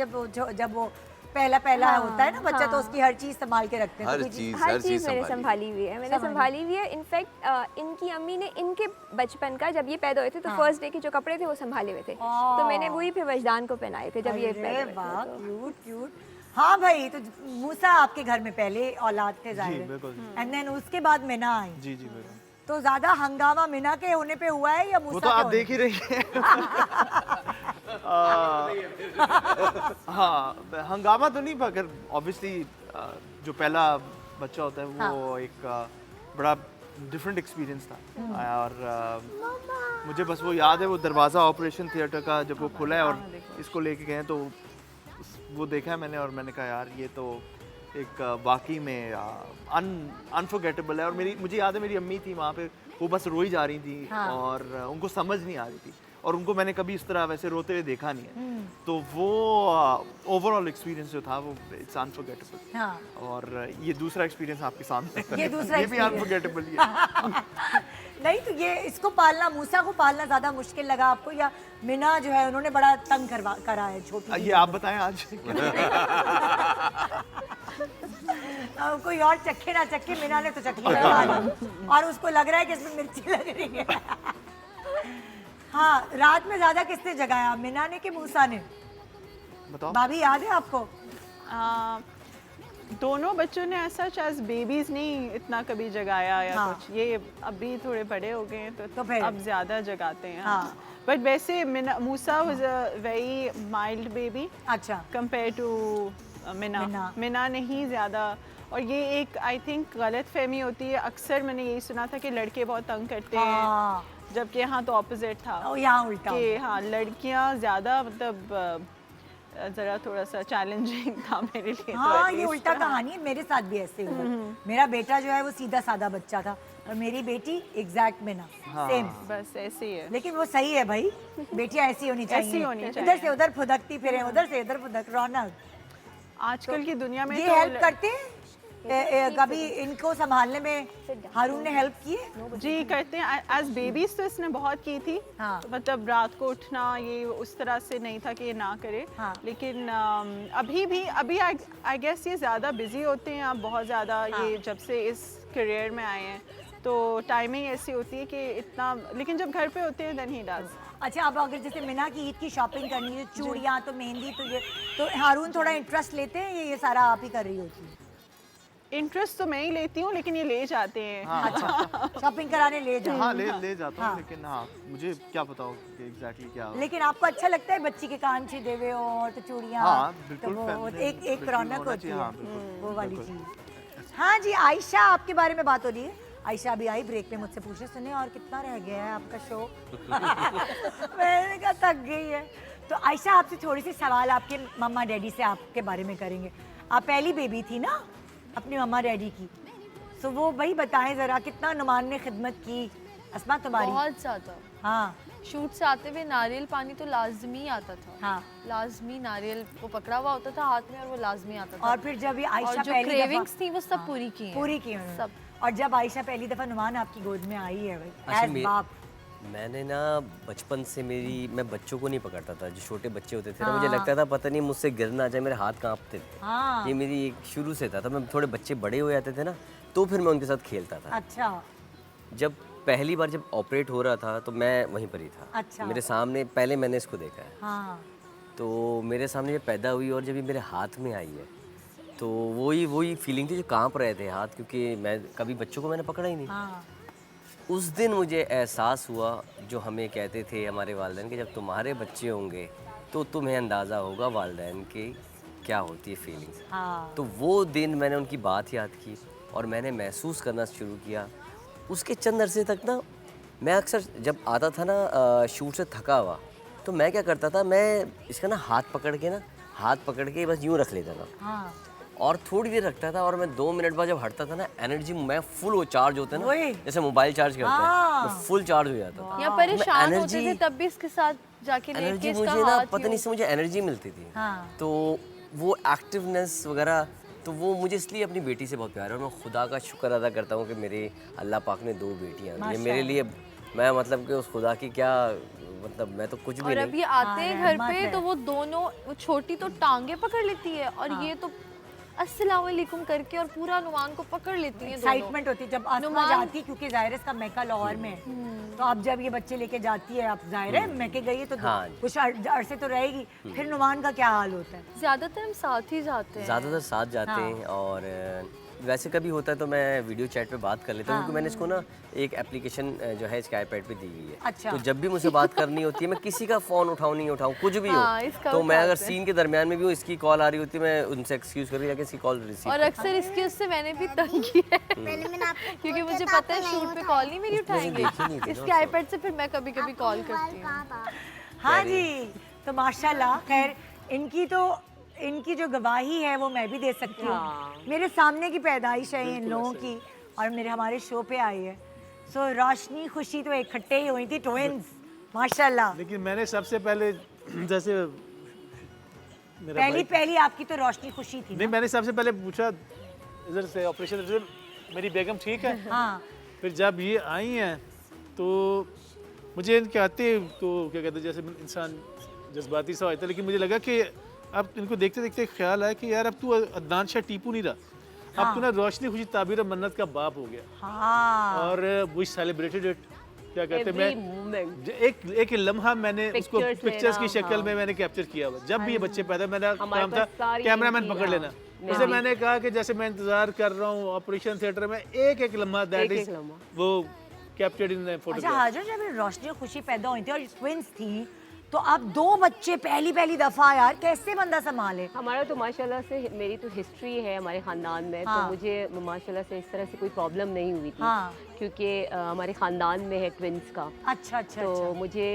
जब वो पहला होता है ना बच्चा, तो उसकी हर चीज संभाल के रखते हैं? हर चीज मैंने संभाली हुई है, मैंने संभाली हुई है। इनफैक्ट इनकी अम्मी ने इनके बचपन का, जब ये पैदा हुए थे तो फर्स्ट डे के जो कपड़े थे वो संभाले हुए थे, तो मैंने वही फिर वजदान को पहनाए थे जब ये पैदा हुए थे। Cute cute. हाँ भाई, तो मूसा आपके घर में पहले औलाद थे जाहिर, एंड देन उसके बाद मिना आई। जी जी बिल्कुल। तो ज्यादा हंगामा मिना के होने पे हुआ है या मूसा? वो तो आप देख ही रही हैं। हाँ, हंगामा तो नहीं, मगर ऑब्वियसली जो पहला बच्चा होता है वो एक बड़ा डिफरेंट एक्सपीरियंस था। और मुझे बस वो याद है, वो दरवाज़ा ऑपरेशन थिएटर का जब वो खुला है और इसको लेके गए तो वो देखा है मैंने, और मैंने कहा यार ये तो एक वाकई में अनफॉरगेटेबल है। और मुझे याद है मेरी अम्मी थी वहाँ पे, वो बस रोई जा रही थी। हाँ। और उनको समझ नहीं आ रही थी, और उनको मैंने कभी इस तरह वैसे रोते हुए देखा नहीं है। तो वो ओवरऑल एक्सपीरियंस जो था वो इट्स अनफॉरगेटेबल। हाँ। और ये दूसरा एक्सपीरियंस आपके सामने ये भी अनफॉरगेटेबल ही है। नहीं, तो ये इसको पालना, मूसा को पालना ज्यादा मुश्किल लगा आपको, या मिना जो है उन्होंने बड़ा तंग करा है छोटी? ये आप बताएं आज। कोई और चखे ना चखे, मिना ने तो चखी है और उसको लग रहा है कि इसमें मिर्ची लग रही है। हाँ, रात में ज्यादा किसने जगाया, मिना ने कि मूसा ने? बताओ भाभी, याद है आपको? दोनों बच्चों ने ऐसा एज बेबीज नहीं इतना कभी जगाया या कुछ। ये अभी थोड़े बड़े हो गए हैं तो फिर अब ज्यादा जगाते हैं। हाँ। बट वैसे Musa was a very mild baby. अच्छा। कंपेयर टू मिना नहीं ज़्यादा। और ये एक आई थिंक गलत फहमी होती है, अक्सर मैंने यही सुना था कि लड़के बहुत तंग करते हैं, जबकि यहाँ तो ऑपोजिट था, यहाँ उल्टा कि हाँ लड़कियाँ ज़्यादा मतलब जरा थोड़ा सा चैलेंजिंग था मेरे लिए। हाँ, ये उल्टा कहानी है, मेरे साथ भी ऐसे हुआ। मेरा बेटा जो है वो सीधा साधा बच्चा था और मेरी बेटी एग्जैक्ट में ना सेम, बस ऐसे ही है। लेकिन वो सही है भाई, बेटियां ऐसी होनी चाहिए, इधर से उधर फुदकती फिरे, उधर से इधर फुदक। रौनक, आजकल की दुनिया में ये हेल्प करते हैं कभी इनको संभालने में हारून ने हेल्प की है? जी करते हैं। एज बेबीज तो इसने बहुत की थी। हाँ। मतलब रात को उठना ये उस तरह से नहीं था कि ये ना करे। हाँ। लेकिन अभी आई गेस ये ज़्यादा बिजी होते हैं अब बहुत ज़्यादा। हाँ। ये जब से इस करियर में आए हैं तो टाइमिंग ऐसी होती है कि इतना, लेकिन जब घर पे होते हैं देन ही डज। अच्छा, अब अगर जैसे मिना की ईद की शॉपिंग करनी है, चूड़ियाँ तो मेहंदी तो ये, तो हारून थोड़ा इंटरेस्ट लेते हैं ये सारा आप ही कर रही होती है? इंटरेस्ट तो मैं ही लेती हूँ लेकिन ये ले जाते हैं। हाँ। अच्छा, शॉपिंग कराने ले जाओ। हाँ ले जाता हूँ। हाँ। लेकिन हाँ मुझे क्या पता हो कि एग्जैक्टली क्या हो। लेकिन आपको अच्छा लगता है बच्ची के कान छेदे हुए और तो चूड़ियाँ? हाँ, तो बिल्कुल, वो एक बिल्कुल रौनक होना होती चाहिए, है। हाँ, बिल्कुल, वो वाली बिल्कुल। चीज़। हाँ जी, आयशा आपके बारे में बात हो रही है। आयशा अभी आई ब्रेक में मुझसे पूछे, सुने और कितना रह गया है आपका शो? मैंने कहा थक गई है। तो आयशा आपसे थोड़ी सी सवाल आपके मम्मा डैडी से आपके बारे में करेंगे। आप पहली बेबी थी ना अपनी मम्मा डैडी की, तो वो वही बताएं ज़रा कितना नुमान ने खिदमत की अस्मा तुम्हारी? बहुत ज़्यादा। हाँ। शूट से आते हुए नारियल पानी तो लाजमी आता था। हाँ। लाजमी नारियल वो पकड़ा हुआ होता था हाथ में और वो लाजमी आता था। और फिर जब ये आयशा और जो पहली क्रेविंग्स दफा थी वो सब पूरी की हैं। पूरी की उन्होंने। सब। और जब आयशा पहली दफा नुमान आपकी गोद में आई है भाई, अच्छा, एज बाप, मैंने ना बचपन से मैं बच्चों को नहीं पकड़ता था। जो छोटे बच्चे होते थे ना, हाँ। मुझे लगता था पता नहीं मुझसे गिर ना जाए, मेरे हाथ कांपते थे। हाँ। ये मेरी एक शुरू से था। मैं थोड़े बच्चे बड़े हो जाते थे ना तो फिर मैं उनके साथ खेलता था। अच्छा। जब पहली बार जब ऑपरेट हो रहा था तो मैं वहीं पर ही था। अच्छा। मेरे सामने पहले मैंने इसको देखा है। हाँ। तो मेरे सामने ये पैदा हुई और जब ये मेरे हाथ में आई है तो वही फीलिंग थी जो कांप रहे थे हाथ, क्योंकि मैं कभी बच्चों को मैंने पकड़ा ही नहीं। हाँ। उस दिन मुझे एहसास हुआ जो हमें कहते थे हमारे वालिदैन कि जब तुम्हारे बच्चे होंगे तो तुम्हें अंदाज़ा होगा वालिदैन की क्या होती है फीलिंग्स। हाँ। तो वो दिन मैंने उनकी बात याद की और मैंने महसूस करना शुरू किया। उसके चंद अरसे तक ना मैं अक्सर जब आता था ना शूट से थका हुआ तो मैं क्या करता था, मैं इसका ना हाथ पकड़ के बस यूँ रख लेता था। हाँ। और थोड़ी देर रखता था और मैं 2 मिनट बाद जब हटता था ना एनर्जी मैं फुल वो चार्ज होते ना जैसे मोबाइल चार्ज करते हैं, मैं फुल चार्ज हो जाता था। या परेशान होते थे तब भी इसके साथ जाके लेट के इसका मुझे ना हाथ पता नहीं से मुझे एनर्जी मिलती थी। हाँ। तो वो एक्टिवनेस वगैरह तो वो मुझे इसलिए अपनी बेटी से बहुत प्यार है और मैं खुदा का शुक्र अदा करता हूँ कि मेरे अल्लाह पाक ने 2 बेटियाँ दी। मेरे लिए मैं मतलब कि उस खुदा की क्या मतलब मैं तो कुछ भी और नहीं। अब ये आते हैं घर पे तो वो दोनों, वो छोटी तो टांगे पकड़ लेती है और ये तो अस्सलाम वालेकुम करके और पूरा नुमान को पकड़ लेती है। एक्साइटमेंट होती है जब आसमा जाती है, क्योंकि जाहिर है इसका मैका लाहौर में है। तो अब जब ये बच्चे लेके जाती है, आप जाहिर है मैके गई है तो हाँ। कुछ अरसे तो रहेगी। फिर नुमान का क्या हाल होता है? ज्यादातर हम साथ ही जाते हैं। ज़्यादातर साथ जाते हैं और वैसे कभी होता है तो मैं वीडियो चैट पे बात कर लेता हूँ क्योंकि मैंने इसको ना एक एप्लीकेशन जो है इसके आईपैड पे दी हुई है। अच्छा। तो जब भी मुझे बात करनी होती है मैं किसी का फ़ोन उठाऊँ नहीं उठाऊँ कुछ भी हाँ, हो तो मैं अगर सीन के दरमियान में भी हूँ इसकी कॉल आ रही होती है मैं उनसे एक्सक्यूज़ करके जाके इसकी कॉल रिसीव। और अक्सर इसकी उससे मैंने भी तंग की है क्योंकि मुझे पता है शूट पे कॉल नहीं मेरी उठाएंगे, इसके आईपैड से फिर मैं कभी कभी कॉल करती हूँ। हाँ जी, तो माशाल्लाह खैर इनकी जो गवाही है वो मैं भी दे सकती हूँ। मेरे सामने की पैदाइश है इन लोगों की और मेरे हमारे शो पे आई है। सो रोशनी खुशी तो इकट्ठे ही हुई थी, ट्विंस माशाल्लाह। लेकिन मैंने सबसे पहले जैसे पहली आपकी तो रोशनी खुशी थी नहीं, मैंने सबसे पहले पूछा इधर से ऑपरेशन मेरी बेगम ठीक है। हाँ। फिर जब ये आई हैं तो मुझे इनके आते तो क्या कहते हैं जैसे इंसान जज्बाती सा होता है, लेकिन मुझे लगा कि अब इनको देखते देखते ख्याल आया कि यार अब तू अदनान शाह टीपू नहीं रहा। हाँ। अब तू ना रोशनी खुशी ताबीर मन्नत का बाप हो गया। हाँ। और वी सेलिब्रेटेड इट। क्या कहते हैं मैं एक लम्हा मैंने उसको पिक्चर्स की शक्ल में मैंने कैप्चर किया हुआ। जब भी ये बच्चे पैदा मेरा काम था कैमरामैन पकड़ लेना। उसे मैंने कहा कि जैसे मैं इंतजार कर रहा हूँ ऑपरेशन थिएटर में एक लम्हा दैट इज वो कैप्चर्ड इन फोटो। अच्छा हाजर, जब रोशनी और खुशी पैदा हुई थी और ट्विंस थी तो आप 2 बच्चे पहली दफा यार कैसे बंदा संभाले? हमारा तो माशाल्लाह से मेरी तो हिस्ट्री है हमारे ख़ानदान में। हाँ। तो मुझे माशाल्लाह से इस तरह से कोई प्रॉब्लम नहीं हुई थी। हाँ। क्योंकि हमारे ख़ानदान में है ट्विंस का। अच्छा। तो मुझे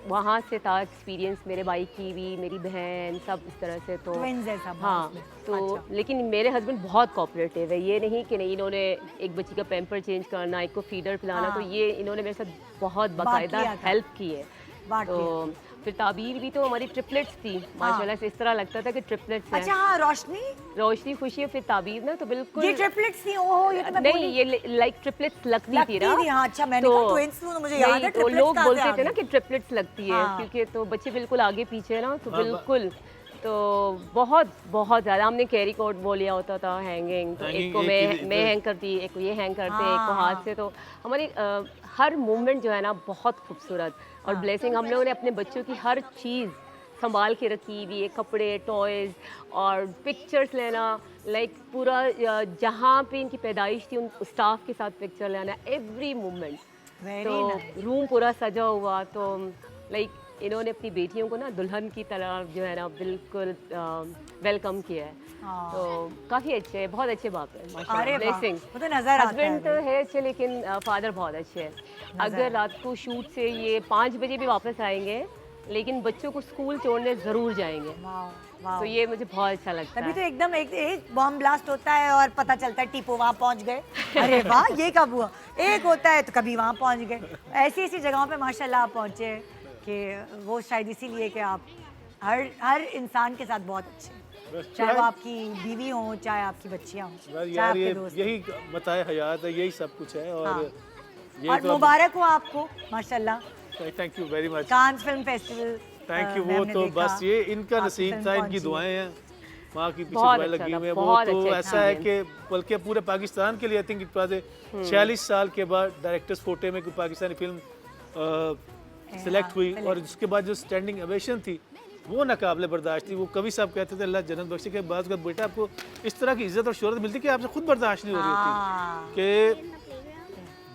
वहाँ से था एक्सपीरियंस, मेरे भाई की भी, मेरी बहन सब इस तरह से। तो ट्विंस है सब। हाँ। तो लेकिन मेरे हस्बैंड बहुत कोऑपरेटिव है, ये नहीं कि नहीं इन्होंने एक बच्ची का पैम्पर चेंज करना, एक को फीडर पिलाना, तो ये इन्होंने मेरे साथ बहुत बाकायदा हेल्प की है। बांट तो फिर ताबीर भी तो हमारी ट्रिपलेट्स थी माशाल्लाह से, इस तरह लगता था कि ट्रिपलेट्स हैं। अच्छा हाँ, रोशनी खुशी फिर ताबीर ना तो बिल्कुल ये ट्रिपलेट्स थी। ओह ये तो मैं नहीं, ये लाइक ट्रिपलेट्स लगती थी ना। हाँ, अच्छा मैंने कहा ट्विंस तो मुझे याद है, तो लोग बोलते थे ना कि ट्रिपलेट्स लगती है, क्योंकि तो बच्चे बिल्कुल आगे पीछे ना, तो बिल्कुल तो बहुत बहुत ज़्यादा हमने कैरी कोट बोलिया होता था हैंगिंग, तो एक को मैं हैंग करती, एक को ये हैंग करते, एक को हाथ से। तो हमारी हर मूवमेंट जो है ना बहुत खूबसूरत और ब्लेसिंग। हम लोगों ने अपने बच्चों की हर चीज़ संभाल के रखी हुई है, कपड़े, टॉयज़ और पिक्चर्स लेना, लाइक पूरा जहाँ पे इनकी पैदाइश थी उन स्टाफ के साथ पिक्चर लेना, एवरी मूवमेंट। तो रूम पूरा सजा हुआ, तो लाइक इन्होंने अपनी बेटियों को ना दुल्हन की तरह जो है ना बिल्कुल वेलकम किया है। तो काफ़ी अच्छे, बहुत अच्छे बाप है माशाल्लाह, ब्लेसिंग। हस्बैंड तो है अच्छे, लेकिन फादर बहुत अच्छे हैं। अगर रात को शूट से ये 5 बजे भी वापस आएंगे, लेकिन बच्चों को स्कूल छोड़ने ज़रूर जाएंगे। तो ये मुझे बहुत अच्छा लगता है। तभी तो एकदम एक बॉम्ब ब्लास्ट होता है और पता चलता है टीपो वहाँ पहुँच गए, अरे वाह ये कब हुआ। एक होता है तो कभी वहाँ पहुँच गए, ऐसी ऐसी जगहों पे माशाल्लाह आप पहुँचे कि वो शायद इसीलिए कि आप हर इंसान के साथ बहुत अच्छे, चाहे वो आपकी बीवी हो, चाहे आपकी बच्चियाँ हों, चाहे आपके दोस्त। यही बताए हयात है, यही सब कुछ है। और और मुबारक हो आपको माशाल्लाह। Thank you very much. Cannes film festival, thank you. वो तो बस ये इनका नसीब था, इनकी दुआएं हैं, माँ की पीछे दुआएं लगी हुई है। वो तो ऐसा है कि बल्कि पूरे पाकिस्तान के लिए आई थिंक इट वाज 46 साल के बाद डायरेक्टर्स कोटे में कोई पाकिस्तानी फिल्म सिलेक्ट हुई, और उसके बाद जो स्टैंडिंग ओवेशन थी वो नाकाबिले बर्दाश्त थी। वो कवि साहब कहते थे अल्लाह जन्नत बख्शे के बाद, बेटा आपको इस तरह की इज्जत और शोहरत मिलती कि आपसे खुद बर्दाश्त नहीं हो रही होती, कि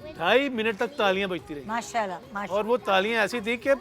2.5 मिनट तक तालियां बजती रही माशाल्लाह। और वो तालियां ऐसी थी कि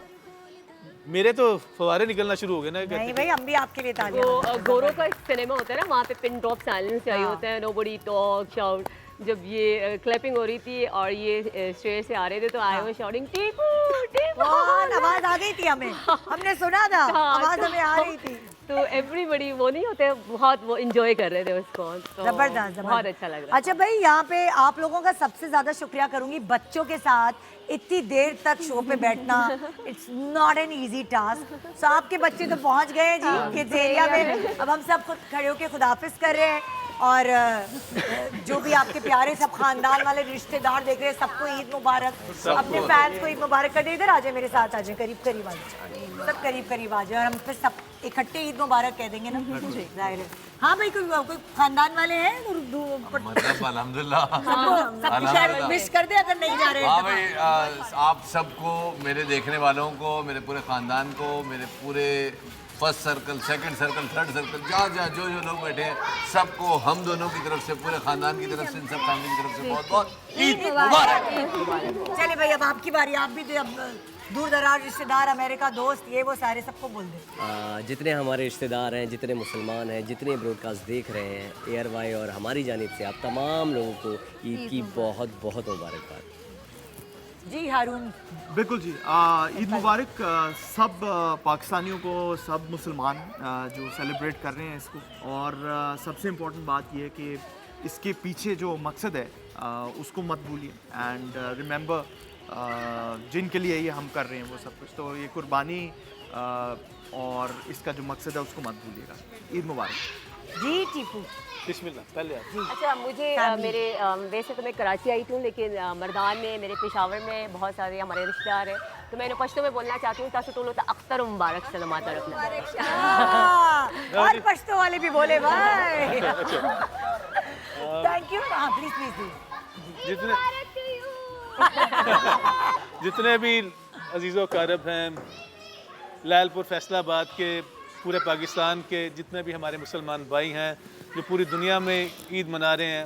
मेरे तो फवारे निकलना शुरू हो गए ना। नहीं भाई, हम भी आपके लिए तालियां। वो गोरो का सिनेमा होता है ना, वहाँ पे पिन ड्रॉप साइलेंस चाहिए होता है, नोबडी टॉक शाउट। जब ये क्लैपिंग हो रही थी और ये स्टेज से आ रहे थे, तो I was shouting Tipu Tipu, आवाज आ गई थी हमें, हमने सुना था, आवाज हमें आ रही थी। तो एवरीबॉडी वो नहीं होते, बहुत वो एंजॉय कर रहे थे उसको, तो जबरदस्त बहुत अच्छा लग रहा। अच्छा भाई, यहाँ पे आप लोगों का सबसे ज्यादा शुक्रिया करूंगी, बच्चों के साथ इतनी देर तक शो पे बैठना, it's not an easy task. So आपके बच्चे तो पहुंच गए जी किड्स एरिया में, अब हम सब खुद खड़े होके खुदाफिज कर रहे हैं, और जो भी आपके प्यारे सब खानदान वाले रिश्तेदार देख रहे हैं, सबको ईद मुबारक, अपने फैंस को ईद मुबारक कर दे। इधर आ जाए, मेरे साथ आ जाए, करीब करीब आ जाए, सब करीब करीब आ जाए, और हम फिर सब इकट्ठे ईद मुबारक कह देंगे ना, जाहिर है। हाँ भाई, कोई खानदान वाले हैं मतलब अल्हम्दुलिल्लाह सबको विश कर दे अगर नहीं जा रहे। हाँ भाई, आप सबको, मेरे देखने वालों को, मेरे पूरे खानदान को, मेरे पूरे first circle, second circle, third circle, जहाँ जो लोग बैठे हैं, सबको हम दोनों की तरफ से, पूरे खानदान की तरफ से, इन सब फैमिली की तरफ से बहुत बहुत ईद मुबारक। चलिए भाई, अब आपकी बारी, आप भी अब दूर दराज रिश्तेदार, अमेरिका दोस्त, ये वो सारे सबको बोल दें। जितने हमारे रिश्तेदार हैं, जितने मुसलमान हैं, जितने ब्रॉडकास्ट देख रहे हैं, एयरवाई और हमारी जानिब से आप तमाम लोगों को ईद की बहुत बहुत मुबारकबाद। जी हारून। बिल्कुल जी, ईद मुबारक सब पाकिस्तानियों को, सब मुसलमान जो सेलिब्रेट कर रहे हैं इसको। और सबसे इम्पोर्टेंट बात यह है कि इसके पीछे जो मकसद है उसको मत भूलिए, एंड रिमेंबर जिनके लिए ये हम कर रहे हैं वो सब कुछ, तो ये कुर्बानी और इसका जो मकसद है उसको मत भूलिएगा। ईद मुबारक जी। टीपू बिस्मिल्लाह, पहले आप। अच्छा, मुझे मेरे वैसे तो मैं कराची आई हूँ, लेकिन मर्दान में, मेरे पेशावर में बहुत सारे हमारे रिश्तेदार हैं, तो मैं पश्तो में बोलना चाहती हूँ, ताकि तो लोग अख्तर मुबारक सलामत रखना। और पश्तो वाले भी बोले भाई। Thank you. हाँ प्लीज प्लीज। जितने भी अजीज़ो कारब हैं, लालपुर फैसलाबाद के, पूरे पाकिस्तान के जितने भी हमारे मुसलमान भाई हैं जो पूरी दुनिया में ईद मना रहे हैं,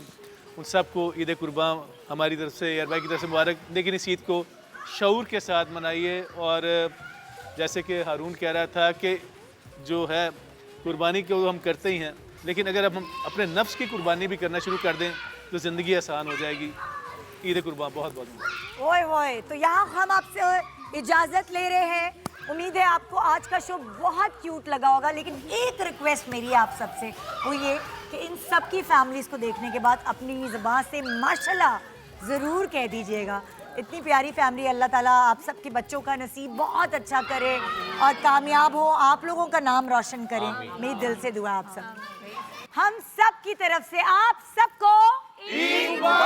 उन सबको ईद कुर्बान हमारी तरफ से, एयर भाई की तरफ से मुबारक। लेकिन इस ईद को शऊर के साथ मनाइए, और जैसे कि हारून कह रहा था कि जो है कुर्बानी को हम करते ही हैं, लेकिन अगर अब हम अपने नफ्स की कुर्बानी भी करना शुरू कर दें तो ज़िंदगी आसान हो जाएगी। ईद कुर्बान बहुत बहुत। ओए ओए, तो यहाँ हम आपसे इजाज़त ले रहे हैं। उम्मीद है आपको आज का शो बहुत क्यूट लगा होगा, लेकिन एक रिक्वेस्ट मेरी आप सबसे, वो ये कि इन सब की फैमिलीज़ को देखने के बाद अपनी ज़बान से माशाल्लाह ज़रूर कह दीजिएगा इतनी प्यारी फैमिली, अल्लाह ताला आप सबके बच्चों का नसीब बहुत अच्छा करे और कामयाब हो, आप लोगों का नाम रोशन करे। मेरी दिल से दुआ आप सब, हम सब की तरफ से आप सबको ईद मुबारक।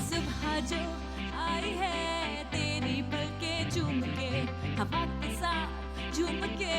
सुबह जो आई है तेरी पलके चूम के, हवा के साथ झूम के